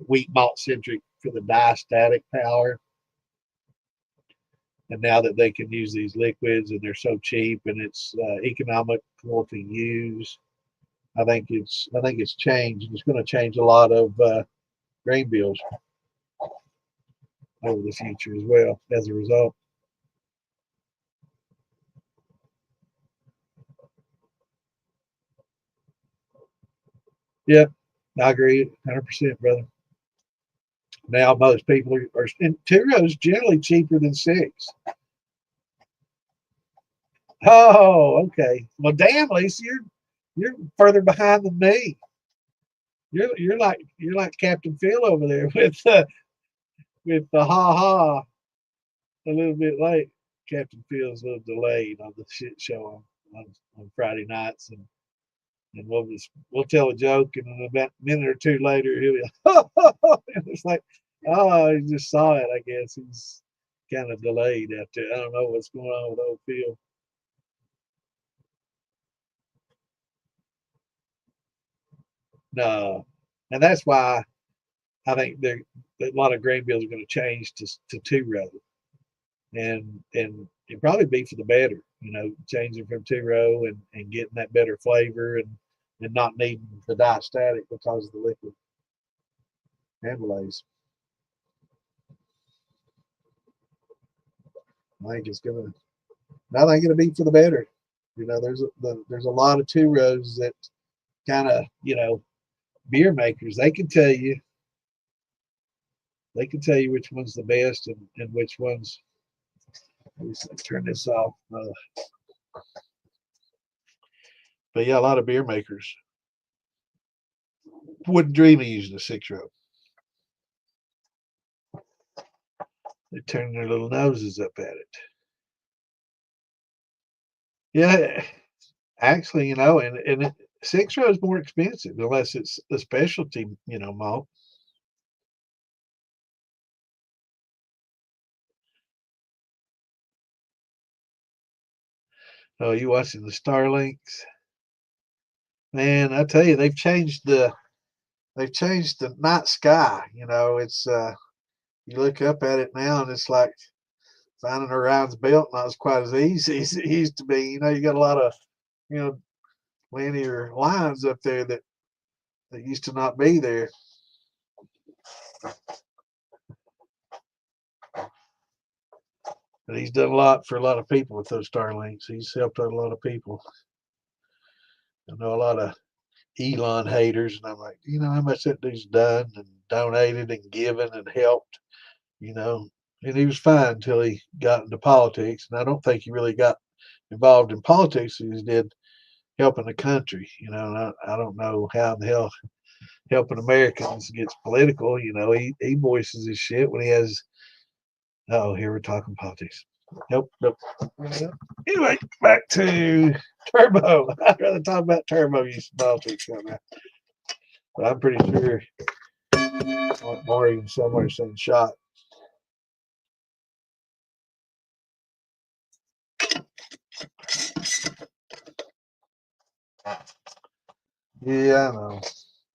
wheat malt centric for the diastatic power. And now that they can use these liquids and they're so cheap and it's economical to use, I think it's changed. It's going to change a lot of grain bills over the future as well as a result. Yeah, I agree 100%, brother. Now most people are and 2 rows generally cheaper than 6. Oh, okay. Well, damn, Lisa, you're further behind than me. You're like Captain Phil over there with the ha ha a little bit late. Captain Phil's a little delayed on the shit show on Friday nights, and we'll tell a joke, and then about a minute or two later he'll be and it's like, oh, he just saw it. I guess he's kind of delayed out there. I don't know what's going on with old Phil. No, and that's why I think a lot of grain bills are going to change to 2 row, and it'd probably be for the better. Changing from 2 row and getting that better flavor and not needing the diastatic because of the liquid amylase. I think it's gonna. I think it'll be for the better. There's a lot of 2 rows that kind of beer makers. They can tell you which one's the best and which one's. Let's turn this off. But yeah, a lot of beer makers wouldn't dream of using a 6 row. They turn their little noses up at it. Yeah, actually, and 6 row is more expensive unless it's a specialty, malt. Oh, you watching the Starlinks? Man, I tell you, they've changed the night sky. It's you look up at it now and it's like finding Orion's belt not as quite as easy as it used to be. You got a lot of, you know, linear lines up there that used to not be there. But he's done a lot for a lot of people with those Starlinks. He's helped out a lot of people. I know a lot of Elon haters, and I'm like, how much that dude's done and donated and given and helped, you know. And he was fine until he got into politics. And I don't think he really got involved in politics as he did helping the country, And I don't know how in the hell helping Americans gets political. He voices his shit when he has. Oh, here we're talking politics. Nope. Anyway, back to Turbo. I'd rather talk about Turbo use politics right now. But I'm pretty sure Morgan somewhere saying shot. Yeah, I know.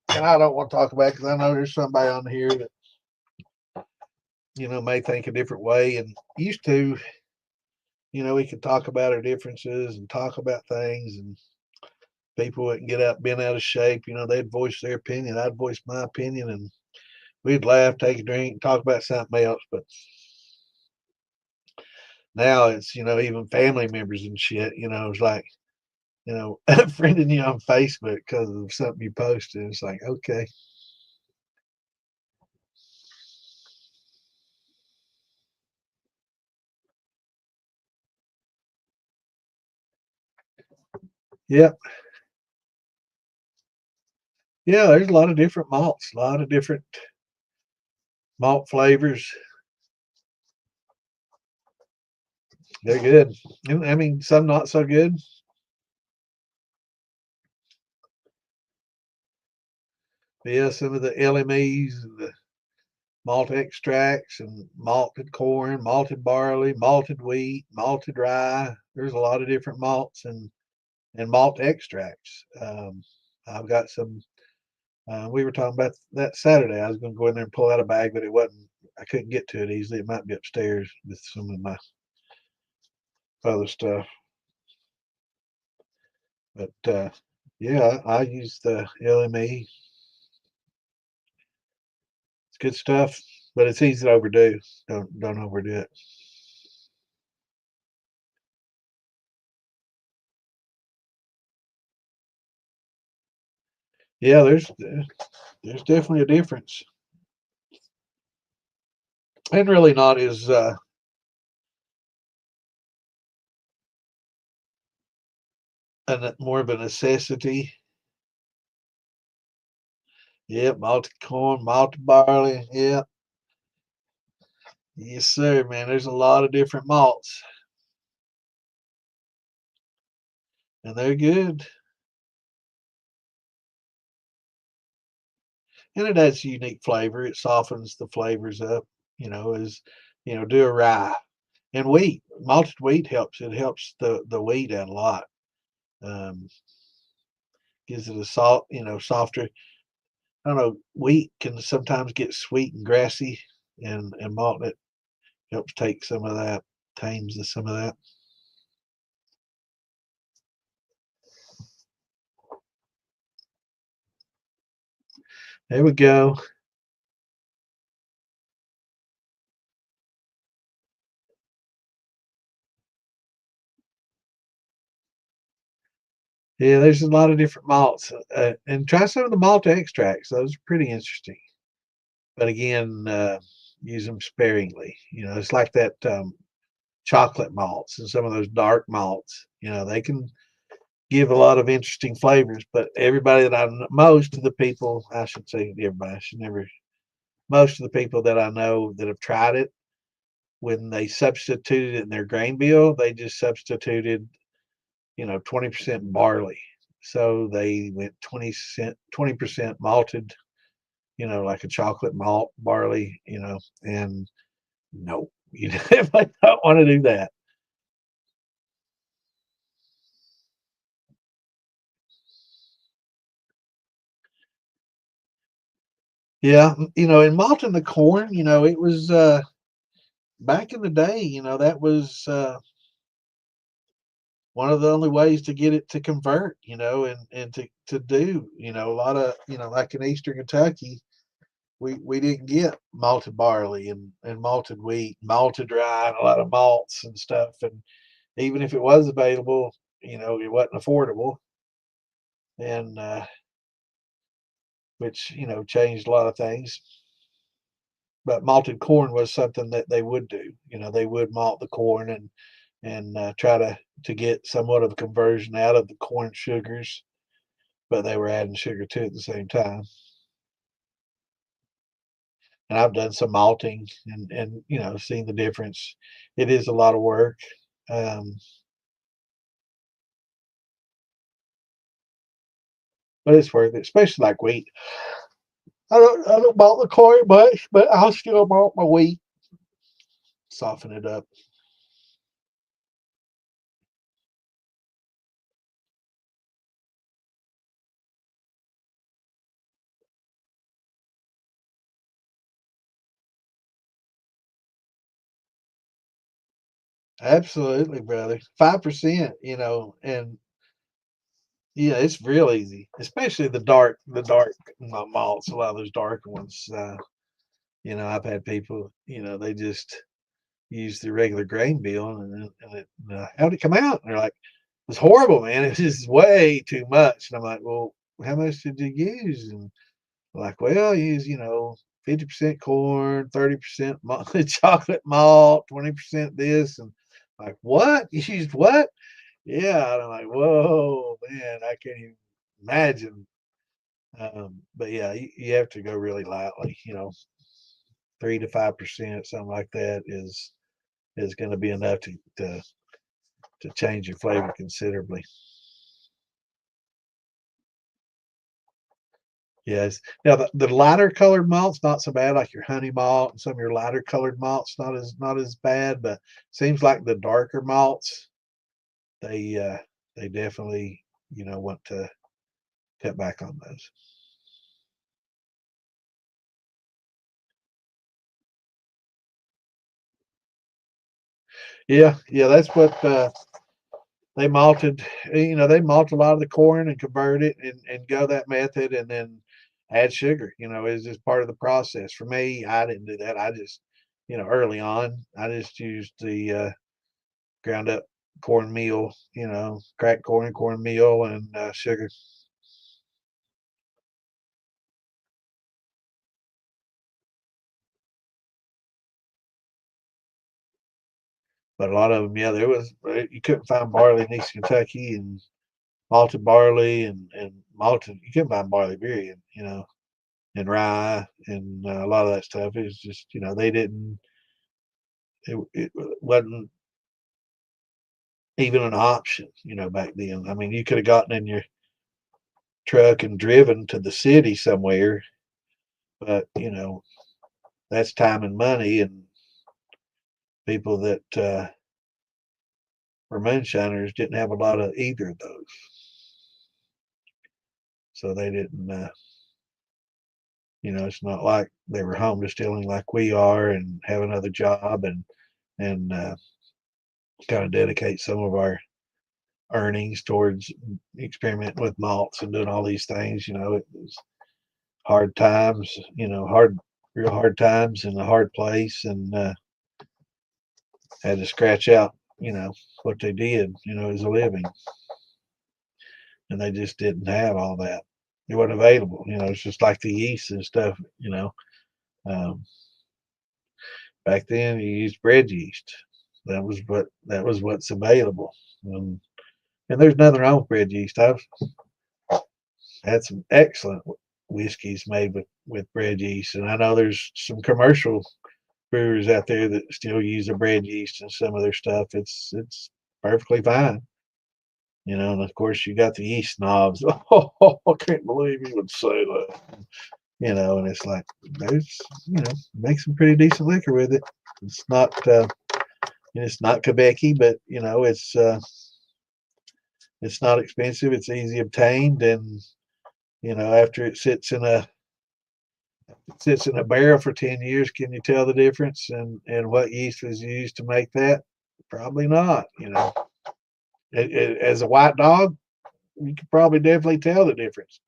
And I don't want to talk about it because I know there's somebody on here that, may think a different way. And used to, we could talk about our differences and talk about things, and people wouldn't get out, bent out of shape. They'd voice their opinion. I'd voice my opinion, and we'd laugh, take a drink, talk about something else. But now it's, even family members and shit, it's like, friending you on Facebook because of something you posted. It's like, okay. Yep. Yeah, there's a lot of different malts, a lot of different malt flavors. They're good. I mean, some not so good. But yeah, some of the LMEs and the malt extracts and malted corn, malted barley, malted wheat, malted rye. There's a lot of different malts and malt extracts. I've got some. We were talking about that Saturday. I was going to go in there and pull out a bag, but it wasn't. I couldn't get to it easily. It might be upstairs with some of my other stuff. But yeah, I use the LME. It's good stuff, but it's easy to overdo. Don't overdo it. Yeah, there's definitely a difference, and really not as more of a necessity. Yep, malted corn, malted barley. Yep, yes, sir, man. There's a lot of different malts, and they're good. And it adds a unique flavor. It softens the flavors up. As do a rye and wheat. Malted wheat helps. It helps the wheat out a lot. Um, gives it a softer. I don't know. Wheat can sometimes get sweet and grassy, and malt it helps take some of that, tames some of that. There we go. Yeah, there's a lot of different malts, and try some of the malt extracts. Those are pretty interesting. But again, use them sparingly. It's like that chocolate malts and some of those dark malts. They can give a lot of interesting flavors. But everybody that most of the people, I should say everybody, I should never. Most of the people that I know that have tried it, when they substituted it in their grain bill, they just substituted 20% barley. So they went 20% malted, like a chocolate malt barley, and no, I don't want to do that. Yeah, in malting the corn, it was back in the day, that was one of the only ways to get it to convert, and to do, a lot of, like in Eastern Kentucky, we didn't get malted barley and malted wheat, malted rye, and a lot of malts and stuff. And even if it was available, it wasn't affordable, and which changed a lot of things. But malted corn was something that they would do. They would malt the corn and try to get somewhat of a conversion out of the corn sugars, but they were adding sugar to it at the same time. And I've done some malting and seen the difference. It is a lot of work, um, but it's worth it, especially like wheat. I don't malt the corn much, but I'll still malt my wheat, soften it up. Absolutely, brother. 5%, and yeah, it's real easy, especially the dark malts. A lot of those darker ones. I've had people, they just use the regular grain bill, and how'd it come out? And they're like, "It's horrible, man. It's just way too much." And I'm like, "Well, how much did you use?" And like, "Well, I use 50% corn, 30% chocolate malt, 20% this." And like, "What? You used what?" Yeah, and I'm like, "Whoa, man, I can't even imagine." But yeah, you have to go really lightly. 3 to 5%, something like that is going to be enough to change your flavor considerably. Yes. Now the lighter colored malts not so bad, like your honey malt and some of your lighter colored malts not as bad, but seems like the darker malts they definitely want to cut back on those. Yeah, yeah, that's what they malted. They malt a lot of the corn and convert it and go that method, and then add sugar. Is just part of the process. For me, I didn't do that. I just early on, I just used the ground up cornmeal, cracked cornmeal, and sugar. But a lot of them, yeah, there was you couldn't find barley in East Kentucky, and malted barley and malted. You couldn't find barley period, and rye and a lot of that stuff. Is just they didn't. It wasn't even an option, back then. I mean, you could have gotten in your truck and driven to the city somewhere, but that's time and money, and people that were moonshiners didn't have a lot of either of those, so they didn't. It's not like they were home distilling like we are and have another job and kind of dedicate some of our earnings towards experimenting with malts and doing all these things. It was hard times, real hard times in a hard place, and had to scratch out, what they did, as a living, and they just didn't have all that. It wasn't available. It's just like the yeast and stuff. Um, Back then you used bread yeast. That was what's available. Um, and there's nothing wrong with bread yeast. I've had some excellent whiskeys made with bread yeast, and I know there's some commercial brewers out there that still use a bread yeast in some of their stuff. It's perfectly fine. And of course you got the yeast snobs. Oh, I can't believe you would say that. And it's like there's make some pretty decent liquor with it. It's not it's not Quebecy, but it's not expensive. It's easy obtained, and after it sits in a It sits in a barrel for 10 years. Can you tell the difference? And what yeast was used to make that? Probably not. As a white dog, you could probably definitely tell the difference.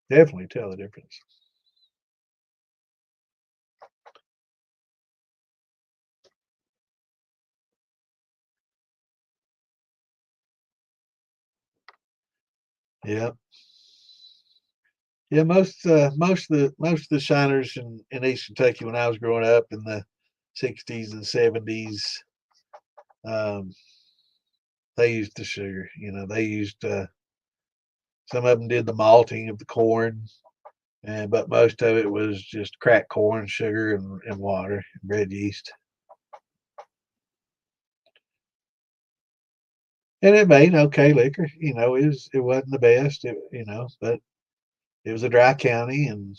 Definitely tell the difference. Yeah. Yeah, most of the shiners in East Kentucky when I was growing up in the 60s and 70s, um, they used the sugar. They used some of them did the malting of the corn, but most of it was just cracked corn, sugar, and water, and bread yeast, and it made okay liquor. It wasn't the best, but it was a dry county, and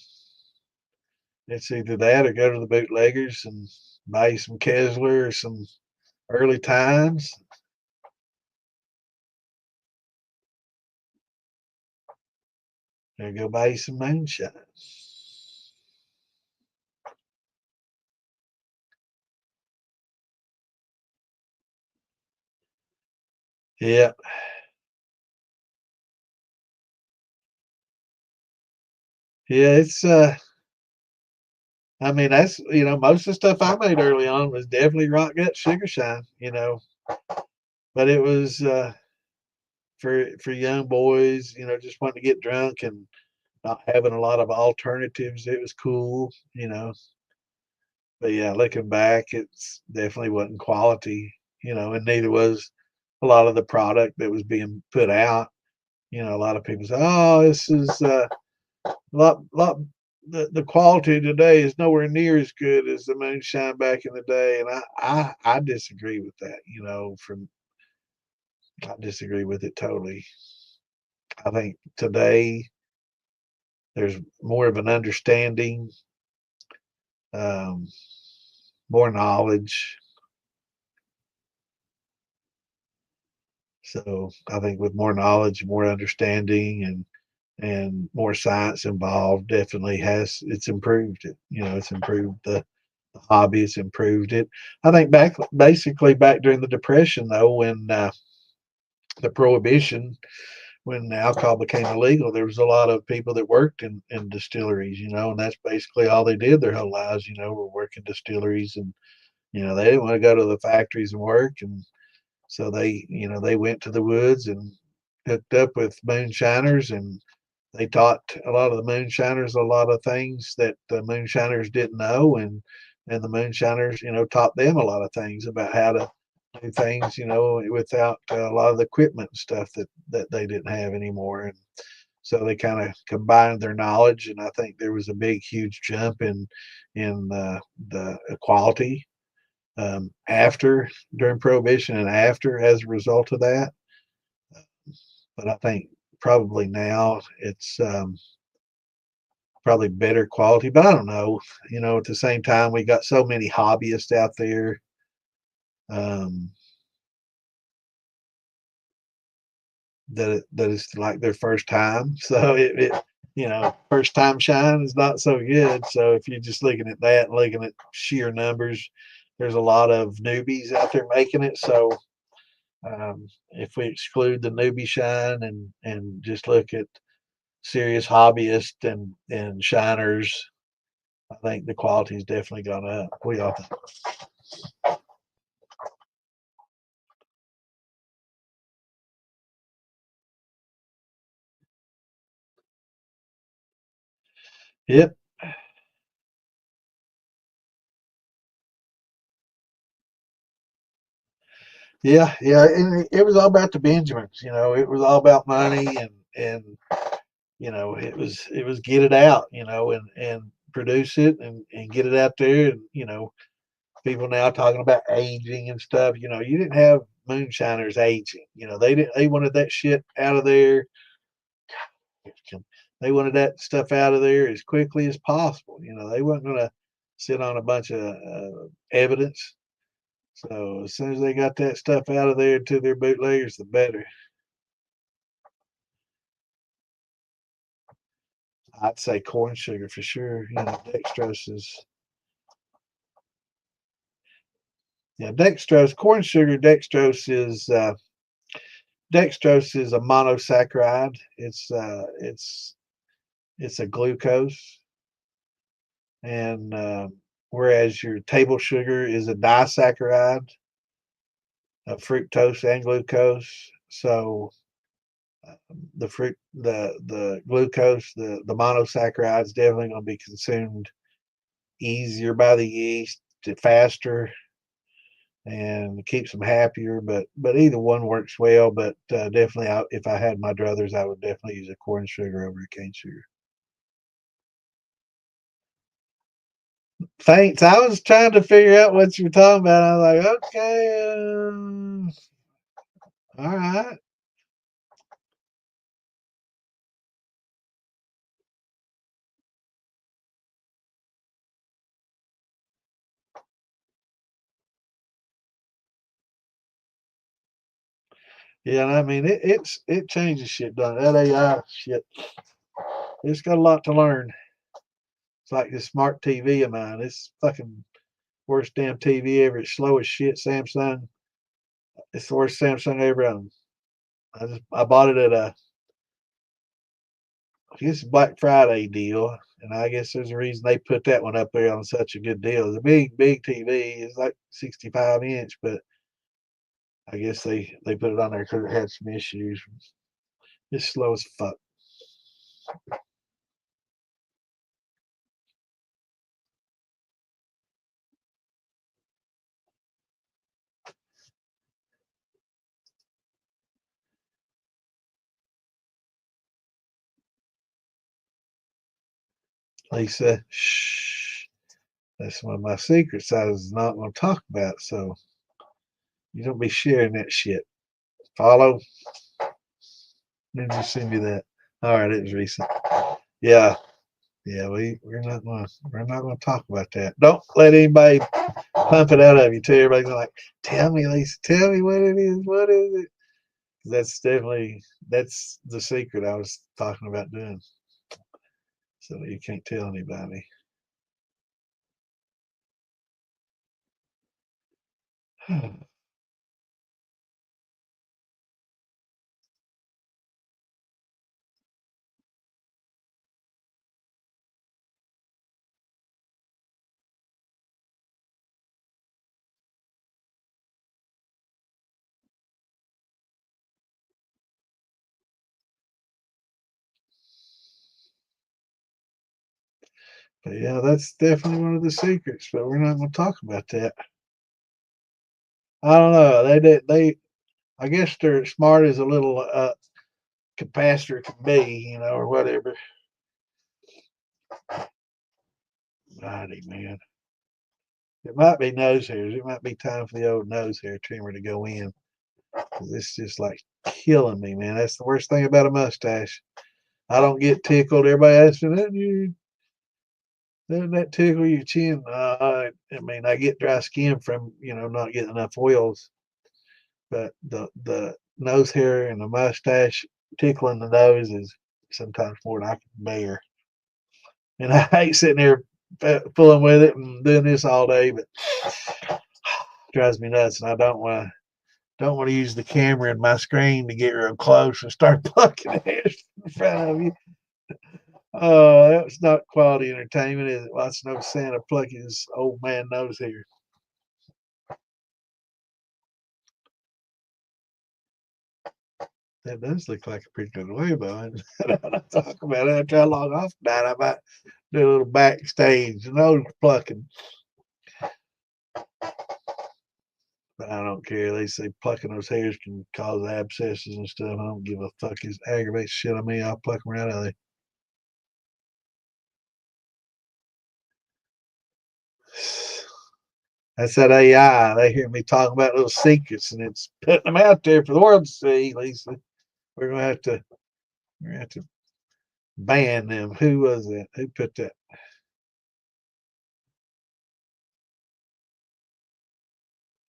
it's either that or go to the bootleggers and buy you some Kessler or some early times. Or go buy you some moonshine. Yeah. Yeah, it's I mean that's most of the stuff I made early on was definitely rock gut sugar shine. But it was for young boys, just wanting to get drunk and not having a lot of alternatives. It was cool. But yeah, looking back, it's definitely wasn't quality, and neither was a lot of the product that was being put out. A lot of people say, "Oh, this is lot the quality today is nowhere near as good as the moonshine back in the day," and I disagree with that. I disagree with it totally. I think today there's more of an understanding, um, more knowledge. So I think with more knowledge, more understanding, and more science involved, definitely has it's improved it. It's improved the hobby. It's improved it. I think basically back during the Depression though, when the Prohibition, when alcohol became illegal, there was a lot of people that worked in distilleries, and that's basically all they did their whole lives, were working distilleries, and they didn't want to go to the factories and work, and so they went to the woods and hooked up with moonshiners, and they taught a lot of the moonshiners a lot of things that the moonshiners didn't know, and the moonshiners taught them a lot of things about how to do things without a lot of the equipment and stuff that they didn't have anymore. And so they kind of combined their knowledge, and I think there was a big, huge jump in the quality after during Prohibition and after as a result of that. But I think probably now it's probably better quality, but I don't know. At the same time, we got so many hobbyists out there. Um, that is like their first time. So first time shine is not so good. So if you're just looking at that and looking at sheer numbers, there's a lot of newbies out there making it. So if we exclude the newbie shine and just look at serious hobbyists and shiners, I think the quality's definitely gone up. We all think. Yep. Yeah, yeah, and it was all about the Benjamins. It was all about money, and it was get it out, and produce it and get it out there, and people now talking about aging and stuff. You didn't have moonshiners aging. They wanted that shit out of there. They wanted that stuff out of there as quickly as possible. They weren't going to sit on a bunch of evidence. So as soon as they got that stuff out of there to their bootleggers, the better. I'd say corn sugar for sure. You know, dextrose is dextrose. Corn sugar, dextrose is a monosaccharide. It's a glucose, and whereas your table sugar is a disaccharide of fructose and glucose. So the glucose, the monosaccharide is definitely going to be consumed easier by the yeast, faster, and keeps them happier. But either one works well. But definitely, if I had my druthers, I would definitely use a corn sugar over a cane sugar. Thanks. I was trying to figure out what you were talking about. I was like, okay, all right. Yeah, and I mean it changes shit, doesn't it? That AI shit. It's got a lot to learn. It's like this smart TV of mine. It's fucking worst damn TV ever. It's slow as shit. Samsung. It's the worst Samsung I ever owned. I bought it at I guess Black Friday deal, and I guess there's a reason they put that one up there on such a good deal. It's a big TV. It's like 65-inch, but I guess they put it on there because it had some issues. It's slow as fuck. Lisa, shh. That's one of my secrets I was not going to talk about. So you don't be sharing that shit. Follow? Did you send me that? All right, it was recent. Yeah, yeah. We're not gonna talk about that. Don't let anybody pump it out of you. Tell everybody's like, tell me, Lisa, tell me what it is. What is it? That's the secret I was talking about doing. So you can't tell anybody. But yeah, that's definitely one of the secrets. But we're not going to talk about that. I don't know. They did. I guess they're smart as a little capacitor can be, or whatever. Righty, man. It might be nose hairs. It might be time for the old nose hair trimmer to go in. 'Cause it's just like killing me, man. That's the worst thing about a mustache. I don't get tickled. Everybody asks me, doesn't that tickle your chin? I mean, I get dry skin from, not getting enough oils. But the nose hair and the mustache tickling the nose is sometimes more than I can bear. And I hate sitting there fooling with it and doing this all day, but it drives me nuts. And I don't want to use the camera and my screen to get real close and start plucking hairs in front of you. Oh, that's not quality entertainment, is it? Watching no Santa pluck his old man nose hair. That does look like a pretty good way, though. I talk about it after I log off tonight. I might do a little backstage nose plucking. But I don't care. They say plucking those hairs can cause abscesses and stuff. I don't give a fuck. It aggravates shit on me. I'll pluck them right out of there. That's that AI. They hear me talking about little secrets, and it's putting them out there for the world to see. Lisa, we're gonna have to ban them. Who was that? Who put that?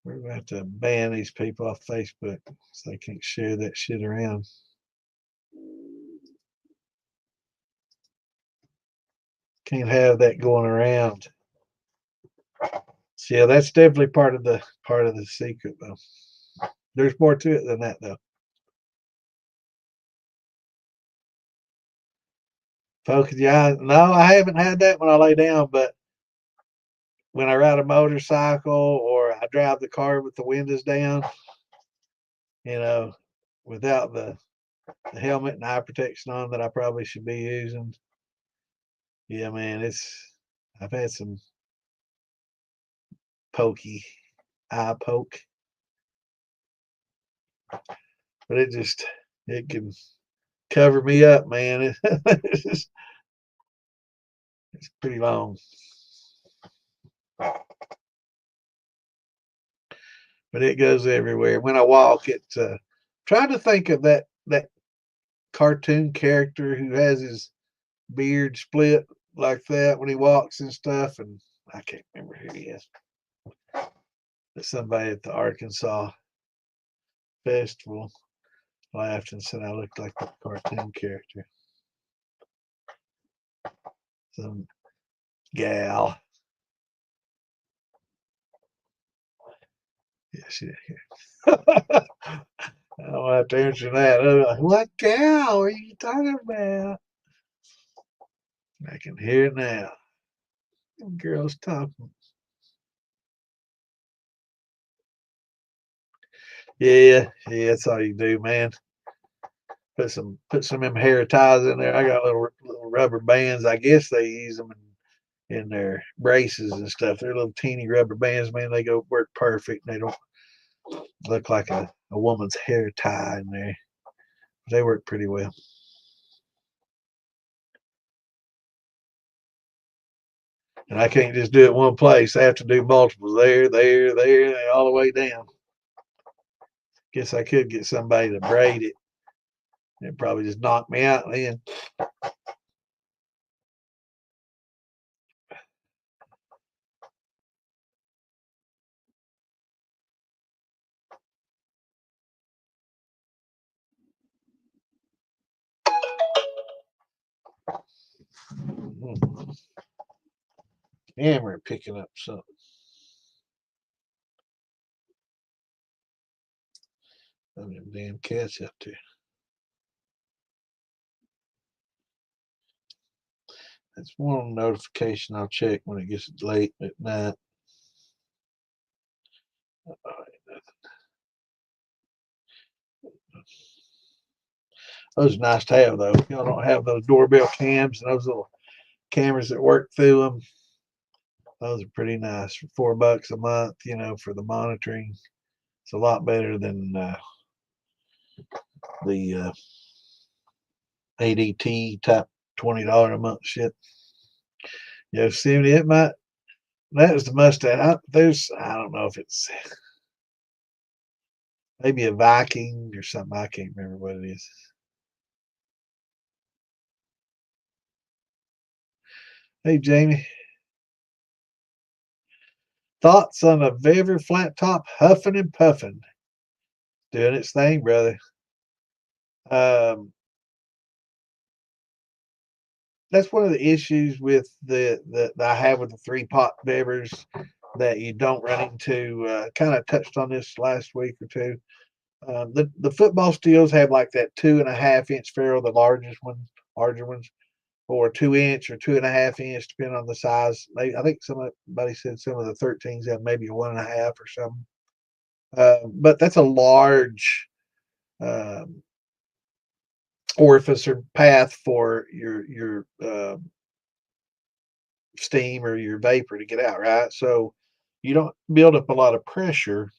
We're gonna have to ban these people off Facebook so they can't share that shit around. Can't have that going around. So yeah, that's definitely part of the secret though. There's more to it than that though. Focus your eyes. No, I haven't had that when I lay down, but when I ride a motorcycle or I drive the car with the windows down, without the helmet and eye protection on that I probably should be using. Yeah, man, I've had some eye poke, but it can cover me up, man. It's pretty long. But it goes everywhere. When I walk, trying to think of that cartoon character who has his beard split like that when he walks and stuff, and I can't remember who he is. But somebody at the Arkansas festival laughed and said I looked like the cartoon character. Some gal. Yeah, she didn't hear. I don't have to answer that. Like, what gal are you talking about? I can hear it now. Girls talking. Yeah, that's all you do, man. Put some of them hair ties in there. I got little rubber bands. I guess they use them in their braces and stuff. They're little teeny rubber bands, man. They go work perfect. They don't look like a woman's hair tie in there. They work pretty well. And I can't just do it one place. I have to do multiples there, all the way down. Guess I could get somebody to braid it. It'd probably just knock me out then. Camera picking up something. Them damn cats up there. That's one notification I'll check when it gets late at night. All right, those are nice to have though. Y'all don't have those doorbell cams and those little cameras that work through them. Those are pretty nice for $4 a month, for the monitoring. It's a lot better than the ADT type $20 a month shit. Yosemite, that was the Mustang. I don't know if it's maybe a Viking or something. I can't remember what it is. Hey, Jamie. Thoughts on a Vever flat top huffing and puffing? Doing its thing, brother. That's one of the issues with that I have with the 3-pot Vevers that you don't run into. Kind of touched on this last week or two. The football steels have like that 2.5-inch ferrule, the larger ones, or 2-inch or 2.5-inch, depending on the size. I think somebody said some of the 13s have maybe a 1.5 or something. But that's a large orifice or path for your steam or your vapor to get out, right? So you don't build up a lot of pressure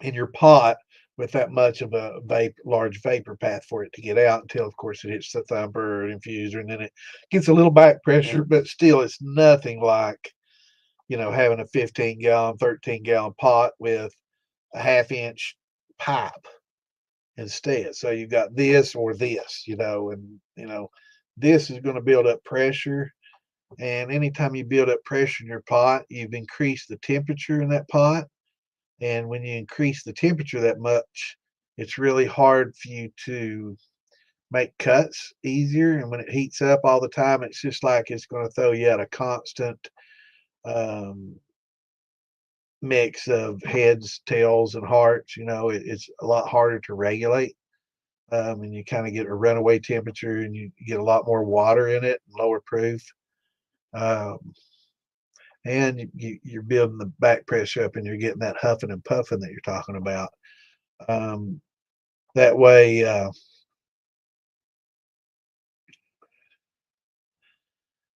in your pot with that much of a large vapor path for it to get out until, of course, it hits the thumper or infuser, and then it gets a little back pressure, but still, it's nothing like having a 15-gallon, 13-gallon pot with a 1/2-inch pipe instead. So you've got this or this, and this is going to build up pressure. And anytime you build up pressure in your pot, you've increased the temperature in that pot. And when you increase the temperature that much, it's really hard for you to make cuts easier. And when it heats up all the time, it's just like it's going to throw you at a constant um, mix of heads, tails, and hearts. It's a lot harder to regulate. And you kind of get a runaway temperature, and you get a lot more water in it, lower proof. Um, and you're building the back pressure up, and you're getting that huffing and puffing that you're talking about. Um, that way,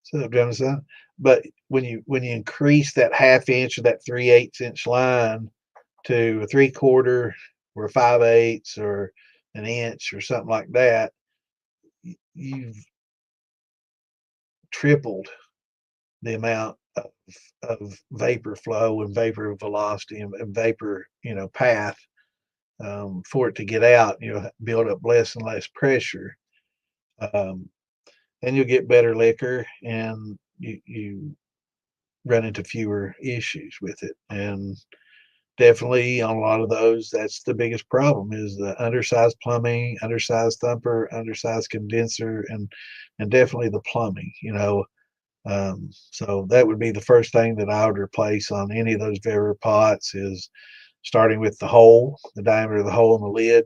so Jonathan, but when you increase that half inch or that 3/8 inch line to a 3/4 or a 5/8 or an inch or something like that, you've tripled the amount of vapor flow and vapor velocity and vapor, path for it to get out. Build up less and less pressure, um, and you'll get better liquor, and you run into fewer issues with it. And definitely on a lot of those, that's the biggest problem is the undersized plumbing, undersized thumper, undersized condenser, and definitely the plumbing. So that would be the first thing that I would replace on any of those vapor pots is starting with the diameter of the hole in the lid,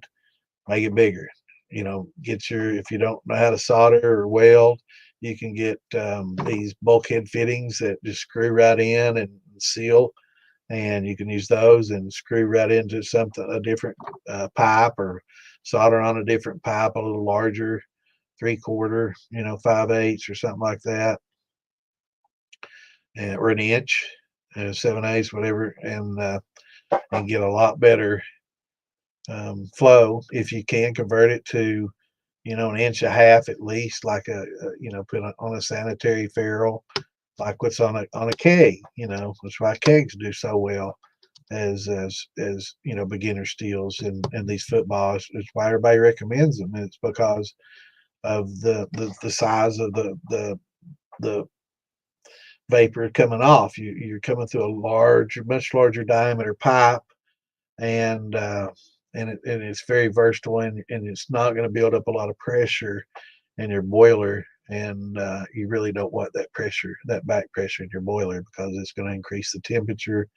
make it bigger. If you don't know how to solder or weld, you can get these bulkhead fittings that just screw right in and seal, and you can use those and screw right into a different pipe, or solder on a different pipe, a little larger, 3/4, 5/8 or something like that, or an inch, 7/8, whatever, and get a lot better flow. If you can convert it to, an inch and a half at least, like put on a sanitary ferrule, like what's on a keg. That's why kegs do so well as beginner steels and these footballs. It's why everybody recommends them. It's because of the size of the vapor coming off. You're coming through much larger diameter pipe, and it's very versatile, and it's not going to build up a lot of pressure in your boiler. And you really don't want that back pressure in your boiler, because it's going to increase the temperature,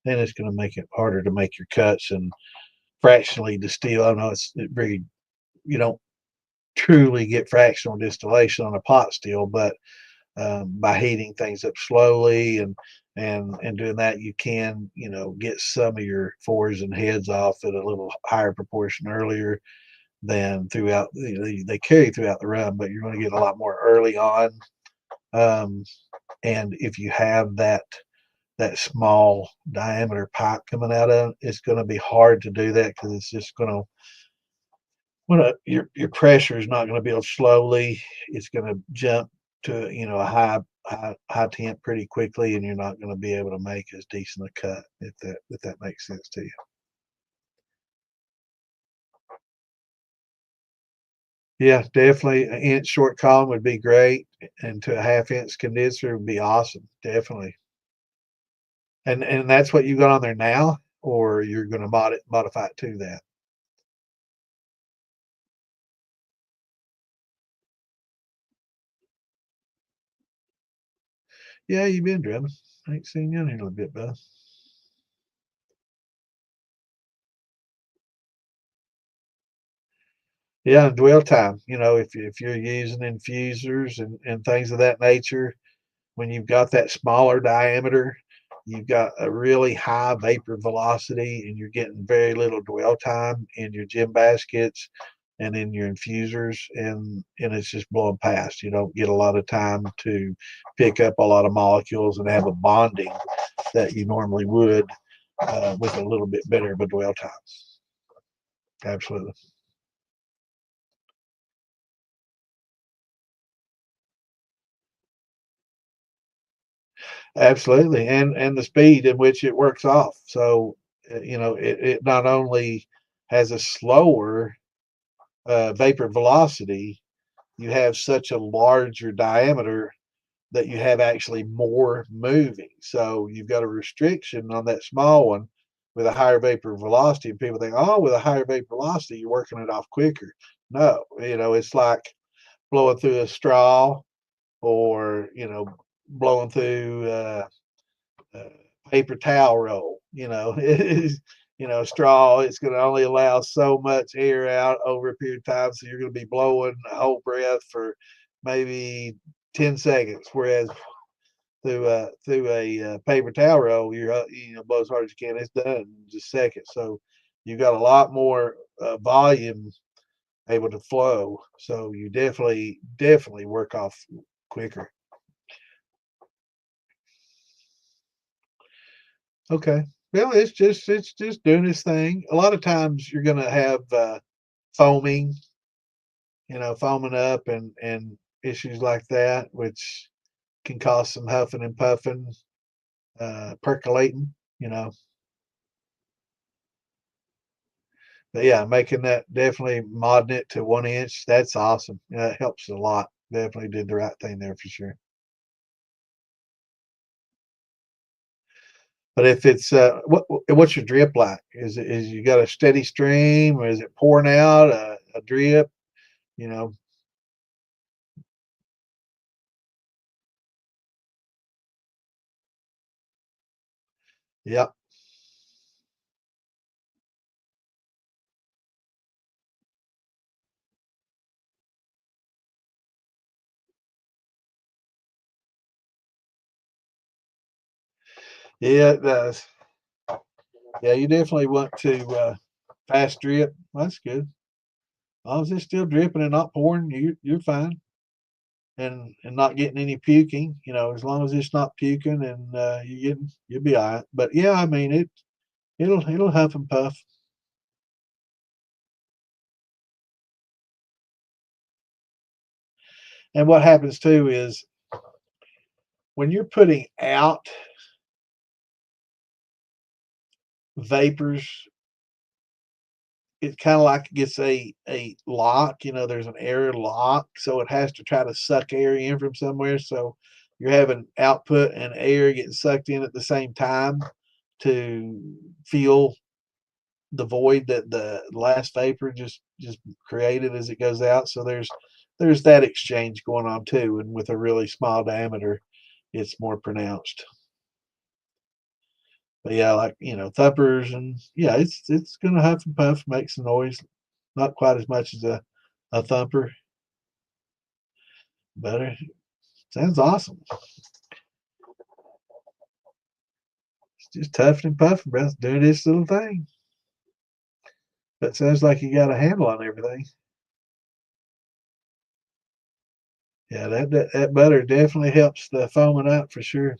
and it's going to make it harder to make your cuts and fractionally distill. I know you don't truly get fractional distillation on a pot still, but by heating things up slowly and doing that, you can, get some of your fours and heads off at a little higher proportion earlier than throughout. They carry throughout the run, but you're going to get a lot more early on. Um, and if you have that small diameter pipe coming out of it, it's going to be hard to do that, because it's just going to, your pressure is not going to build slowly. It's going to jump to a high temp pretty quickly, and you're not going to be able to make as decent a cut, if that makes sense to you. Yeah, definitely an inch short column would be great, and to a half inch condenser would be awesome. Definitely. And that's what you got on there now, or you're going to modify it to that. Yeah, you've been drumming. I ain't seen you in here in a little bit, bud. Yeah, and dwell time. If you're using infusers and things of that nature, when you've got that smaller diameter, you've got a really high vapor velocity, and you're getting very little dwell time in your gym baskets and in your infusers, and it's just blowing past. You don't get a lot of time to pick up a lot of molecules and have a bonding that you normally would with a little bit better of a dwell time. Absolutely. Absolutely, and the speed in which it works off. So, it not only has a slower vapor velocity, you have such a larger diameter that you have actually more moving. So you've got a restriction on that small one with a higher vapor velocity, and people think, oh, with a higher vapor velocity, you're working it off quicker. No, it's like blowing through a straw or, blowing through uh, paper towel roll. It is, straw. It's going to only allow so much air out over a period of time. So you're going to be blowing a whole breath for maybe 10 seconds. Whereas through a paper towel roll, you're blow as hard as you can. It's done in just seconds. So you got a lot more volume able to flow. So you definitely work off quicker. Okay. Well, it's just doing its thing. A lot of times you're gonna have foaming, foaming up and issues like that, which can cause some huffing and puffing, percolating, you know. But yeah, making that definitely modding it to 1 inch, that's awesome. Yeah, it helps a lot. Definitely did the right thing there for sure. But if it's what's your drip like? Is you got a steady stream or is it pouring out a drip? You know, yeah, yeah, it does. Yeah, you definitely want to fast drip. That's good. As long as it's still dripping and not pouring, you're fine. And not getting any puking. As long as it's not puking and you'll be all right. But yeah, I mean it'll huff and puff. And what happens too is when you're putting out vapors, it kind of like gets a lock. There's an air lock, so it has to try to suck air in from somewhere. So you're having output and air getting sucked in at the same time to feel the void that the last vapor just created as it goes out. So there's that exchange going on too, and with a really small diameter, it's more pronounced. But yeah, like thumpers and yeah, it's gonna huff and puff, make some noise. Not quite as much as a thumper, but it sounds awesome. It's just tough and puffing, bro. Doing this little thing. But sounds like you got a handle on everything. Yeah, that butter definitely helps the foaming up for sure.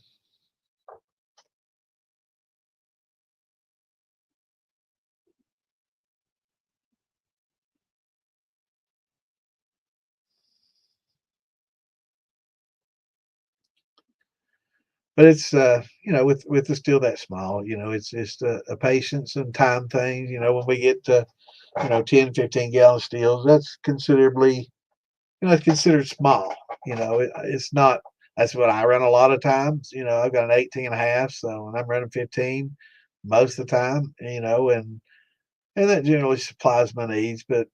But it's with the still that small, it's a patience and time thing. When we get to 10, 15 gallon steels, that's considerably it's considered small. It's not. That's what I run a lot of times. I've got an 18 and a half, so when I'm running 15 most of the time, and that generally supplies my needs. But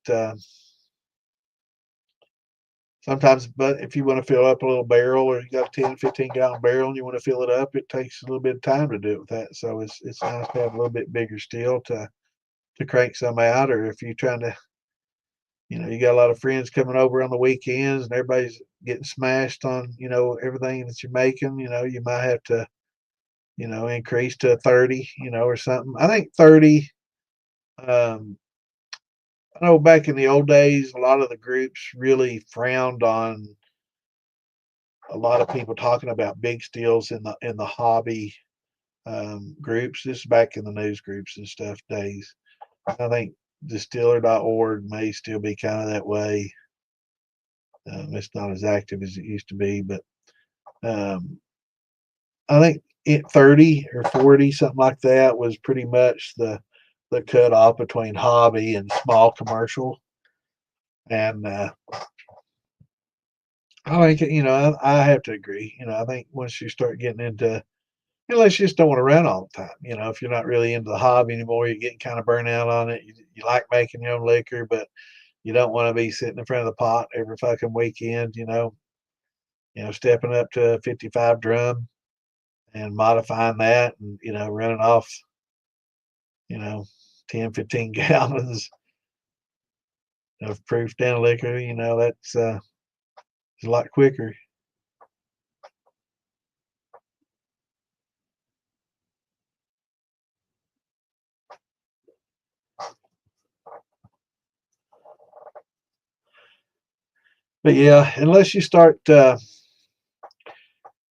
sometimes, but if you want to fill up a little barrel or you got a 10, 15 gallon barrel and you want to fill it up, it takes a little bit of time to do it with that. So it's nice to have a little bit bigger steel to crank some out. Or if you're trying to, you got a lot of friends coming over on the weekends and everybody's getting smashed on, everything that you're making, you might have to, increase to 30, or something. I think 30, um, I know back in the old days, a lot of the groups really frowned on a lot of people talking about big steels in the hobby groups. This is back in the news groups and stuff days. I think distiller.org may still be kind of that way. It's not as active as it used to be, but um, I think 30 or 40, something like that, was pretty much the cutoff between hobby and small commercial. And I think I have to agree. I think once you start getting into unless you just don't want to run all the time. If you're not really into the hobby anymore, you're getting kind of burnt out on it. You like making your own liquor, but You don't want to be sitting in front of the pot every fucking weekend, stepping up to a 55 drum and modifying that and, running off, 10, 15 gallons of proof down liquor, that's a lot quicker. But yeah, unless you start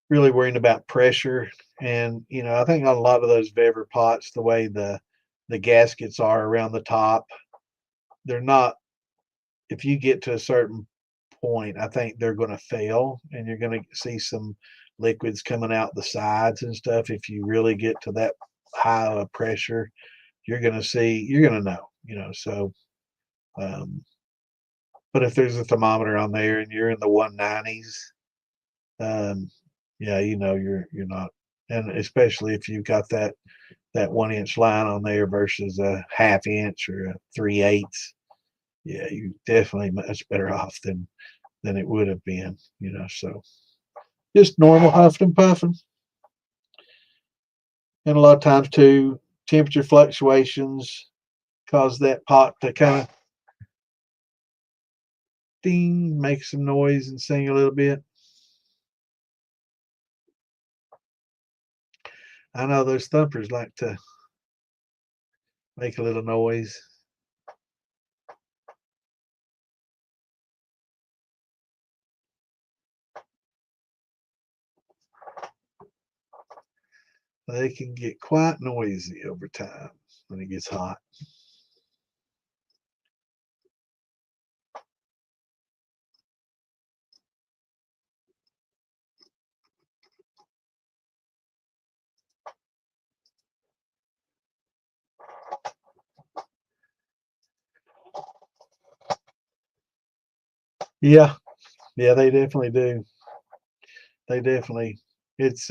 really worrying about pressure, and I think on a lot of those Vever pots, the way the gaskets are around the top, they're not. If you get to a certain point, I think they're going to fail, and you're going to see some liquids coming out the sides and stuff. If you really get to that high of pressure, you're going to know. So, but if there's a thermometer on there and you're in the 190s, yeah, you're not, and especially if you've got that 1-inch line on there versus a 1/2 inch or a 3/8, yeah, you're definitely much better off than it would have been, so just normal huffing and puffing. And a lot of times too, temperature fluctuations cause that pot to kind of ding, make some noise and sing a little bit. I know those thumpers like to make a little noise. They can get quite noisy over time when it gets hot. Yeah, they definitely do. They definitely. It's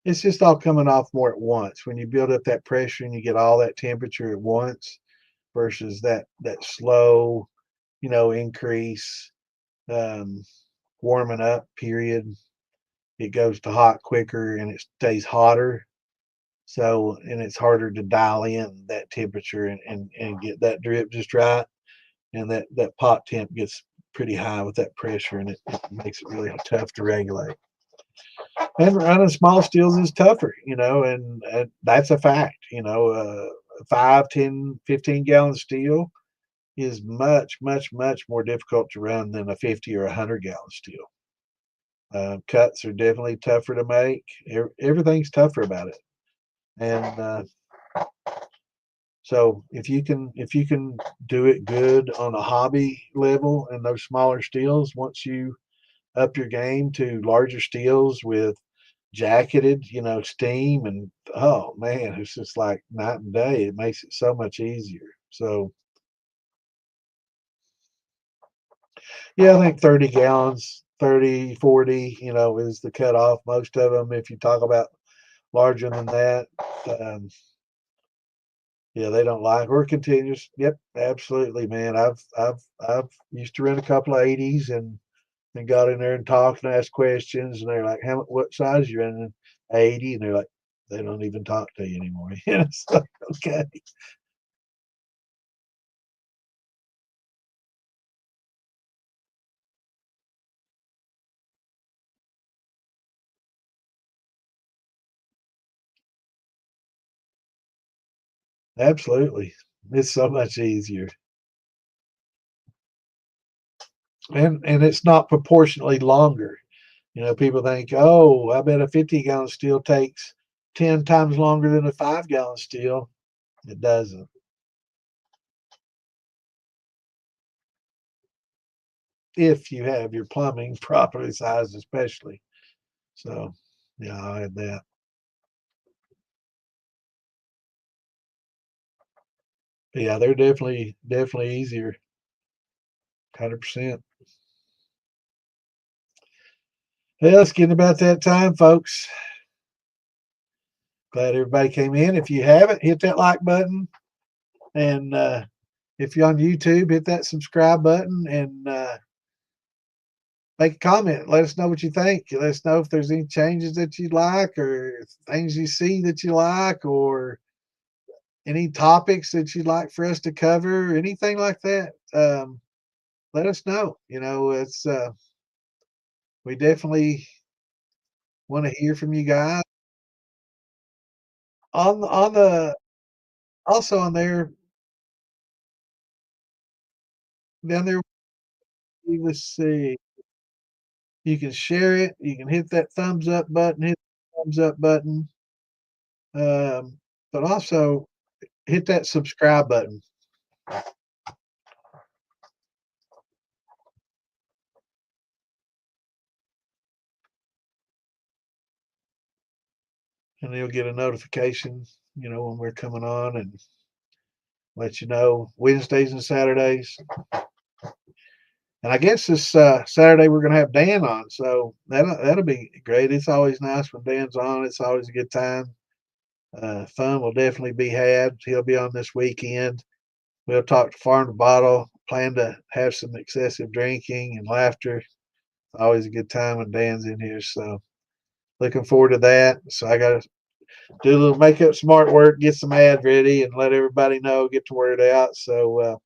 it's just all coming off more at once. When you build up that pressure and you get all that temperature at once versus that slow, increase, um, warming up period. It goes to hot quicker and it stays hotter. So, and it's harder to dial in that temperature and get that drip just right. And that pot temp gets pretty high with that pressure, and it makes it really tough to regulate. And running small stills is tougher, and that's a fact. 5, 10, 15-gallon steel is much, much, much more difficult to run than a 50 or 100-gallon steel. Cuts are definitely tougher to make. Everything's tougher about it, and so if you can do it good on a hobby level and those smaller steels, once you up your game to larger steels with jacketed, steam, and oh man, it's just like night and day. It makes it so much easier. So yeah, I think 30 gallons, 30, 40, is the cutoff. Most of them, if you talk about larger than that, um, yeah, they don't like or continuous. Yep, absolutely, man. I've used to rent a couple of 80s and got in there and talked and asked questions, and they're like, what size you running? 80, and they're like, they don't even talk to you anymore. It's like, okay. Absolutely. It's so much easier. And it's not proportionately longer. People think, oh, I bet a 50-gallon steel takes 10 times longer than a 5-gallon steel. It doesn't. If you have your plumbing properly sized, especially. So, yeah, I had that. But yeah, they're definitely easier. 100%. Well, it's getting about that time, folks. Glad everybody came in. If you haven't, hit that like button and if you're on YouTube, hit that subscribe button and make a comment. Let us know what you think. Let us know if there's any changes that you'd like or things you see that you like or any topics that you'd like for us to cover, anything like that. Let us know. It's we definitely want to hear from you guys. On the also on there down there, let's see. You can share it. You can hit that thumbs up button. Hit the thumbs up button. But also hit that subscribe button, and you'll get a notification. When we're coming on, and let you know Wednesdays and Saturdays. And I guess this Saturday we're going to have Dan on, so that'll be great. It's always nice when Dan's on. It's always a good time. Fun will definitely be had. He'll be on this weekend. We'll talk to Farm to Bottle. Plan to have some excessive drinking and laughter. Always a good time when Dan's in here. So looking forward to that. So I got to do a little makeup smart work, get some ad ready, and let everybody know, get the word out. So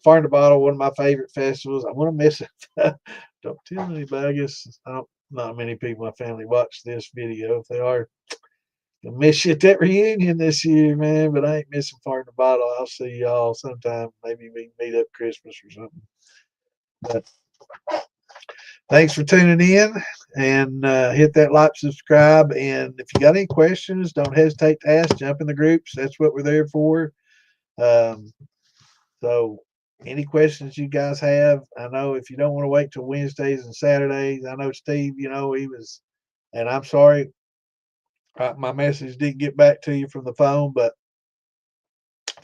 Farm to Bottle, one of my favorite festivals. I want to miss it. Don't tell anybody. I guess not many people in my family watch this video. If they are, I'll miss you at that reunion this year, man. But I ain't missing Farm to Bottle. I'll see y'all sometime. Maybe we can meet up Christmas or something. But thanks for tuning in, and hit that like, subscribe. And if you got any questions, don't hesitate to ask. Jump in the groups. That's what we're there for. So any questions you guys have, I know if you don't want to wait till Wednesdays and Saturdays, I know Steve, he was, and I'm sorry, my message didn't get back to you from the phone, but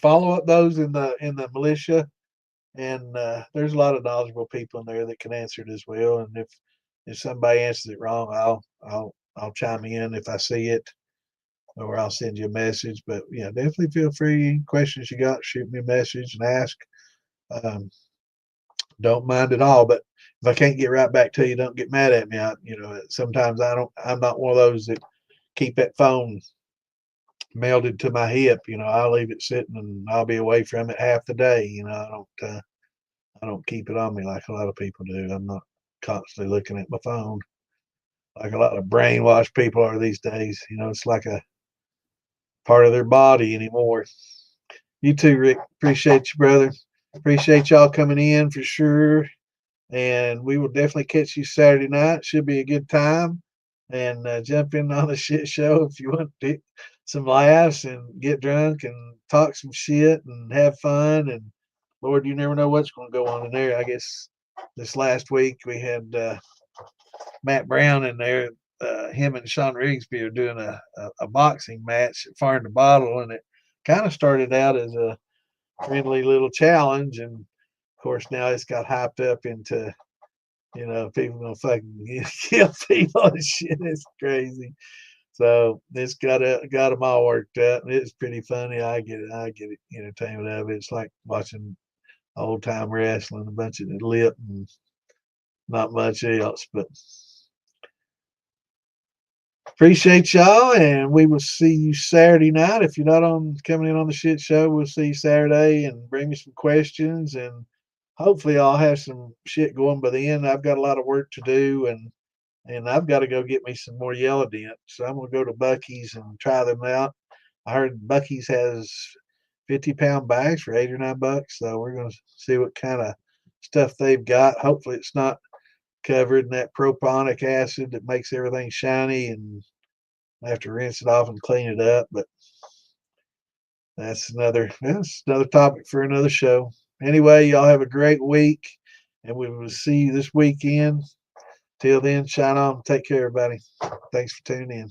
follow up those in the militia. And there's a lot of knowledgeable people in there that can answer it as well. And if somebody answers it wrong, I'll chime in if I see it, or I'll send you a message. But yeah, definitely feel free. Any questions you got, shoot me a message and ask. Don't mind at all. But if I can't get right back to you, don't get mad at me. Sometimes I'm not one of those that keep that phone melded to my hip. I'll leave it sitting and I'll be away from it half the day. I don't keep it on me like a lot of people do. I'm not constantly looking at my phone like a lot of brainwashed people are these days. It's like a part of their body anymore. You too, Rick. Appreciate you, brother. Appreciate y'all coming in for sure. And we will definitely catch you Saturday night. Should be a good time. And jump in on the shit show if you want to some laughs and get drunk and talk some shit and have fun. And Lord, you never know what's going to go on in there. I guess this last week we had Matt Brown in there. Him and Sean Rigsby are doing a boxing match at Farm to Bottle, and it kind of started out as a friendly little challenge, and of course now it's got hyped up into people gonna fucking kill people and shit. It's crazy. So it's got them all worked up, and it's pretty funny. I get entertainment out of it. It's like watching old time wrestling, a bunch of lip and not much else. But appreciate y'all, and we will see you Saturday night. If you're not coming in on the shit show, we'll see you Saturday, and bring me some questions, and hopefully I'll have some shit going by then. I've got a lot of work to do, and I've got to go get me some more yellow dent. So I'm gonna go to Buc-ee's and try them out. I heard Buc-ee's has 50-pound bags for $8 or $9. So we're gonna see what kind of stuff they've got. Hopefully it's not covered in that proponic acid that makes everything shiny, and I have to rinse it off and clean it up. But that's another topic for another show. Anyway, y'all have a great week, and we will see you this weekend. Till then, shine on. Take care, everybody. Thanks for tuning in.